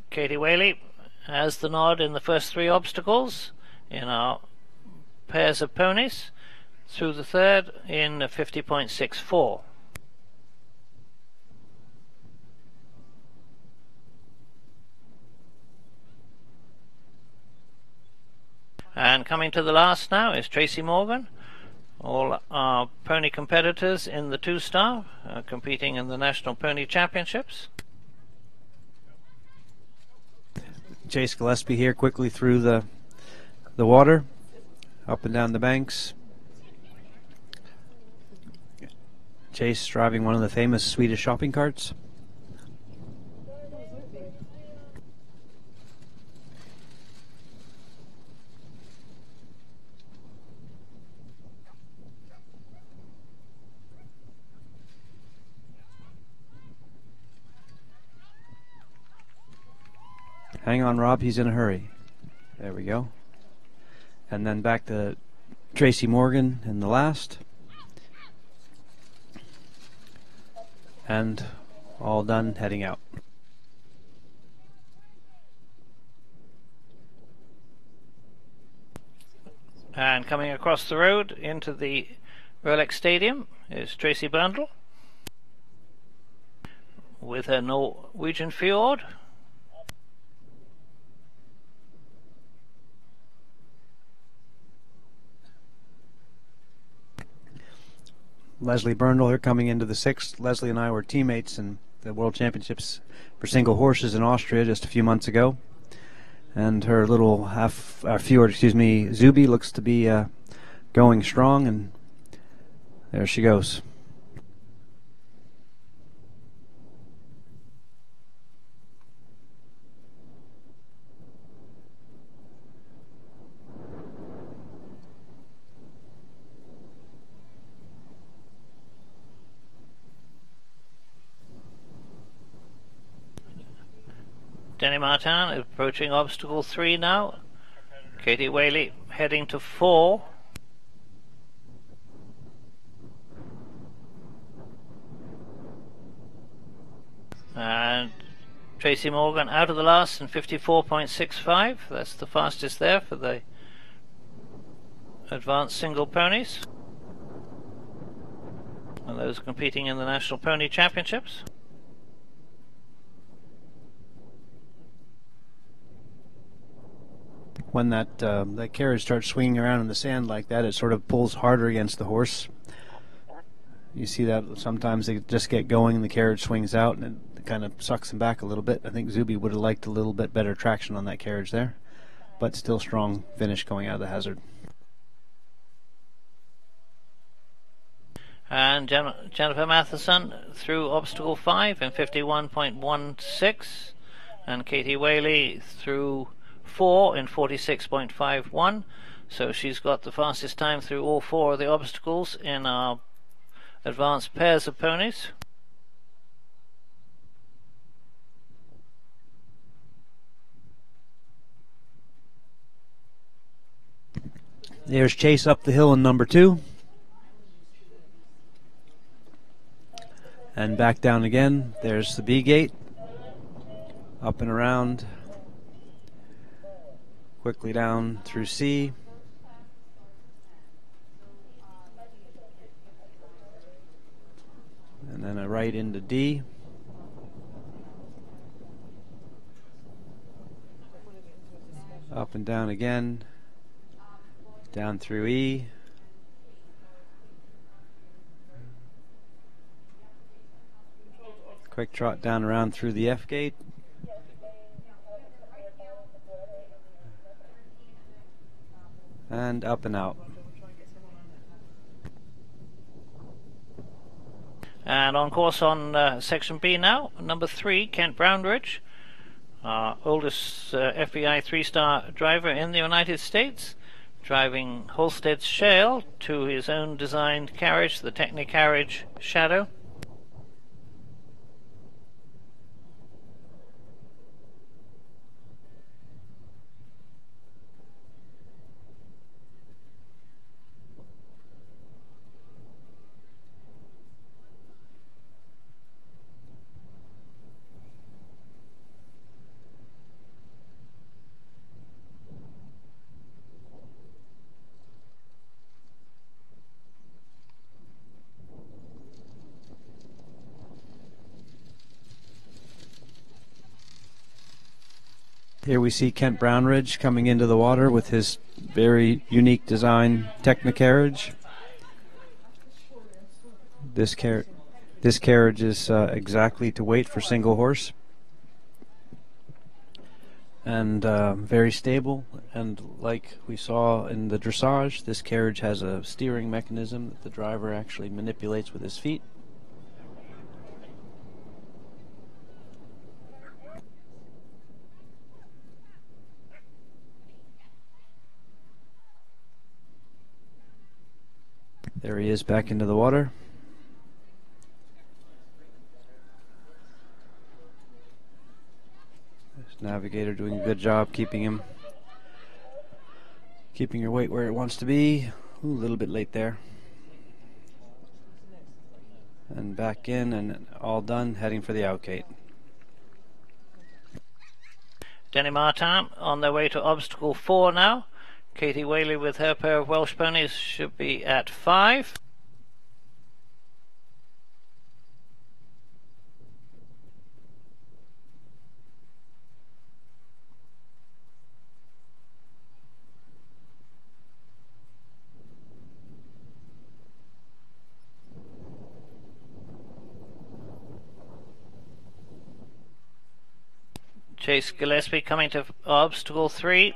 S2: Katie Whaley has the nod in the first 3 obstacles in our pairs of ponies, through the third in 50.64. And coming to the last now is Tracy Morgan. All our pony competitors in the 2-star competing in the National Pony Championships.
S4: Chase Gillespie here quickly through the water, up and down the banks. Chase driving one of the famous Swedish shopping carts. Hang on, Rob, he's in a hurry. There we go. And then back to Tracy Morgan in the last. And all done, heading out.
S2: And coming across the road into the Rolex Stadium is Tracy Bundle with her Norwegian Fjord.
S4: Leslie Berndl here coming into the 6th. Leslie and I were teammates in the World Championships for single horses in Austria just a few months ago. And her little fjord, Zuby, looks to be going strong, and there she goes.
S2: Denny Martin approaching obstacle 3 now. Katie Whaley heading to 4. And Tracy Morgan out of the last in 54.65. That's the fastest there for the advanced single ponies. And those competing in the National Pony Championships.
S4: When that carriage starts swinging around in the sand like that, it sort of pulls harder against the horse. You see that sometimes they just get going and the carriage swings out and it kind of sucks them back a little bit. I think Zuby would have liked a little bit better traction on that carriage there, but still strong finish going out of the hazard.
S2: And Jennifer Matheson through obstacle 5 in 51.16, and Katie Whaley through 4 in 46.51. So she's got the fastest time through all 4 of the obstacles in our advanced pairs of ponies.
S4: There's Chase up the hill in number 2. And back down again. There's the B gate. Up and around. Quickly down through C. And then a right into D. Up and down again. Down through E. Quick trot down around through the F gate. And up and out.
S2: And on course on section B now, number 3, Kent Brownridge, our oldest FBI 3-star driver in the United States, driving Holstead's Shale to his own designed carriage, the Technicarriage Shadow.
S4: Here we see Kent Brownridge coming into the water with his very unique design Technicarriage. This carriage is exactly to weight for single horse, and very stable. And like we saw in the dressage, this carriage has a steering mechanism that the driver actually manipulates with his feet. There he is back into the water. This navigator doing a good job keeping your weight where it wants to be. Ooh, a little bit late there. And back in and all done, heading for the outgate.
S2: Denny Martin on their way to obstacle 4 now. Katie Whaley with her pair of Welsh ponies should be at 5. Chase Gillespie coming to obstacle 3.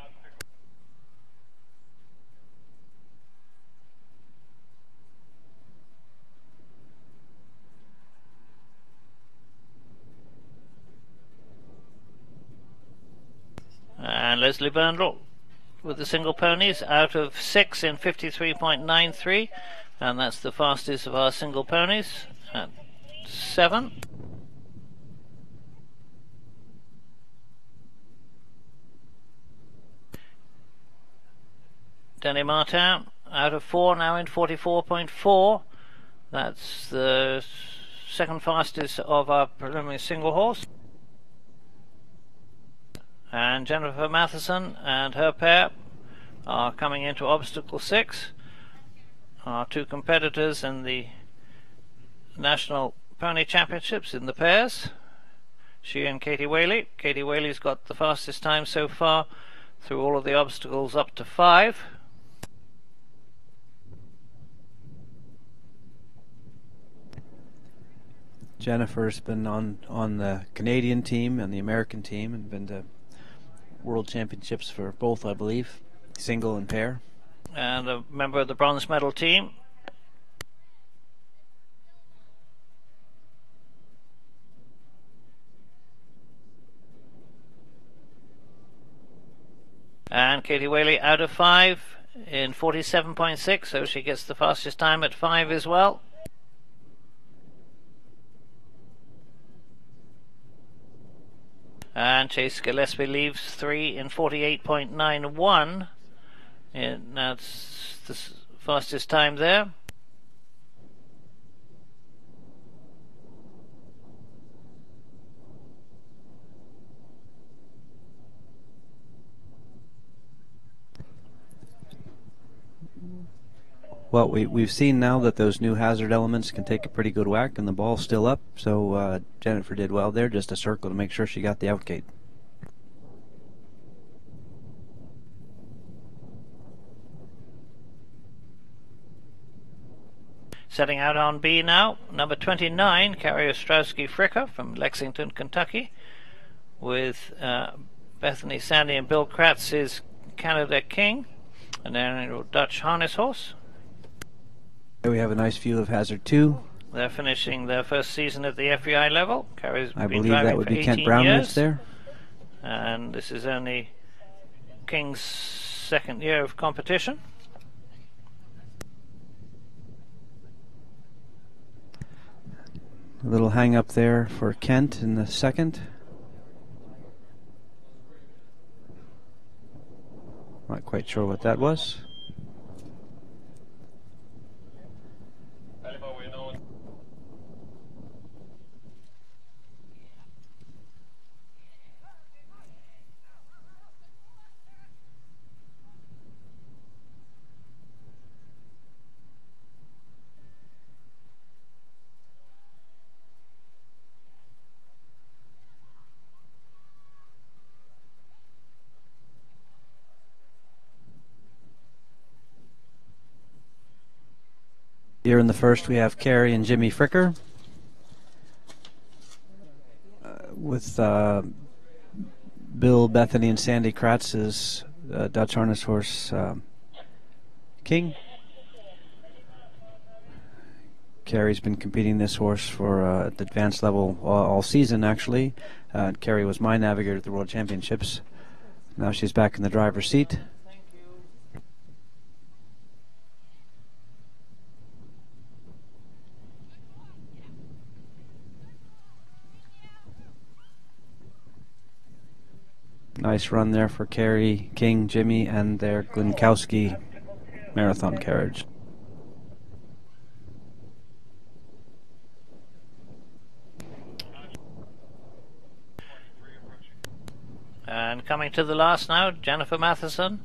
S2: And Leslie Burndall with the single ponies out of 6 in 53.93, and that's the fastest of our single ponies at 7. Denny Martin out of 4 now in 44.4. That's the second fastest of our preliminary single horse. And Jennifer Matheson and her pair are coming into obstacle 6. Our 2 competitors in the National Pony Championships in the pairs. She and Katie Whaley. Katie Whaley's got the fastest time so far through all of the obstacles up to 5.
S4: Jennifer's been on the Canadian team and the American team and been to World Championships for both, I believe, single and pair.
S2: And a member of the bronze medal team. And Katie Whaley out of 5 in 47.6, so she gets the fastest time at 5 as well. And Chase Gillespie leaves 3 in 48.91. And that's the fastest time there.
S4: Well, we've seen now that those new hazard elements can take a pretty good whack, and the ball's still up, so Jennifer did well there, just a circle to make sure she got the outgate.
S2: Setting out on B now, number 29, Carrie Ostrowski-Fricker from Lexington, Kentucky, with Bethany Sandy and Bill Kratz's Canada King, and then a Dutch harness horse.
S4: Here we have a nice view of Hazard 2.
S2: They're finishing their first season at the FEI level. Carrie's
S4: I
S2: been
S4: believe
S2: driving
S4: that would
S2: for
S4: be Kent
S2: 18
S4: Brownridge
S2: years,
S4: there.
S2: and this is only King's second year of competition.
S4: A little hang up there for Kent in the second. Not quite sure what that was. Here in the first, we have Carrie and Jimmy Fricker with Bill, Bethany, and Sandy Kratz as Dutch harness horse King. Carrie's been competing this horse for at the advanced level all season, actually. Carrie was my navigator at the World Championships. Now she's back in the driver's seat. Nice run there for Carrie, King, Jimmy, and their Glinkowski marathon carriage.
S2: And coming to the last now, Jennifer Matheson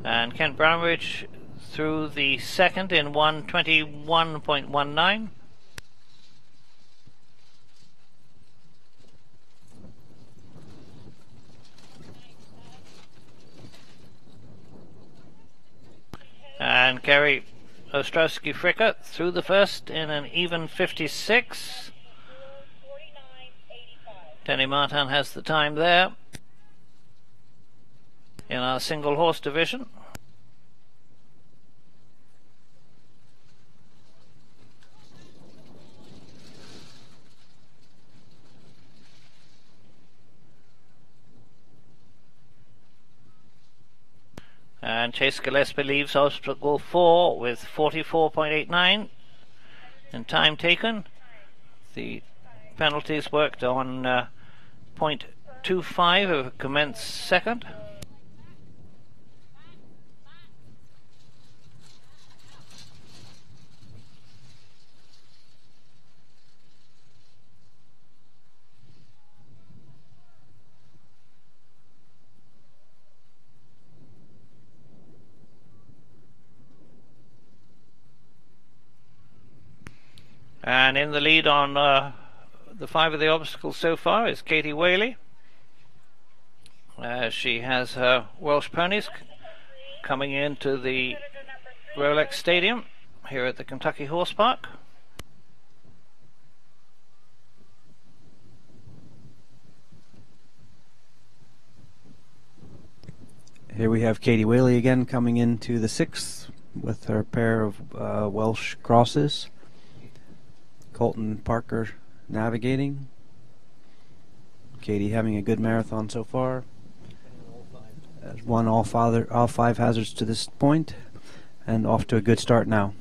S2: and Kent Brownridge through the second in 1:21.19. And Kerry Ostrowski-Fricker through the first in an even 56. Denny Martin has the time there in our single horse division. And Chase Gillespie leaves obstacle 4 with 44.89 in time taken. The penalties worked on 0.25 of commence second. And in the lead on the 5 of the obstacles so far is Katie Whaley. She has her Welsh ponies coming into the Rolex Stadium here at the Kentucky Horse Park.
S4: Here we have Katie Whaley again coming into the 6th with her pair of Welsh crosses. Colton Parker navigating. Katie having a good marathon so far. Has won all 5 hazards to this point and off to a good start now.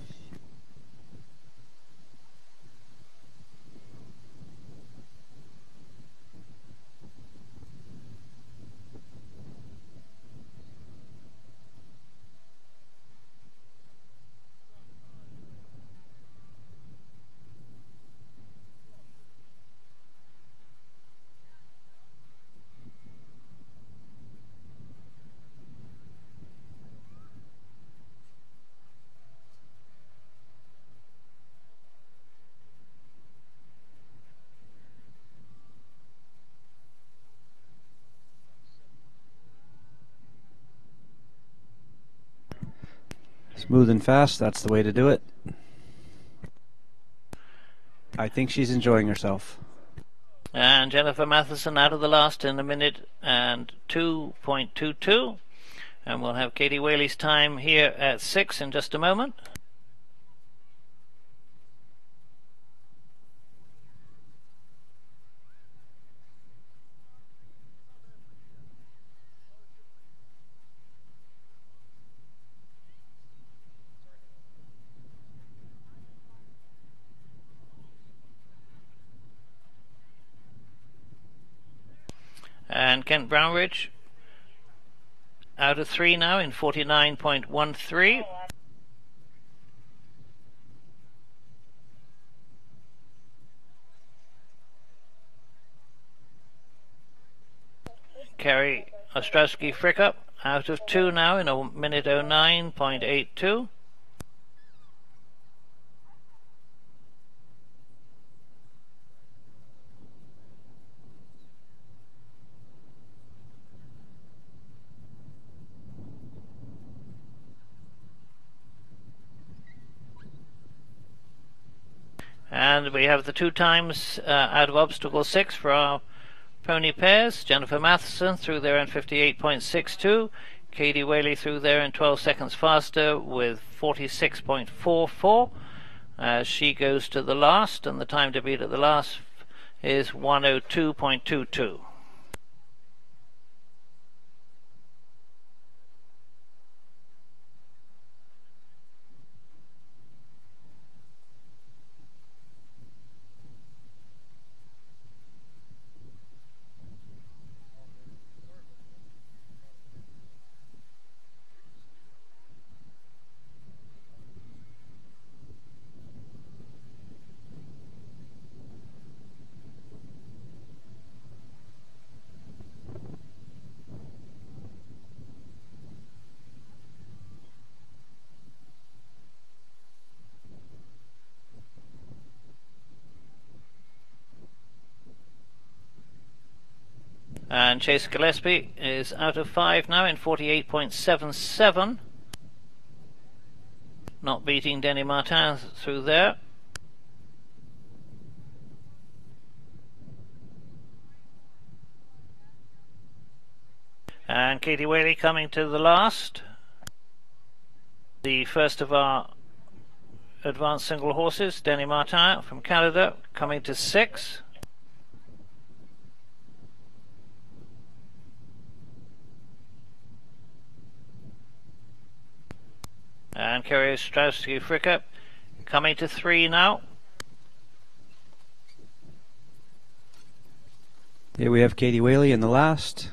S4: Smooth and fast, that's the way to do it. I think she's enjoying herself.
S2: And Jennifer Matheson out of the last in a minute and 2.22. And we'll have Katie Whaley's time here at 6 in just a moment. And Kent Brownridge out of 3 now in 49.13. Kerry Ostrowski-Fricker out of 2 now in a minute 09.82. And we have the 2 times out of obstacle 6 for our pony pairs. Jennifer Matheson through there in 58.62. Katie Whaley through there in 12 seconds faster with 46.44. As she goes to the last, and the time to beat at the last is 102.22. And Chase Gillespie is out of 5 now in 48.77. Not beating Denny Martin through there. And Katie Whaley coming to the last. The first of our advanced single horses, Denny Martin from Canada, coming to 6. And Kerry Ostrowski Fricker coming to 3 now.
S4: Here we have Katie Whaley in the last.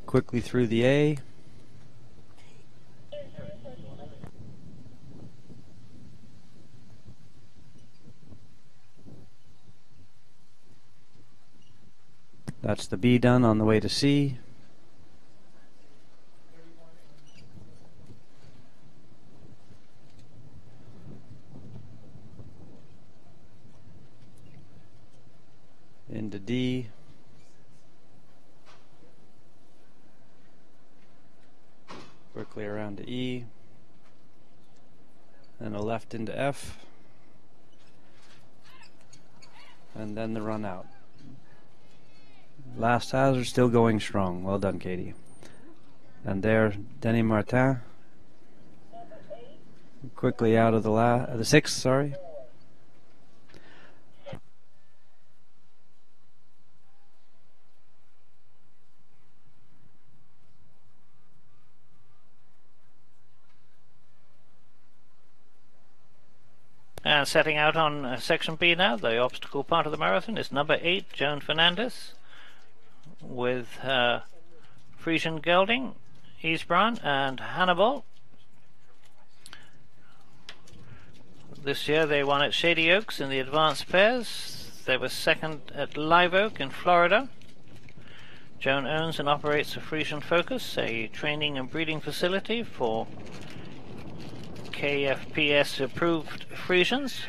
S4: Quickly through the A. That's the B done on the way to C. Into D. Quickly around to E. And a left into F. And then the run out. Last hazard still going strong. Well done, Katie. And there, Denny Martin. Quickly out of the 6th, sorry.
S2: And setting out on section B now, the obstacle part of the marathon, is number 8, Joan Fernandez, with Frisian Gelding, Isbrand and Hannibal. This year they won at Shady Oaks in the advanced pairs. They were second at Live Oak in Florida. Joan owns and operates a Frisian Focus, a training and breeding facility for KFPS approved Frisians.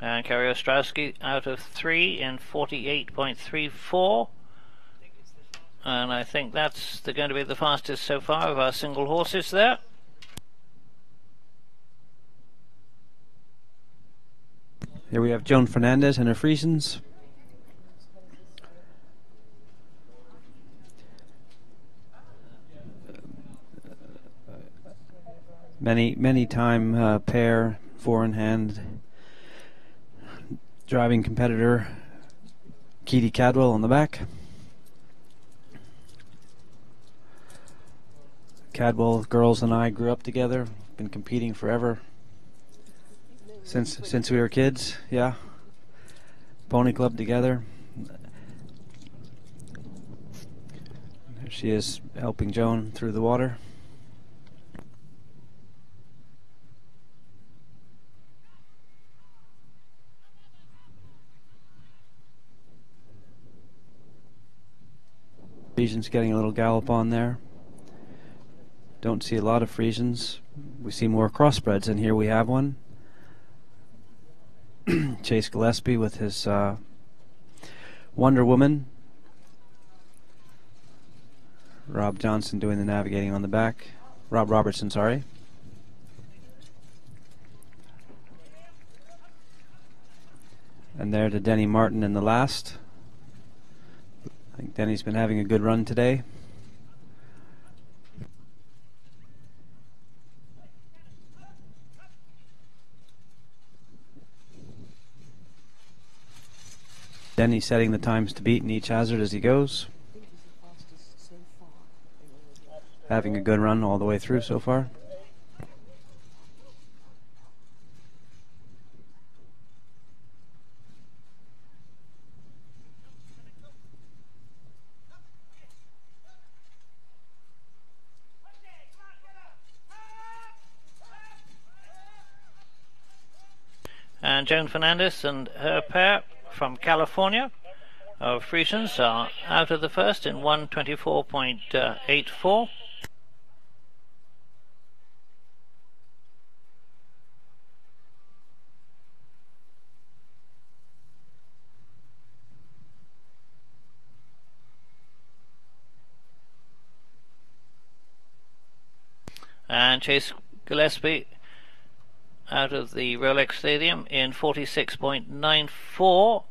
S2: And Kerry Ostrowski out of 3 in 48.34. And I think that's going to be the fastest so far of our single horses there.
S4: Here we have Joan Fernandez and her Friesens. Many time pair, 4-in-hand, driving competitor, Keedy Cadwell on the back. Cadwell girls and I grew up together, been competing forever, since we were kids, yeah. Pony club together. There she is helping Joan through the water. Regent's getting a little gallop on there. don't see a lot of Friesians. We see more crossbreds, and here we have one. Chase Gillespie with his Wonder Woman. Rob Johnson doing the navigating on the back. Rob Robertson, sorry. And there to Denny Martin in the last. I think Denny's been having a good run today. Denny setting the times to beat in each hazard as he goes. Having a good run all the way through so far.
S2: And Joan Fernandez and her pair from California of Friesians are out of the first in 1:24.84. And Chase Gillespie out of the Rolex Stadium in 46.94.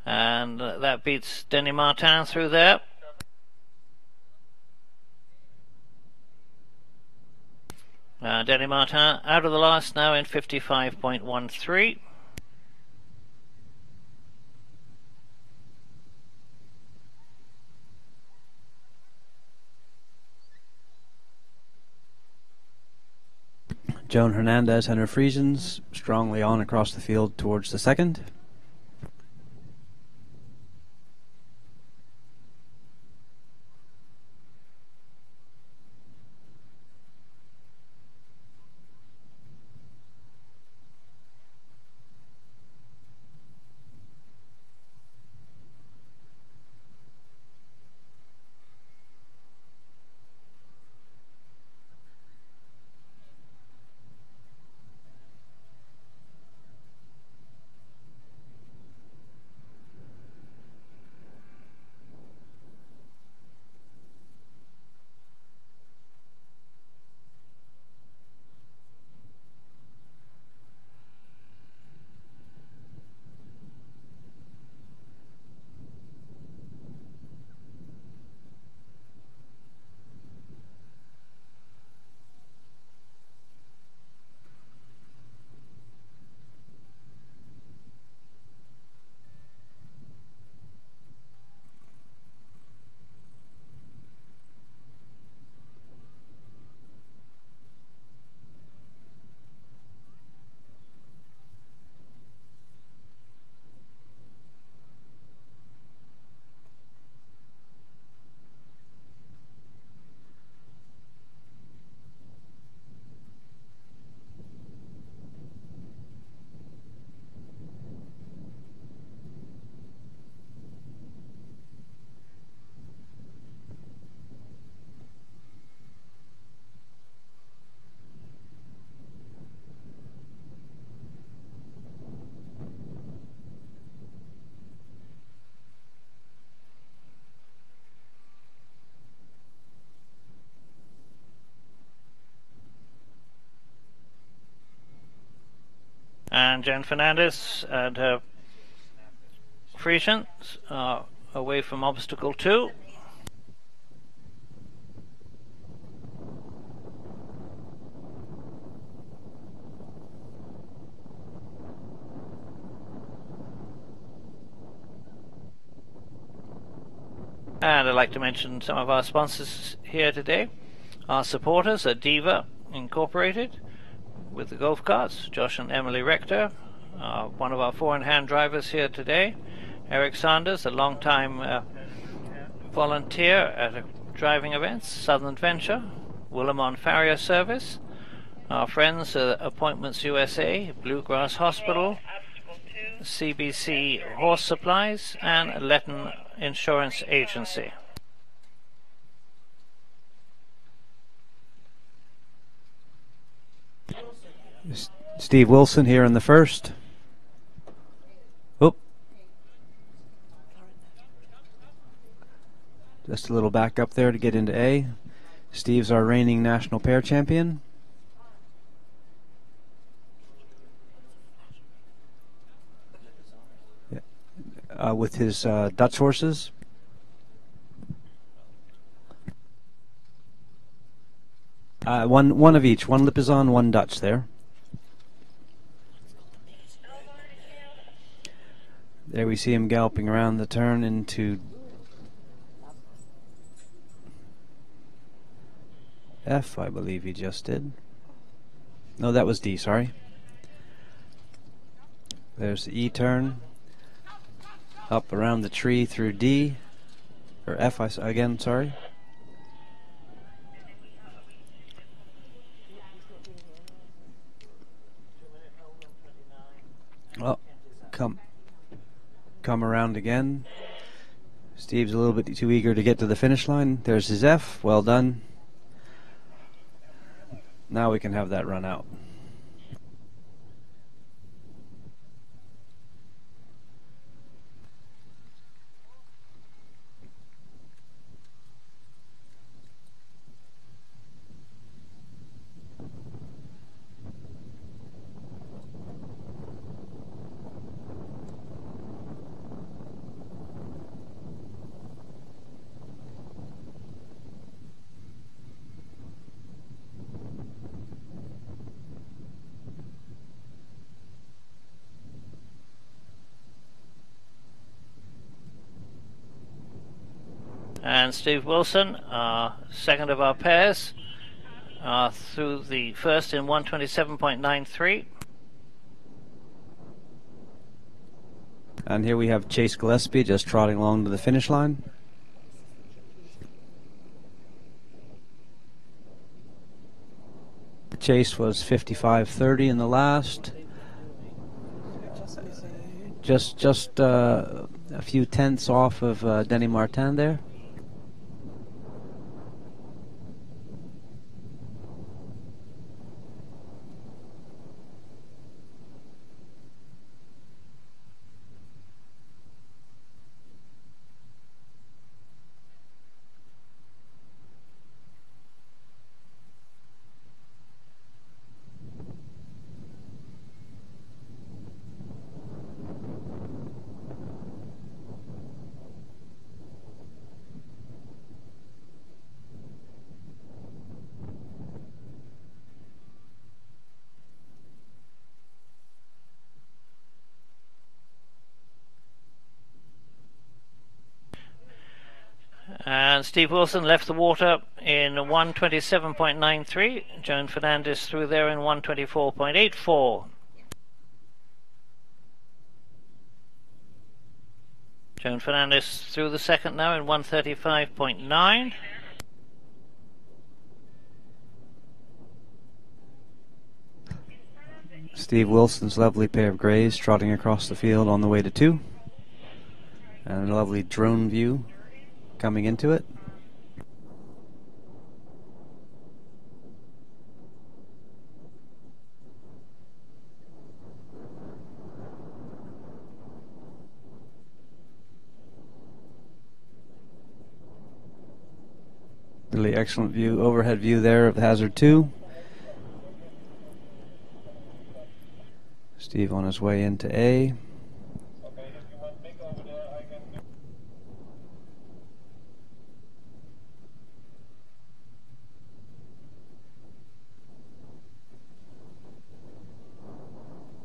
S2: And that beats Denny Martin through there. Denny Martin out of the last now in 55.13.
S4: Joan Hernandez and her Friesians strongly on across the field towards the second.
S2: And Joan Fernandez and her Friesians are away from obstacle 2. And I'd like to mention some of our sponsors here today. Our supporters are Diva Incorporated with the golf carts, Josh and Emily Rector, one of our four-in-hand drivers here today. Eric Sanders, a long-time volunteer at driving events, Southern Venture, Willamon Farrier Service, our friends at Appointments USA, Bluegrass Hospital, CBC Horse Supplies, and Letton Insurance Agency.
S4: Steve Wilson here in the first. Oop. Just a little back up there to get into A. Steve's our reigning national pair champion. With his Dutch horses. One of each. One Lipizzan, one Dutch there. There we see him galloping around the turn into F, I believe he just did. No, that was D, sorry. There's the E turn. Up around the tree through D. Or F, again, sorry. Oh, come around again. Steve's a little bit too eager to get to the finish line. There's his F. Well done. Now we can have that run out.
S2: And Steve Wilson, second of our pairs, through the first in 127.93.
S4: And here we have Chase Gillespie just trotting along to the finish line. Chase was 55.30 in the last. Just a few tenths off of Denny Martin there.
S2: And Steve Wilson left the water in 127.93. Joan Fernandez through there in 124.84. Joan Fernandez through the second now in 135.9.
S4: Steve Wilson's lovely pair of greys trotting across the field on the way to 2. And a lovely drone view coming into it. Really excellent view, overhead view there of Hazard 2. Steve on his way into A.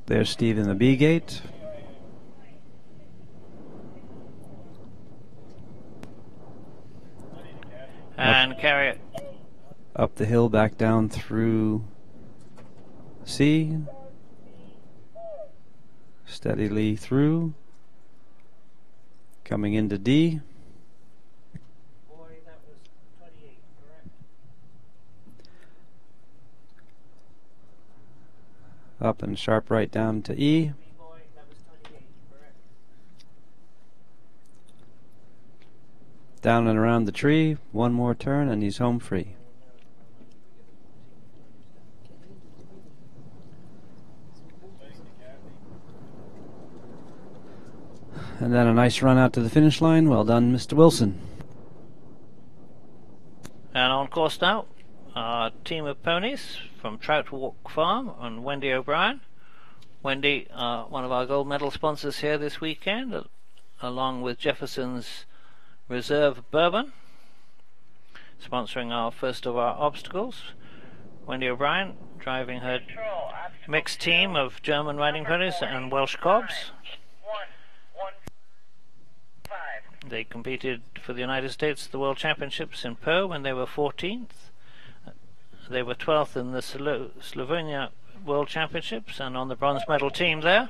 S4: There's Steve in the B gate.
S2: And carry it.
S4: Up the hill, back down through C. Steadily through. Coming into D. Up and sharp right down to E. Down and around the tree, one more turn and he's home free. And then a nice run out to the finish line. Well done, Mr. Wilson.
S2: And on course now, our team of ponies from Trout Walk Farm and Wendy O'Brien. Wendy, one of our gold medal sponsors here this weekend, along with Jefferson's Reserve Bourbon, sponsoring our first of our obstacles. Wendy O'Brien driving her mixed team of German riding ponies and Welsh cobs. They competed for the United States at the World Championships in Po when they were 14th. They were 12th in the Slovenia World Championships and on the bronze medal team there.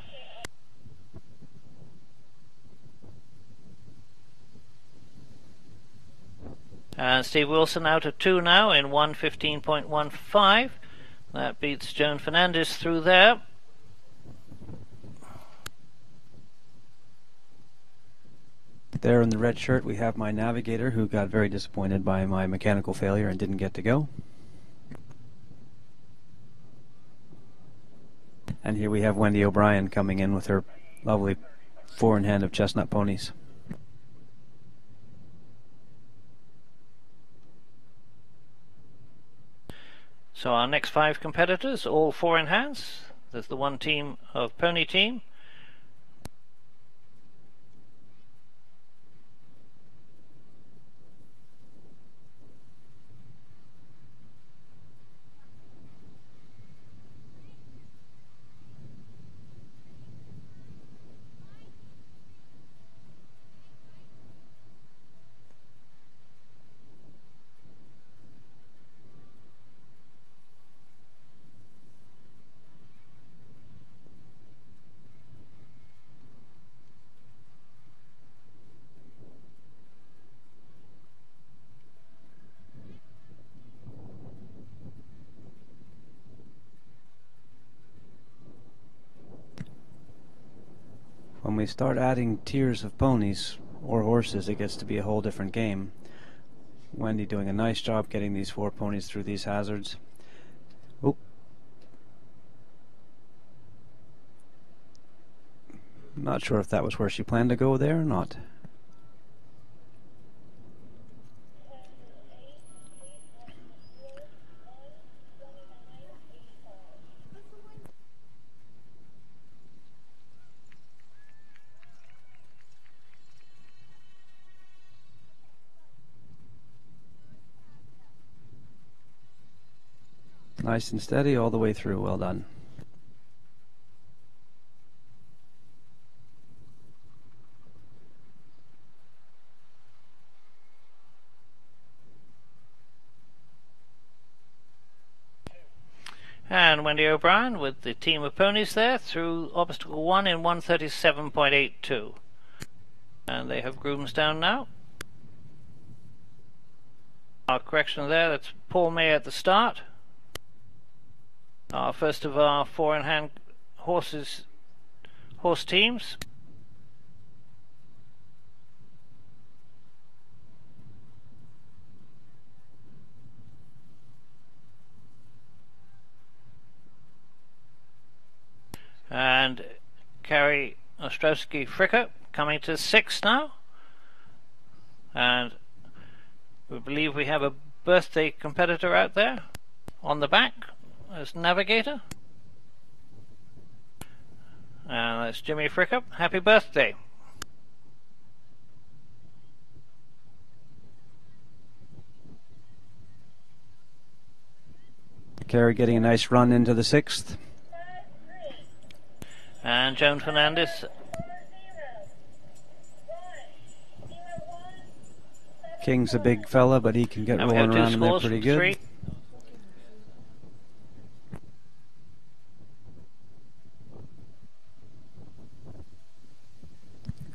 S2: And Steve Wilson out of 2 now in 1:15.15. That beats Joan Fernandez through there.
S4: There in the red shirt we have my navigator, who got very disappointed by my mechanical failure and didn't get to go. And here we have Wendy O'Brien coming in with her lovely 4-in-hand of chestnut ponies.
S2: So our next 5 competitors, all 4-in-hands. There's the one team of pony team.
S4: When we start adding tiers of ponies or horses, it gets to be a whole different game. Wendy doing a nice job getting these 4 ponies through these hazards. Oop. Not sure if that was where she planned to go there or not. Nice and steady all the way through. Well done.
S2: And Wendy O'Brien with the team of ponies there through obstacle 1 in 1:37.82. And they have grooms down now. Our correction there, that's Paul May at the start. Our first of our 4-in-hand horse teams. And Carrie Ostrowski-Fricker coming to 6th now. And we believe we have a birthday competitor out there on the back as navigator. And that's Jimmy Fricker. Happy birthday.
S4: Carrie getting a nice run into the 6th.
S2: And Joan Fernandez.
S4: King's a big fella, but he can get rolling around in there pretty good.
S2: 3.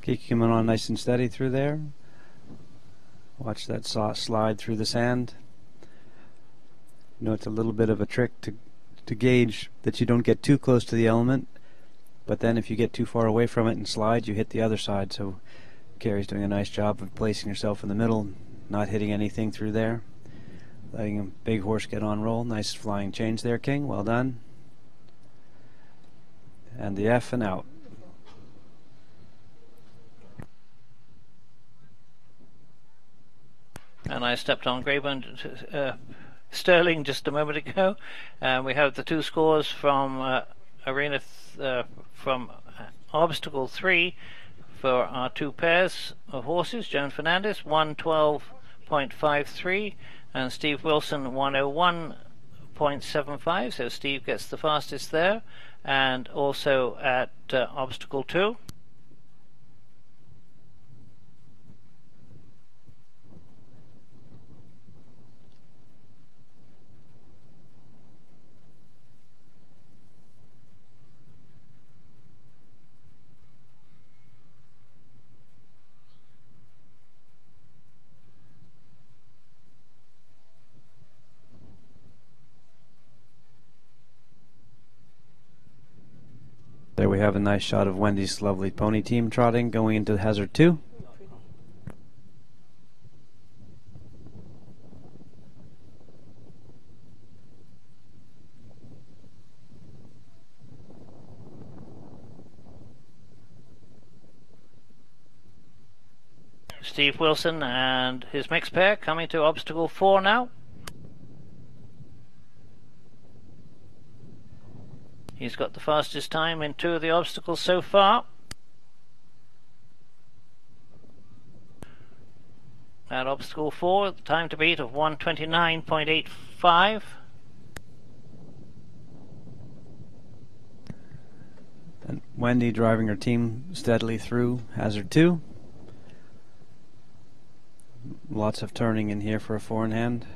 S4: Kiki coming on nice and steady through there. Watch that slide through the sand. You know, it's a little bit of a trick to gauge that you don't get too close to the element, but then if you get too far away from it and slide, you hit the other side. So Carrie's doing a nice job of placing herself in the middle, not hitting anything through there, letting a big horse get on roll. Nice flying change there, King. Well done. And the F and out.
S2: and I stepped on Greyburn Sterling just a moment ago. We have the two scores from from obstacle 3 for our two pairs of horses. Joan Fernandez 1:12.53 and Steve Wilson 1:01.75. So Steve gets the fastest there, and also at obstacle 2.
S4: There we have a nice shot of Wendy's lovely pony team trotting, going into hazard 2.
S2: Steve Wilson and his mixed pair coming to obstacle 4 now. He's got the fastest time in 2 of the obstacles so far. At obstacle 4, the time to beat of 1:29.85.
S4: And Wendy driving her team steadily through hazard 2. Lots of turning in here for a 4-in-hand.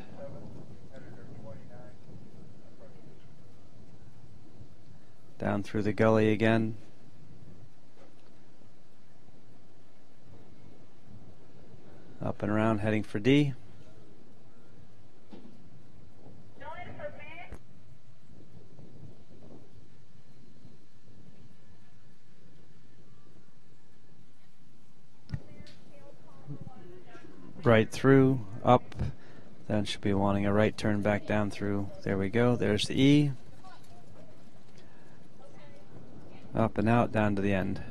S4: Down through the gully again. Up and around, heading for D. Right through, up, then should be wanting a right turn back down through. There we go, there's the E. Up and out, down to the end.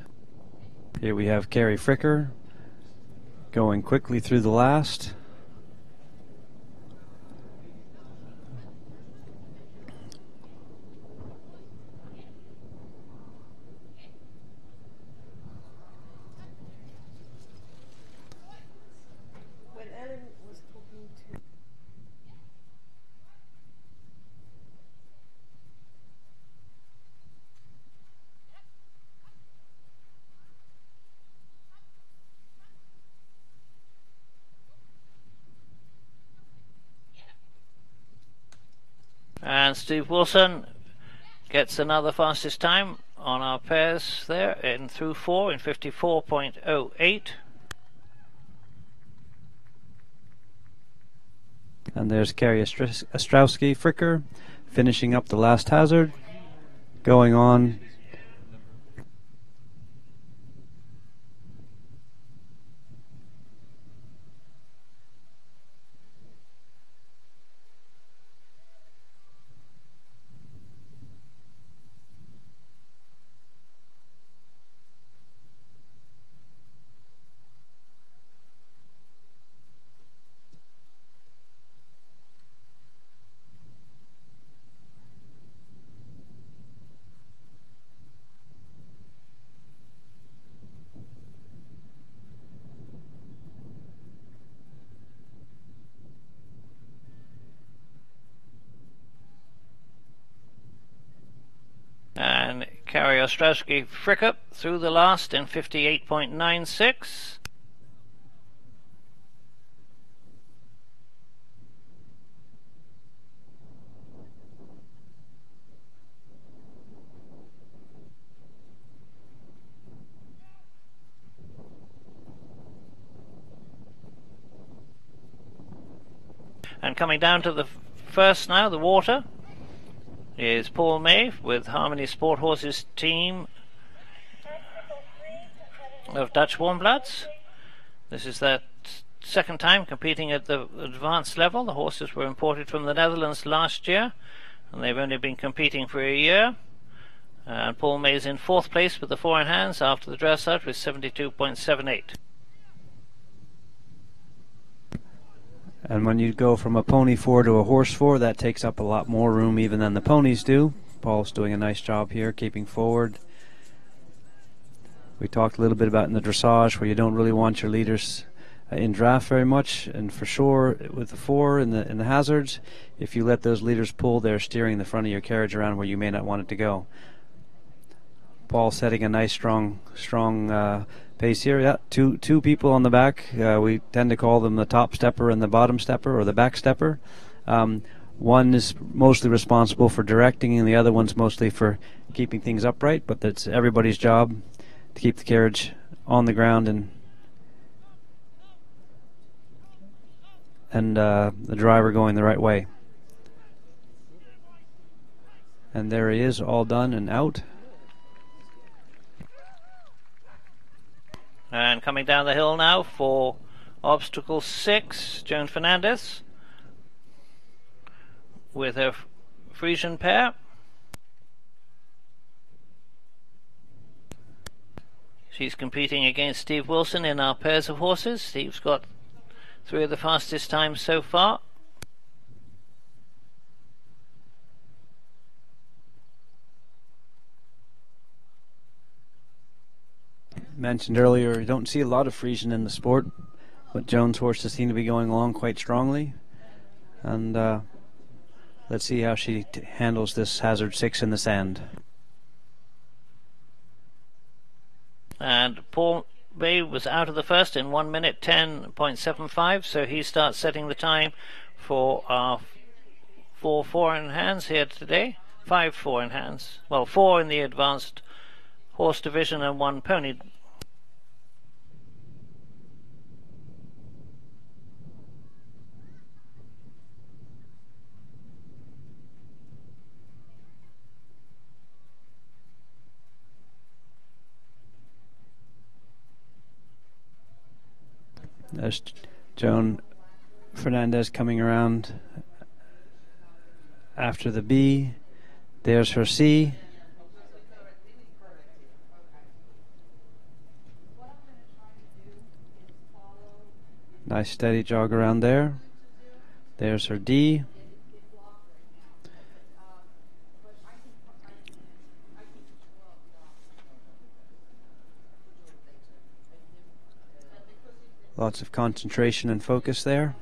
S4: Here we have Carrie Fricker going quickly through the last.
S2: And Steve Wilson gets another fastest time on our pairs there in through 4 in 54.08.
S4: And there's Carrie Ostrowski Fricker finishing up the last hazard, going on.
S2: And Carrie Ostrowski Fricker through the last in 58.96. And coming down to the first now, the water, is Paul May with Harmony Sport Horses team of Dutch Warmbloods. This is their second time competing at the advanced level. The horses were imported from the Netherlands last year, and they've only been competing for a year. And Paul May is in 4th place with the 4-in-hands after the dressage with 72.78.
S4: And when you go from a pony 4 to a horse 4, that takes up a lot more room even than the ponies do. Paul's doing a nice job here, keeping forward. We talked a little bit about in the dressage where you don't really want your leaders in draft very much, and for sure with the 4 in the hazards, if you let those leaders pull, they're steering the front of your carriage around where you may not want it to go. Paul setting a nice strong pace here. Yeah, two people on the back. We tend to call them the top stepper and the bottom stepper, or the back stepper. One is mostly responsible for directing, and the other one's mostly for keeping things upright, but that's everybody's job to keep the carriage on the ground and the driver going the right way. And there he is, all done and out.
S2: And coming down the hill now for obstacle 6, Joan Fernandez with her Frisian pair. She's competing against Steve Wilson in our pairs of horses. Steve's got 3 of the fastest times so far.
S4: Mentioned earlier, you don't see a lot of Frisian in the sport, but Joan's horses seem to be going along quite strongly. And let's see how she handles this hazard 6 in the sand.
S2: And Paul Bay was out of the first in 1 minute 10.75, so he starts setting the time for our 4 in hands here today. 5 4 in hands. Well, 4 in the advanced horse division and 1 pony.
S4: There's Joan Fernandez coming around after the B. There's her C. Nice steady jog around there. There's her D. Lots of concentration and focus there.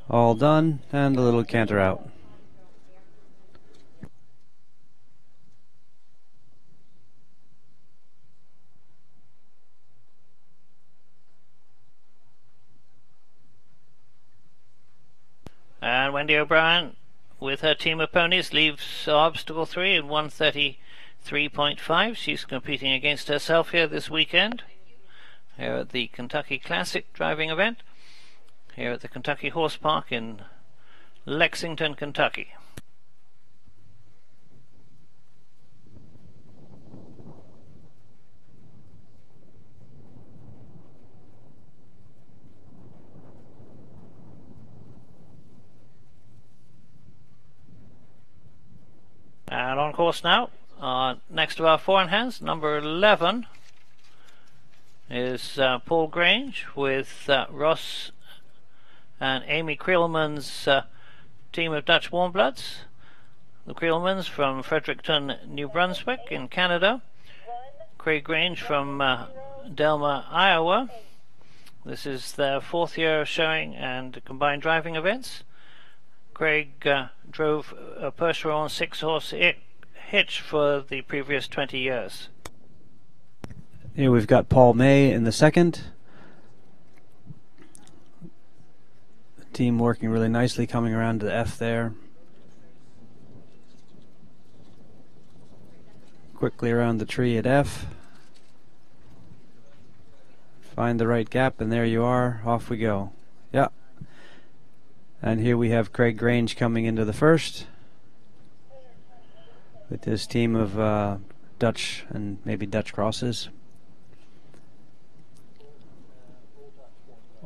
S4: All done, and a little canter out.
S2: And Wendy O'Brien with her team of ponies leaves obstacle 3 in 1:33.5. She's competing against herself here this weekend, here at the Kentucky Classic driving event, here at the Kentucky Horse Park in Lexington, Kentucky. And on course now, next to our 4 in hands, number 11 is Paul Grange with Ross and Amy Creelman's team of Dutch Warmbloods. The Creelmans from Fredericton, New Brunswick in Canada. Craig Grange from Delma, Iowa. This is their 4th year of showing and combined driving events. Craig drove a Percheron 6-horse hitch for the previous 20 years.
S4: Here we've got Paul May in the 2nd. The team working really nicely, coming around to the F there. Quickly around the tree at F. Find the right gap, and there you are. Off we go. Yeah. And here we have Craig Grange coming into the 1st with his team of Dutch and maybe Dutch crosses.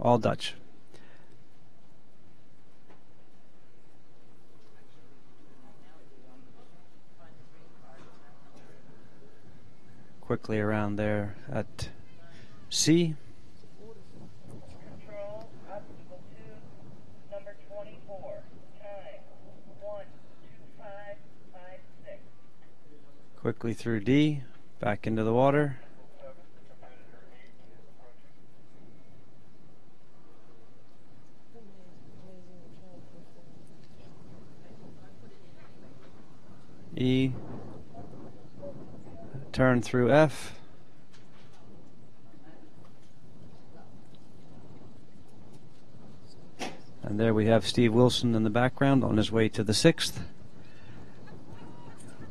S4: All Dutch. quickly around there at C.
S3: Control, obstacle 2, number 24. Time, 1:25.56.
S4: Quickly through D, back into the water. E, turn through F. And there we have Steve Wilson in the background on his way to the 6th.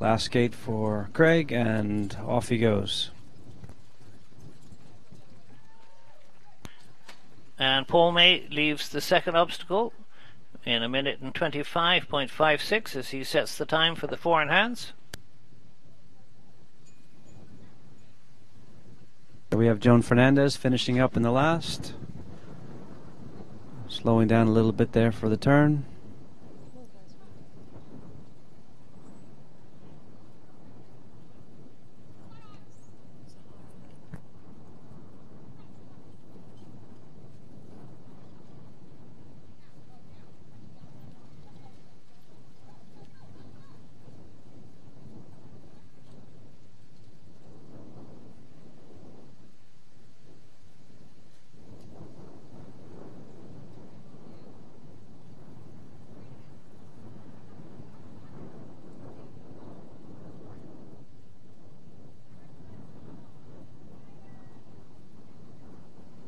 S4: Last gate for Craig, and off he goes.
S2: And Paul May leaves the second obstacle in 1 minute and 25.56 as he sets the time for the four in hands.
S4: We have Joan Fernandez finishing up in the last. Slowing down a little bit there for the turn.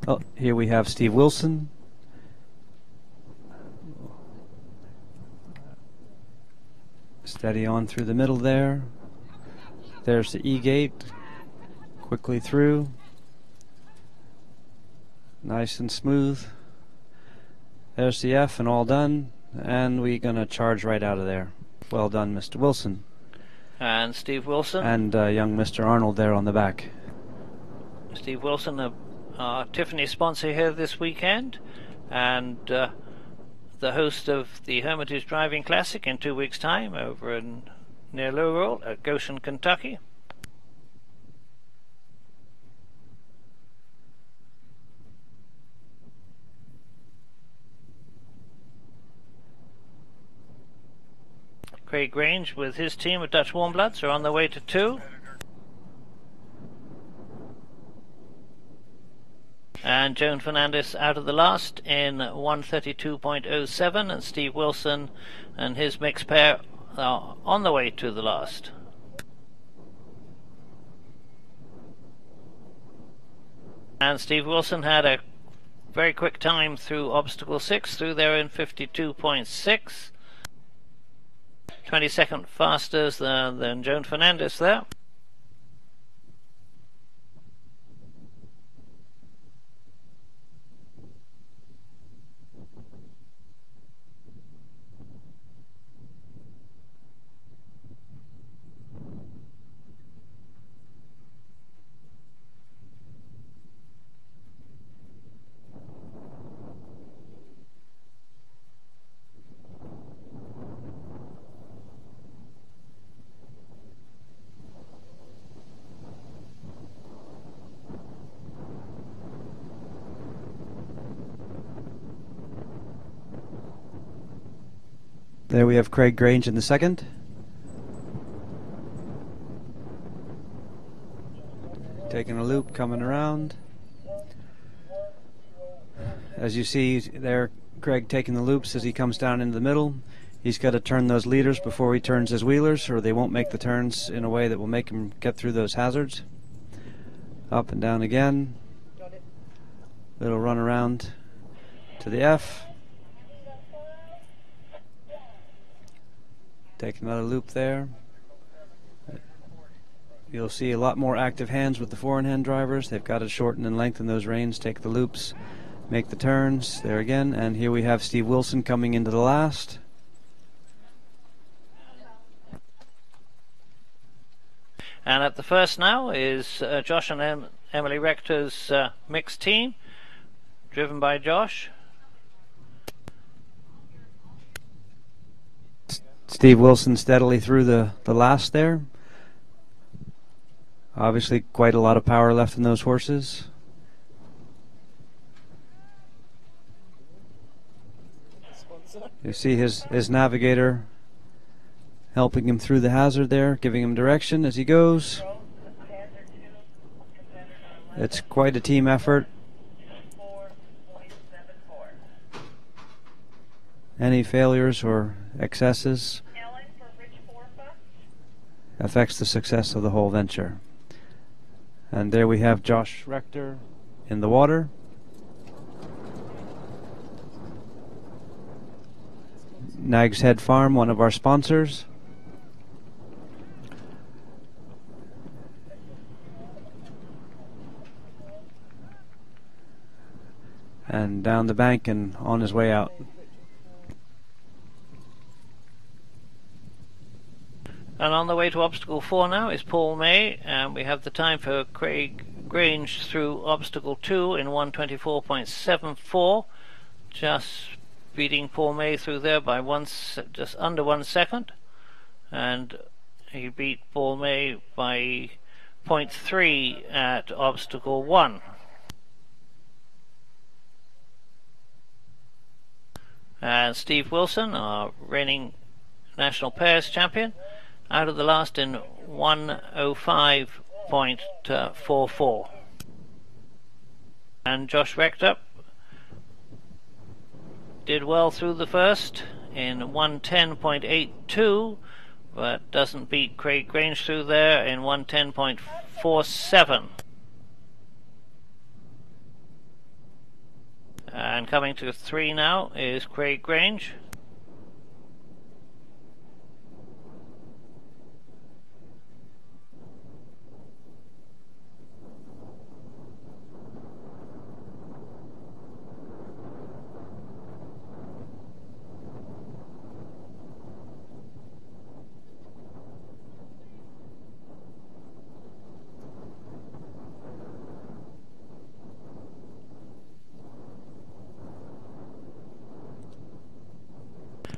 S4: Oh, here we have Steve Wilson. Steady on through the middle there. There's the E gate. Quickly through. Nice and smooth. There's the F and all done. And we're going to charge right out of there. Well done, Mr. Wilson.
S2: And Steve Wilson.
S4: And young Mr. Arnold there on the back.
S2: Steve Wilson, our Tiffany sponsor here this weekend, and the host of the Hermitage Driving Classic in 2 weeks' time over near Louisville at Goshen, Kentucky. Craig Grange with his team of Dutch Warmbloods are on their way to 2. And Joan Fernandez out of the last in 1:32.07, and Steve Wilson and his mixed pair are on the way to the last. And Steve Wilson had a very quick time through obstacle 6, through there in 52.6. 20 seconds faster than Joan Fernandez there.
S4: There we have Craig Grange in the second. Taking a loop, coming around. As you see there, Craig taking the loops as he comes down into the middle. He's got to turn those leaders before he turns his wheelers, or they won't make the turns in a way that will make him get through those hazards. Up and down again. Little run around to the F. Take another loop there. You'll see a lot more active hands with the four-in-hand drivers. They've got to shorten and lengthen those reins, take the loops, make the turns. There again, and here we have Steve Wilson coming into the last.
S2: And at the first now is Josh and Emily Rector's mixed team, driven by Josh.
S4: Steve Wilson steadily through the last there. Obviously, quite a lot of power left in those horses. You see his navigator helping him through the hazard there, giving him direction as he goes. It's quite a team effort. Any failures or excesses affects the success of the whole venture. And there we have Josh Rector in the water. Nag's Head Farm, one of our sponsors. And down the bank and on his way out.
S2: And on the way to obstacle 4 now is Paul May, and we have the time for Craig Grange through obstacle 2 in 1:24.74, just beating Paul May through there by just under 1 second, and he beat Paul May by 0.3 at obstacle 1. And Steve Wilson, our reigning national pairs champion, out of the last in 1:05.44. And Josh Rector did well through the first in 1:10.82, but doesn't beat Craig Grange through there in 1:10.47. And coming to 3 now is Craig Grange.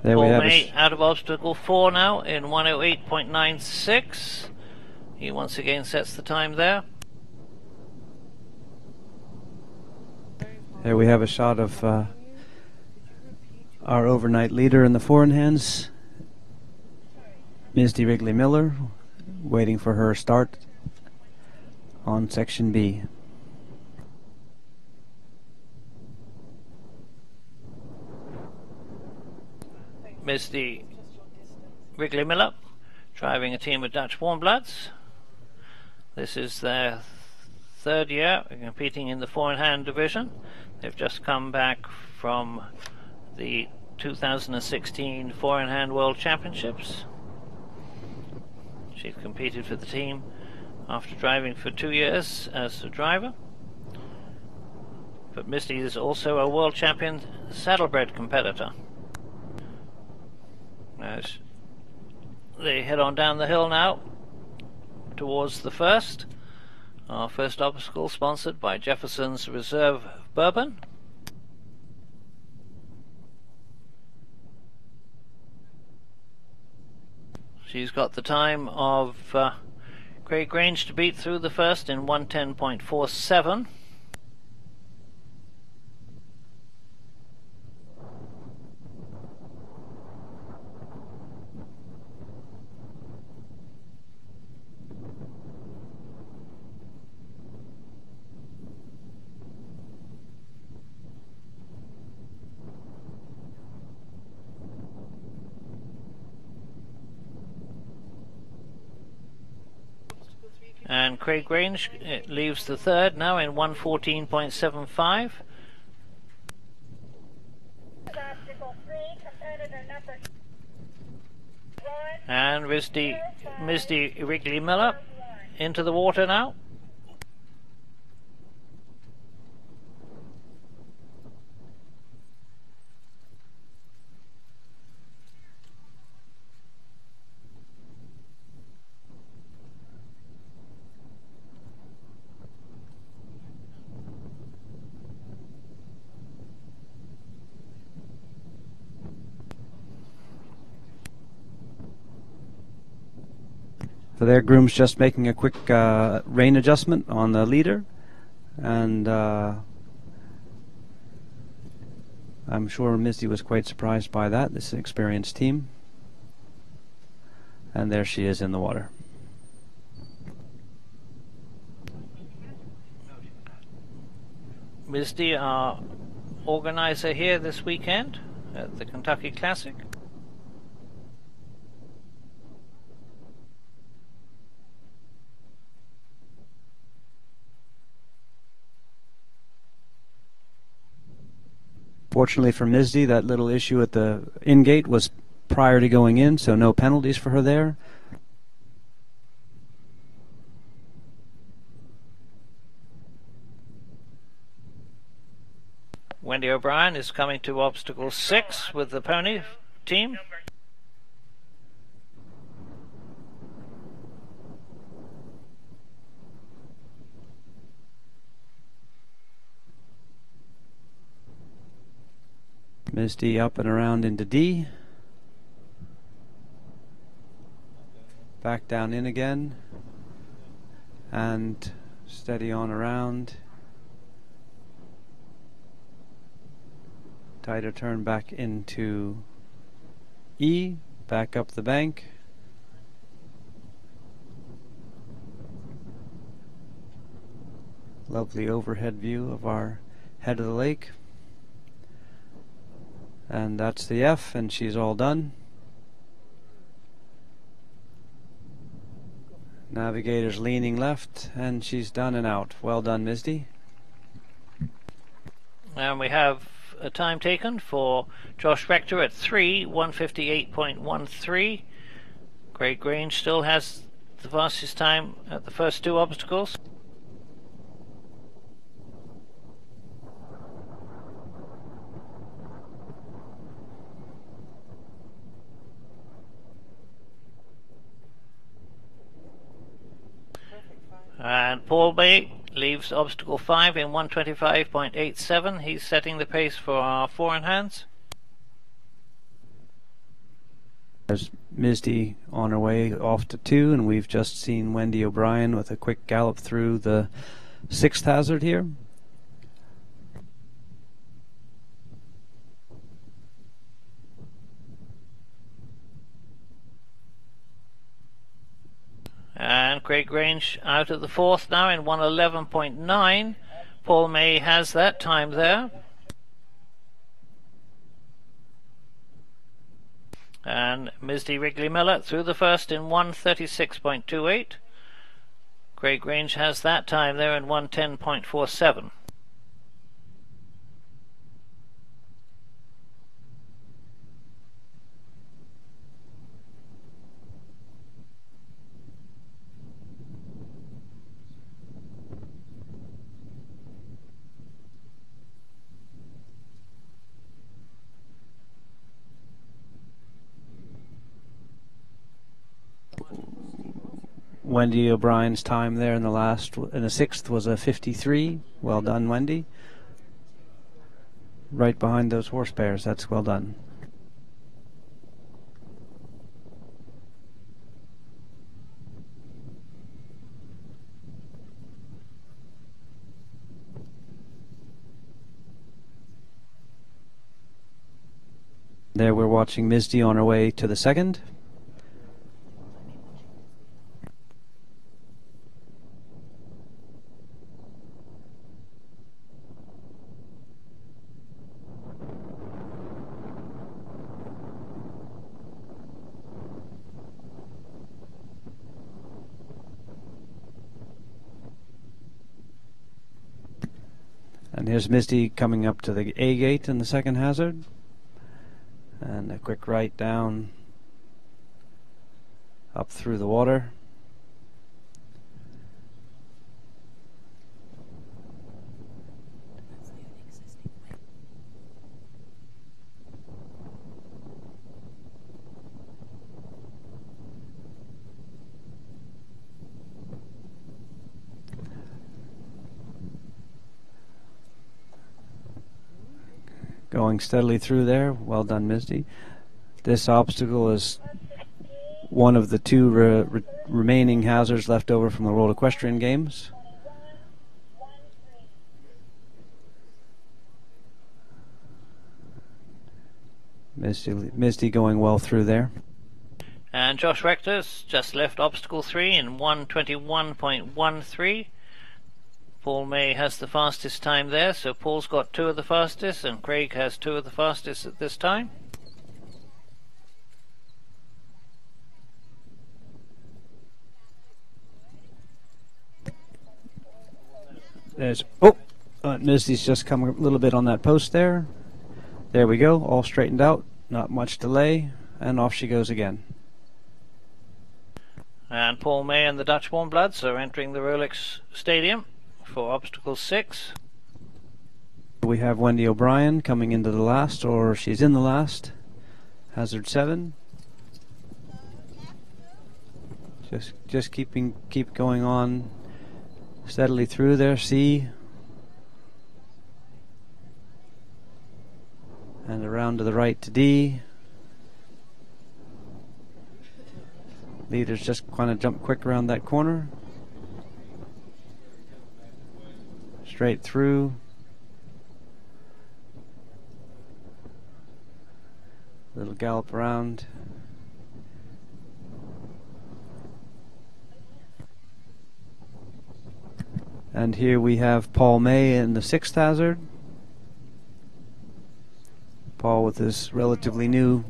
S4: There we
S2: Paul
S4: have
S2: May out of obstacle 4 now in 1:08.96. He once again sets the time there.
S4: Here we have a shot of our overnight leader in the four in hands, Ms. D. Wrigley Miller, waiting for her start on section B.
S2: Misty Wrigley Miller driving a team of Dutch Warmbloods. This is their 3rd year competing in the 4-in-hand division. They've just come back from the 2016 4-in-hand World Championships. She's competed for the team after driving for 2 years as a driver. But Misty is also a world champion saddlebred competitor. As they head on down the hill now towards the first. Our first obstacle sponsored by Jefferson's Reserve Bourbon. She's got the time of Craig Grange to beat through the first in 1:10.47. And Craig Grange leaves the third now in 1:14.75. And Misty Wrigley Miller into the water now.
S4: So their groom's just making a quick rein adjustment on the leader, and I'm sure Misty was quite surprised by that. This is an experienced team. And there she is in the water.
S2: Misty, our organizer here this weekend at the Kentucky Classic.
S4: Fortunately for Misty, that little issue at the in-gate was prior to going in, so no penalties for her there.
S2: Wendy O'Brien is coming to obstacle 6 with the pony team.
S4: Misty up and around into D. Back down in again. And steady on around. Tighter turn back into E. Back up the bank. Lovely overhead view of our head of the lake. And that's the F, and she's all done. Navigator's leaning left, and she's done and out. Well done, Misty.
S2: And we have a time taken for Josh Rector at 1:58.13. Craig Grange still has the fastest time at the first 2 obstacles. And Paul Bay leaves obstacle 5 in 1:25.87. He's setting the pace for our 4-in-hands.
S4: There's Misty on her way off to 2, and we've just seen Wendy O'Brien with a quick gallop through the 6th hazard here.
S2: And Craig Grange out of the 4th now in 1:11.9. Paul May has that time there. And Misty Wrigley Miller through the first in 1:36.28. Craig Grange has that time there in 1:10.47.
S4: Wendy O'Brien's time there in the 6th was a 53. Well done, Wendy. Right behind those horse pairs. That's well done. There we're watching Misty on her way to the 2nd. And here's Misty coming up to the A gate in the 2nd hazard. And a quick right down, up through the water. Going steadily through there. Well done, Misty. This obstacle is one of the two remaining hazards left over from the World Equestrian Games. Misty going well through there.
S2: And Josh Rector's just left obstacle 3 in 1:21.13. Paul May has the fastest time there, so Paul's got 2 of the fastest and Craig has 2 of the fastest at this time.
S4: There's Misty's just come a little bit on that post there. There we go, all straightened out, not much delay, and off she goes again.
S2: And Paul May and the Dutch Warm Bloods are entering the Rolex Stadium for obstacle 6.
S4: We have Wendy O'Brien coming into the last, or she's in the last. Hazard 7. Just keep going on steadily through there. C. And around to the right to D. Leaders just kind of jump quick around that corner. Straight through. Little gallop around. And here we have Paul May in the 6th hazard. Paul with his relatively new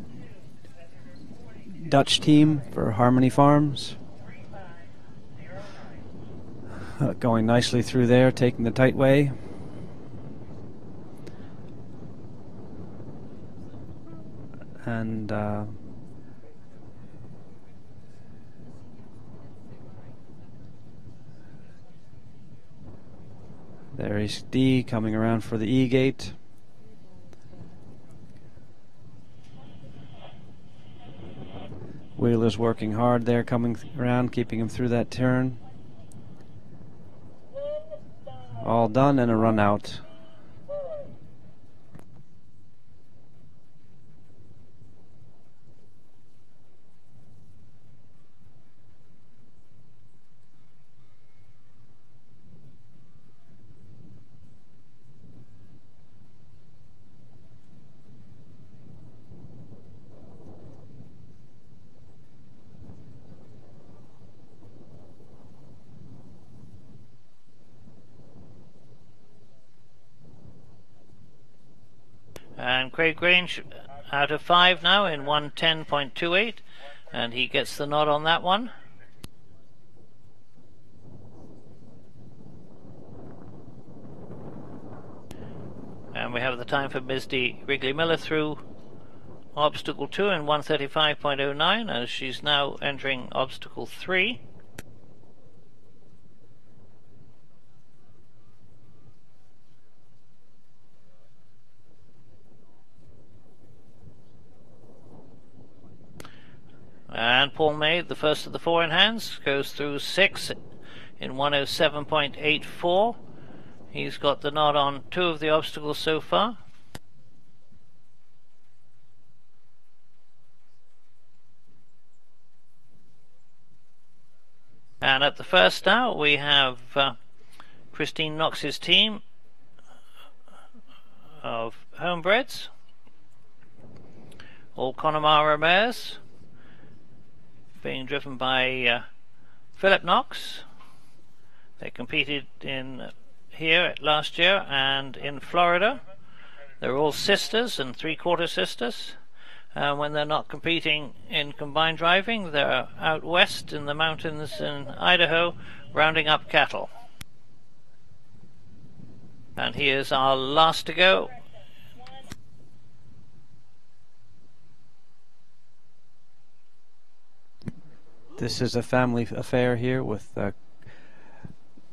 S4: Dutch team for Harmony Farms. Going nicely through there, taking the tight way. And there is D coming around for the E gate. Wheeler's working hard there, coming around, keeping him through that turn. All done and a run out.
S2: And Craig Grange out of 5 now in 1:10.28, and he gets the nod on that one. And we have the time for Misty Wrigley Miller through obstacle 2 in 1:35.09, as she's now entering obstacle 3. And Paul May, the first of the 4 in hands, goes through 6 in 1:07.84. He's got the nod on 2 of the obstacles so far. And at the first now we have Christine Knox's team of homebreds, all Connemara mares, being driven by Philip Knox. They competed in here last year and in Florida. They're all sisters and 3/4 sisters. When they're not competing in combined driving, they're out west in the mountains in Idaho rounding up cattle. And here's our last to go.
S4: This is a family affair here with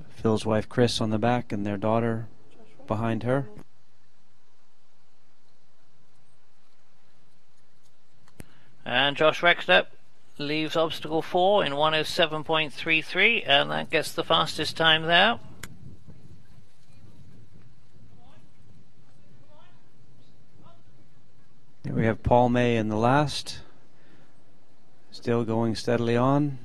S4: Phil's wife Chris on the back and their daughter behind her.
S2: And Josh Rexter leaves obstacle 4 in 1:07.33, and that gets the fastest time there.
S4: Here we have Paul May in the last. Still going steadily on.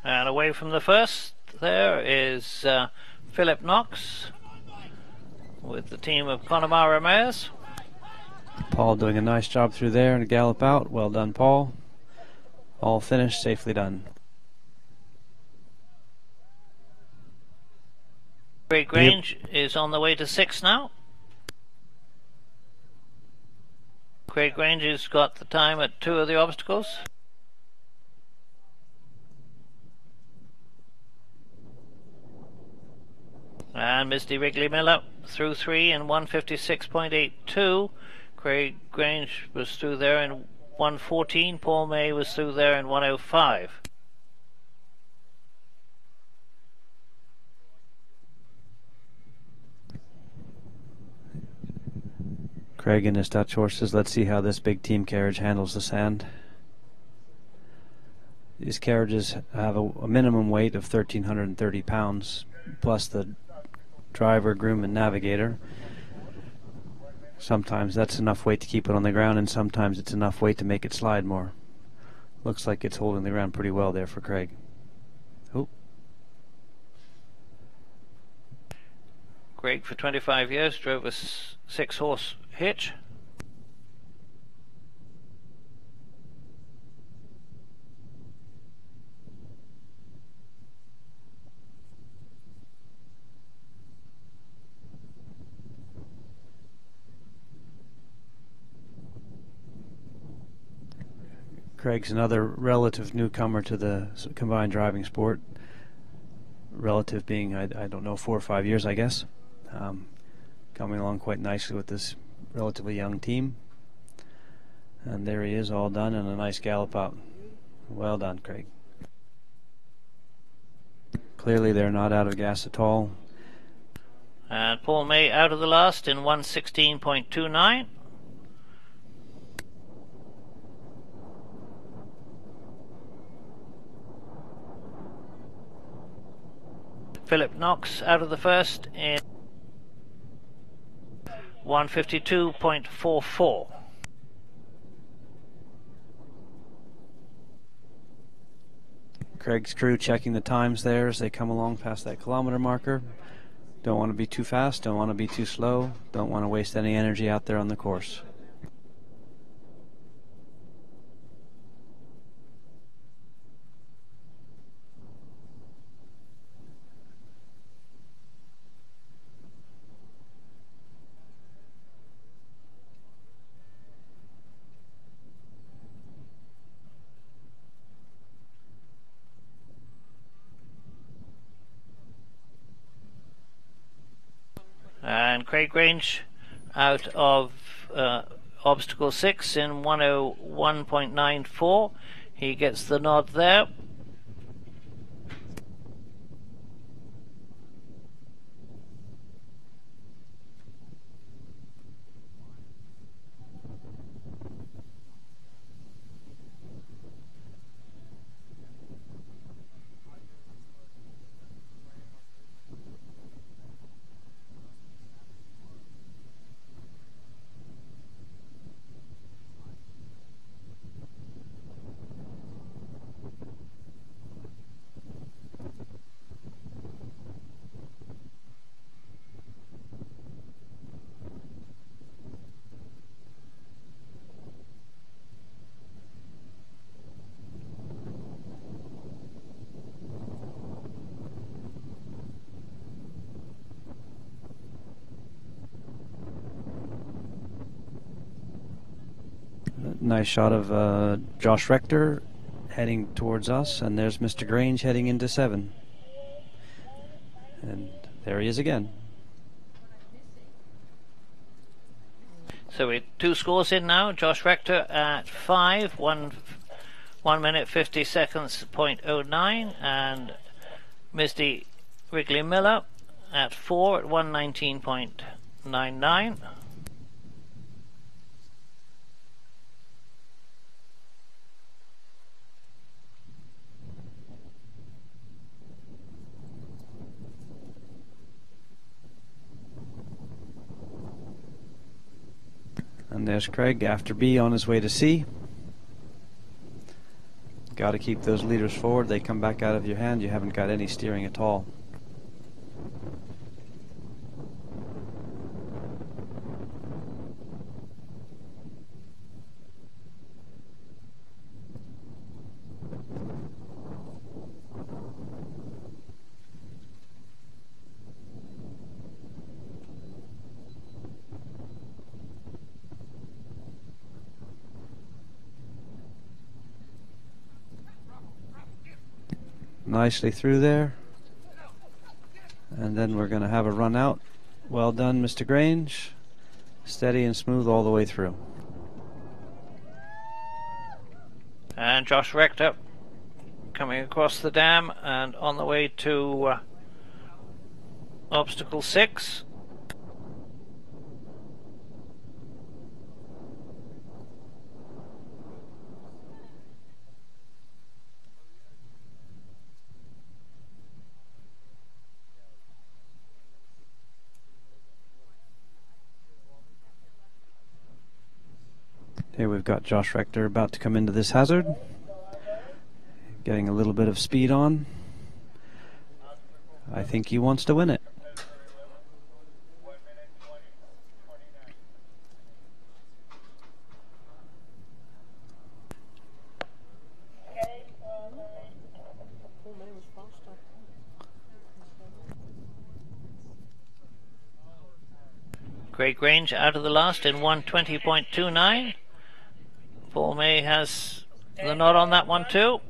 S2: And away from the first there is Philip Knox with the team of Connemara mares.
S4: Paul doing a nice job through there and a gallop out. Well done, Paul. All finished, safely done.
S2: Craig Grange is on the way to 6 now. Craig Grange has got the time at 2 of the obstacles. And Misty Wrigley Miller through 3 in 156.82. Craig Grange was through there in 114. Paul May was through there in 105.
S4: Craig and his Dutch horses. Let's see how this big team carriage handles the sand. These carriages have a minimum weight of 1,330 pounds, plus the driver, groom, and navigator. Sometimes that's enough weight to keep it on the ground, and sometimes it's enough weight to make it slide more. Looks like it's holding the ground pretty well there for Craig. Oh.
S2: Craig, for 25 years, drove a 6-horse hitch.
S4: Craig's another relative newcomer to the combined driving sport. Relative being, I don't know, 4 or 5 years, I guess. Coming along quite nicely with this relatively young team. And there he is, all done, and a nice gallop out. Well done, Craig. Clearly they're not out of gas at all.
S2: And Paul May out of the last in 116.29. Philip Knox out of the first in 152.44.
S4: Craig's crew checking the times there as they come along past that kilometer marker. Don't want to be too fast, don't want to be too slow, don't want to waste any energy out there on the course.
S2: And Craig Grange out of obstacle 6 in 101.94. He gets the nod there. Nice shot of Josh Rector heading towards us, and there's Mr. Grange heading into 7.
S4: And there he is again.
S2: So we're 2 scores in now. Josh Rector at 5, 1 minute 50 seconds, .09, and Misty Wrigley Miller at 4 at 1:19.99.
S4: And there's Craig after B on his way to C. Got to keep those leaders forward. They come back out of your hand. You haven't got any steering at all. Nicely through there. And then we're going to have a run out. Well done, Mr. Grange. Steady and smooth all the way through.
S2: And Josh Rector coming across the dam and on the way to obstacle 6.
S4: Here we've got Josh Rector about to come into this hazard. Getting a little bit of speed on. I think he wants to win it.
S2: Craig Grange out of the last in 1:20.29. Paul May has the nod on that one too.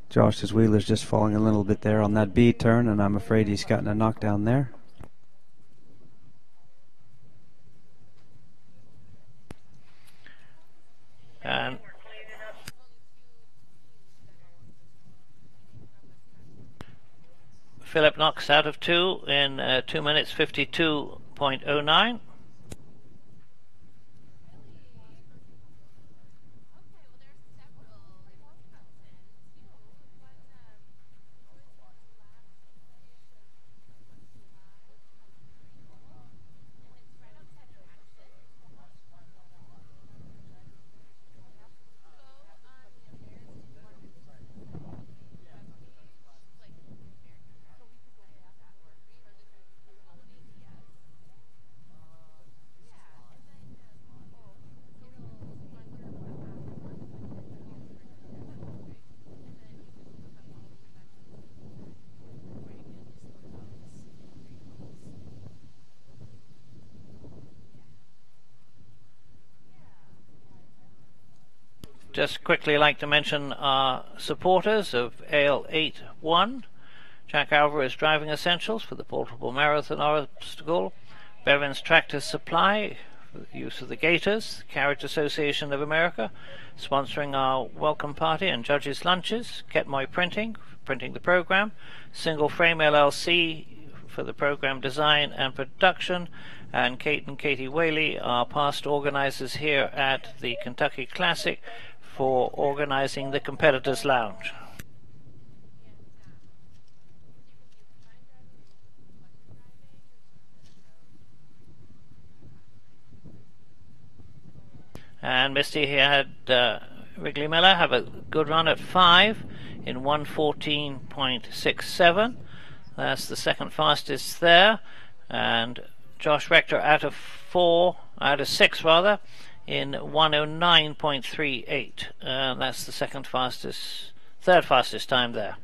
S4: Josh's wheeler's just falling a little bit there on that B turn, and I'm afraid he's gotten a knockdown there.
S2: And Philip Knox out of 2 in 2 minutes 52.09. Just quickly like to mention our supporters of AL81. Jack Alvarez Driving Essentials for the portable marathon obstacle. Bevan's Tractor Supply for the use of the Gators. Carriage Association of America sponsoring our welcome party and judges' lunches. Ketmoy Printing for printing the program. Single Frame LLC for the program design and production. And Kate and Katie Whaley are past organizers here at the Kentucky Classic for organizing the Competitors Lounge. And Misty had Wrigley Miller have a good run at 5 in 1:14.67. That's the second fastest there. And Josh Rector out of 6 rather, in 1:09.38. That's the third fastest time there.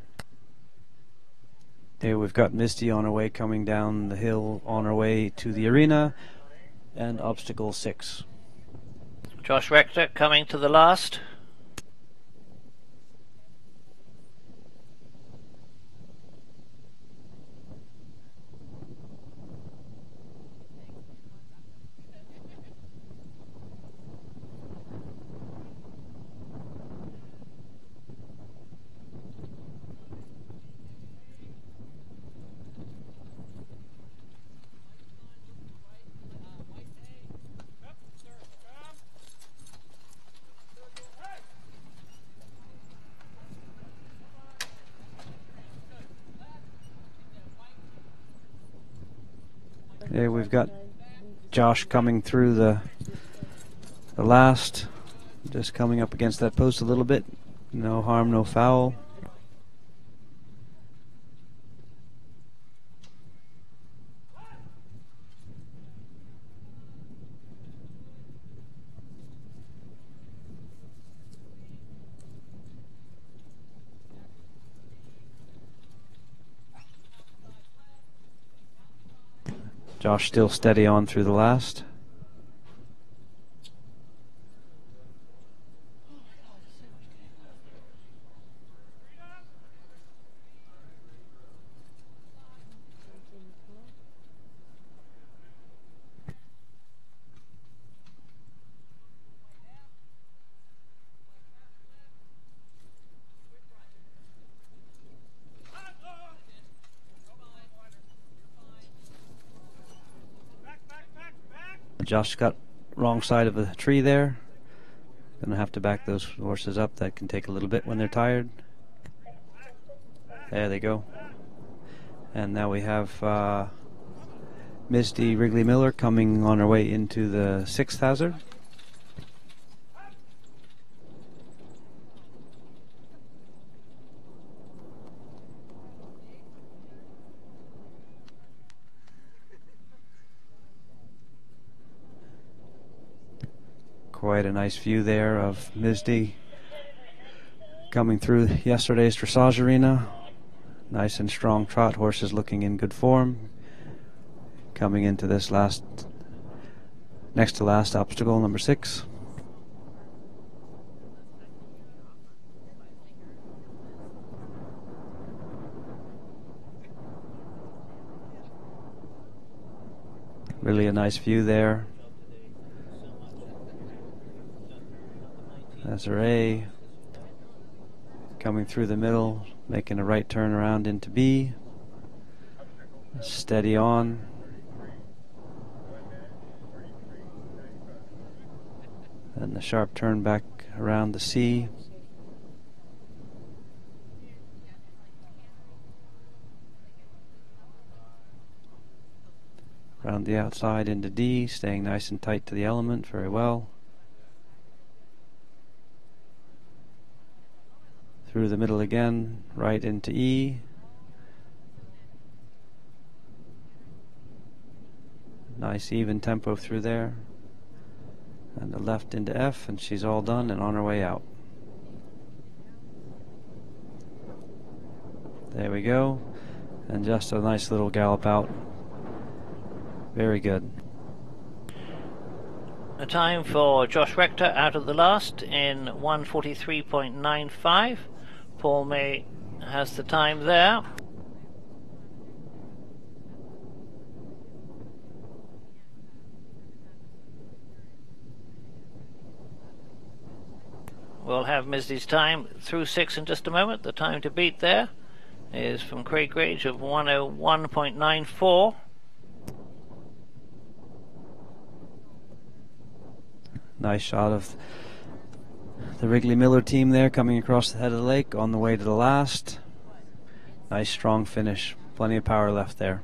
S4: Here we've got Misty on her way coming down the hill on her way to the arena, and obstacle 6.
S2: Josh Rector coming to the last.
S4: There we've got Josh coming through the last, just coming up against that post a little bit. No harm, no foul. Josh still steady on through the last. Josh got wrong side of a tree there. Gonna have to back those horses up. That can take a little bit when they're tired. There they go. And now we have Misty Wrigley Miller coming on her way into the 6th hazard. Quite a nice view there of Misty coming through yesterday's dressage arena. Nice and strong trot, horses looking in good form. Coming into this next to last obstacle, number 6. Really a nice view there. Desiree coming through the middle, making a right turn around into B. Steady on. And the sharp turn back around the C. Around the outside into D, staying nice and tight to the element, very well. Through the middle again, right into E. Nice even tempo through there. And the left into F, and she's all done and on her way out. There we go. And just a nice little gallop out. Very good.
S2: A time for Josh Rector out of the last in 1:43.95. Paul May has the time there. We'll have Misty's time through 6 in just a moment. The time to beat there is from Craig Grage of 1:01.94.
S4: Nice shot of the Wrigley Miller team there coming across the head of the lake on the way to the last. Nice strong finish. Plenty of power left there.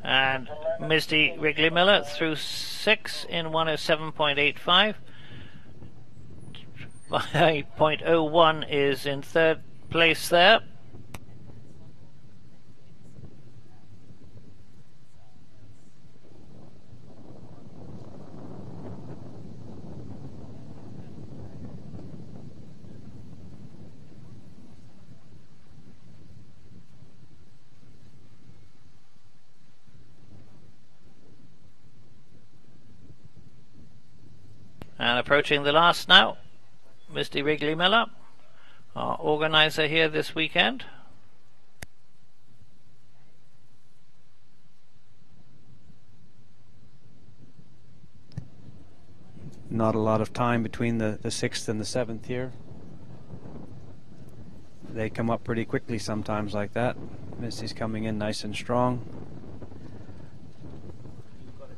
S2: And Misty Wrigley Miller through 6 in 1:07.85. 0.01 is in third place there. And approaching the last now, Misty Wrigley Miller, our organizer here this weekend.
S4: Not a lot of time between the 6th and the 7th here. They come up pretty quickly sometimes like that. Misty's coming in nice and strong.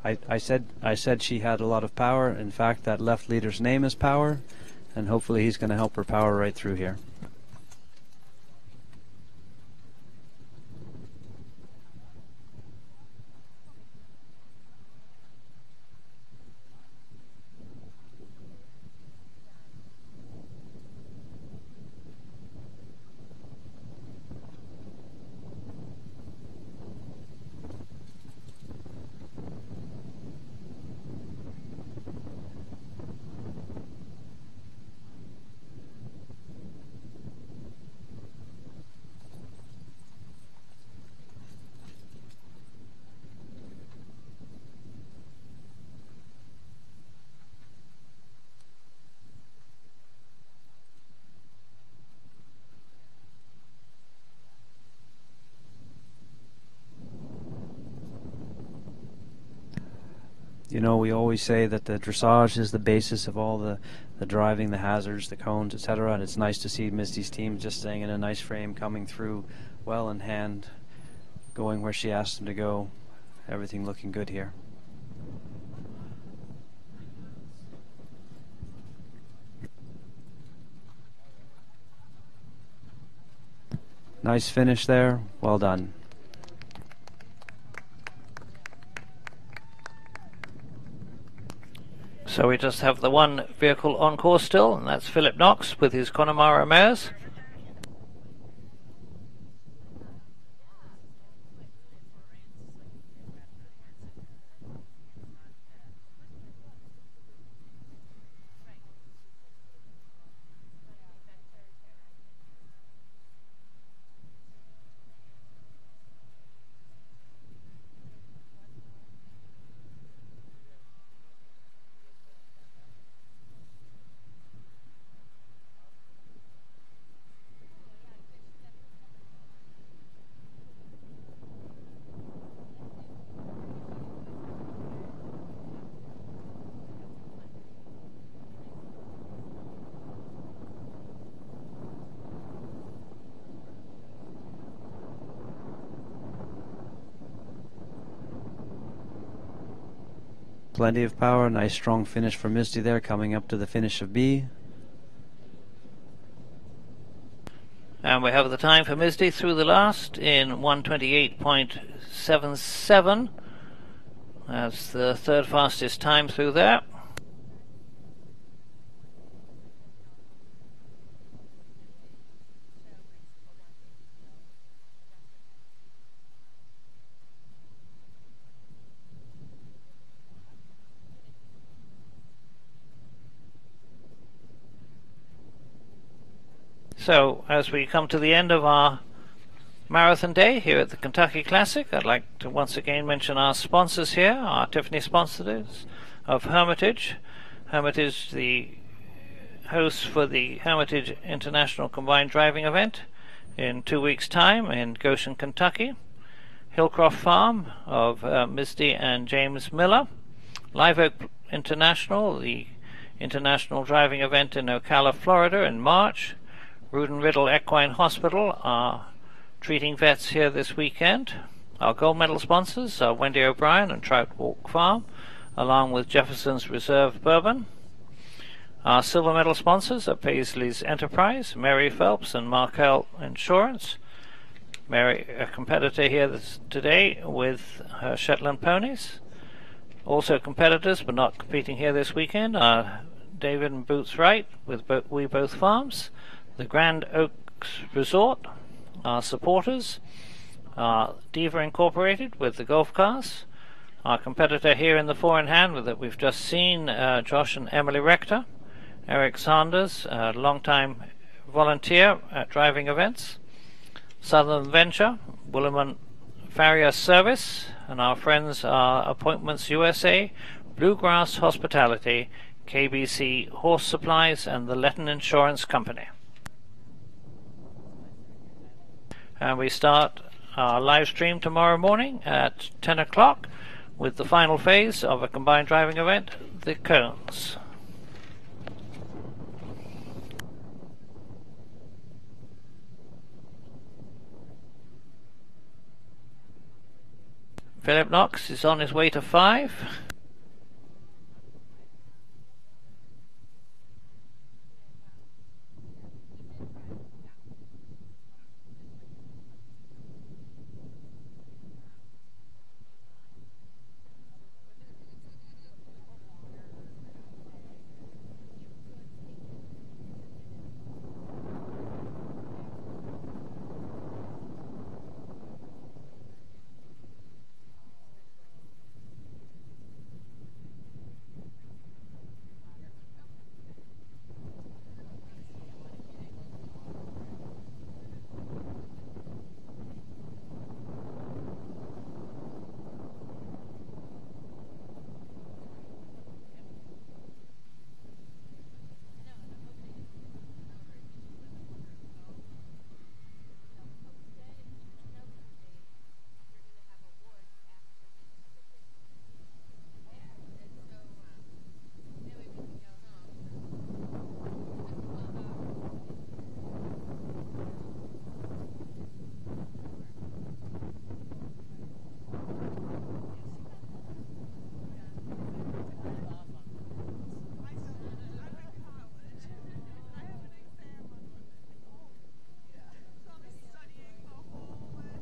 S4: I said she had a lot of power. In fact, that left leader's name is Power, and hopefully he's going to help her power right through here. You know, we always say that the dressage is the basis of all the driving, the hazards, the cones, etc. And it's nice to see Misty's team just staying in a nice frame, coming through well in hand, going where she asked them to go. Everything looking good here. Nice finish there. Well done.
S2: So we just have the one vehicle on course still, and that's Philip Knox with his Connemara mares.
S4: Plenty of power, nice strong finish for Misty there, coming up to the finish of B.
S2: And we have the time for Misty through the last in 1:28.77. That's the third fastest time through there. So, as we come to the end of our marathon day here at the Kentucky Classic, I'd like to once again mention our sponsors here, our Tiffany sponsors of Hermitage. Hermitage, the host for the Hermitage International Combined Driving Event in 2 weeks' time in Goshen, Kentucky. Hillcroft Farm of Misty and James Miller. Live Oak International, the international driving event in Ocala, Florida in March. Rood and Riddle Equine Hospital are treating vets here this weekend. Our gold medal sponsors are Wendy O'Brien and Trout Walk Farm, along with Jefferson's Reserve Bourbon. Our silver medal sponsors are Paisley's Enterprise, Mary Phelps and Markel Insurance. Mary, a competitor here today with her Shetland ponies. Also competitors, but not competing here this weekend, are David and Boots Wright with We Both Farms, the Grand Oak Resort, our supporters, Diva Incorporated with the golf cars, our competitor here in the four-in-hand that we've just seen, Josh and Emily Rector, Eric Sanders, a long-time volunteer at driving events, Southern Venture, Woolerman Farrier Service, and our friends are Appointments USA, Bluegrass Hospitality, KBC Horse Supplies, and the Letton Insurance Company. And we start our live stream tomorrow morning at 10 o'clock with the final phase of a combined driving event, the Cones. Philip Knox is on his way to 5.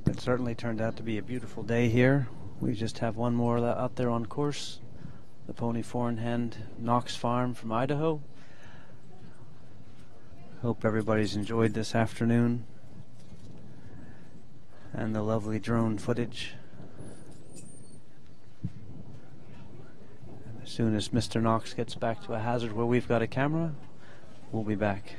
S4: It certainly turned out to be a beautiful day here. We just have one more out there on course. The Pony Four-in-Hand Knox Farm from Idaho. Hope everybody's enjoyed this afternoon and the lovely drone footage. And as soon as Mr. Knox gets back to a hazard where we've got a camera, we'll be back.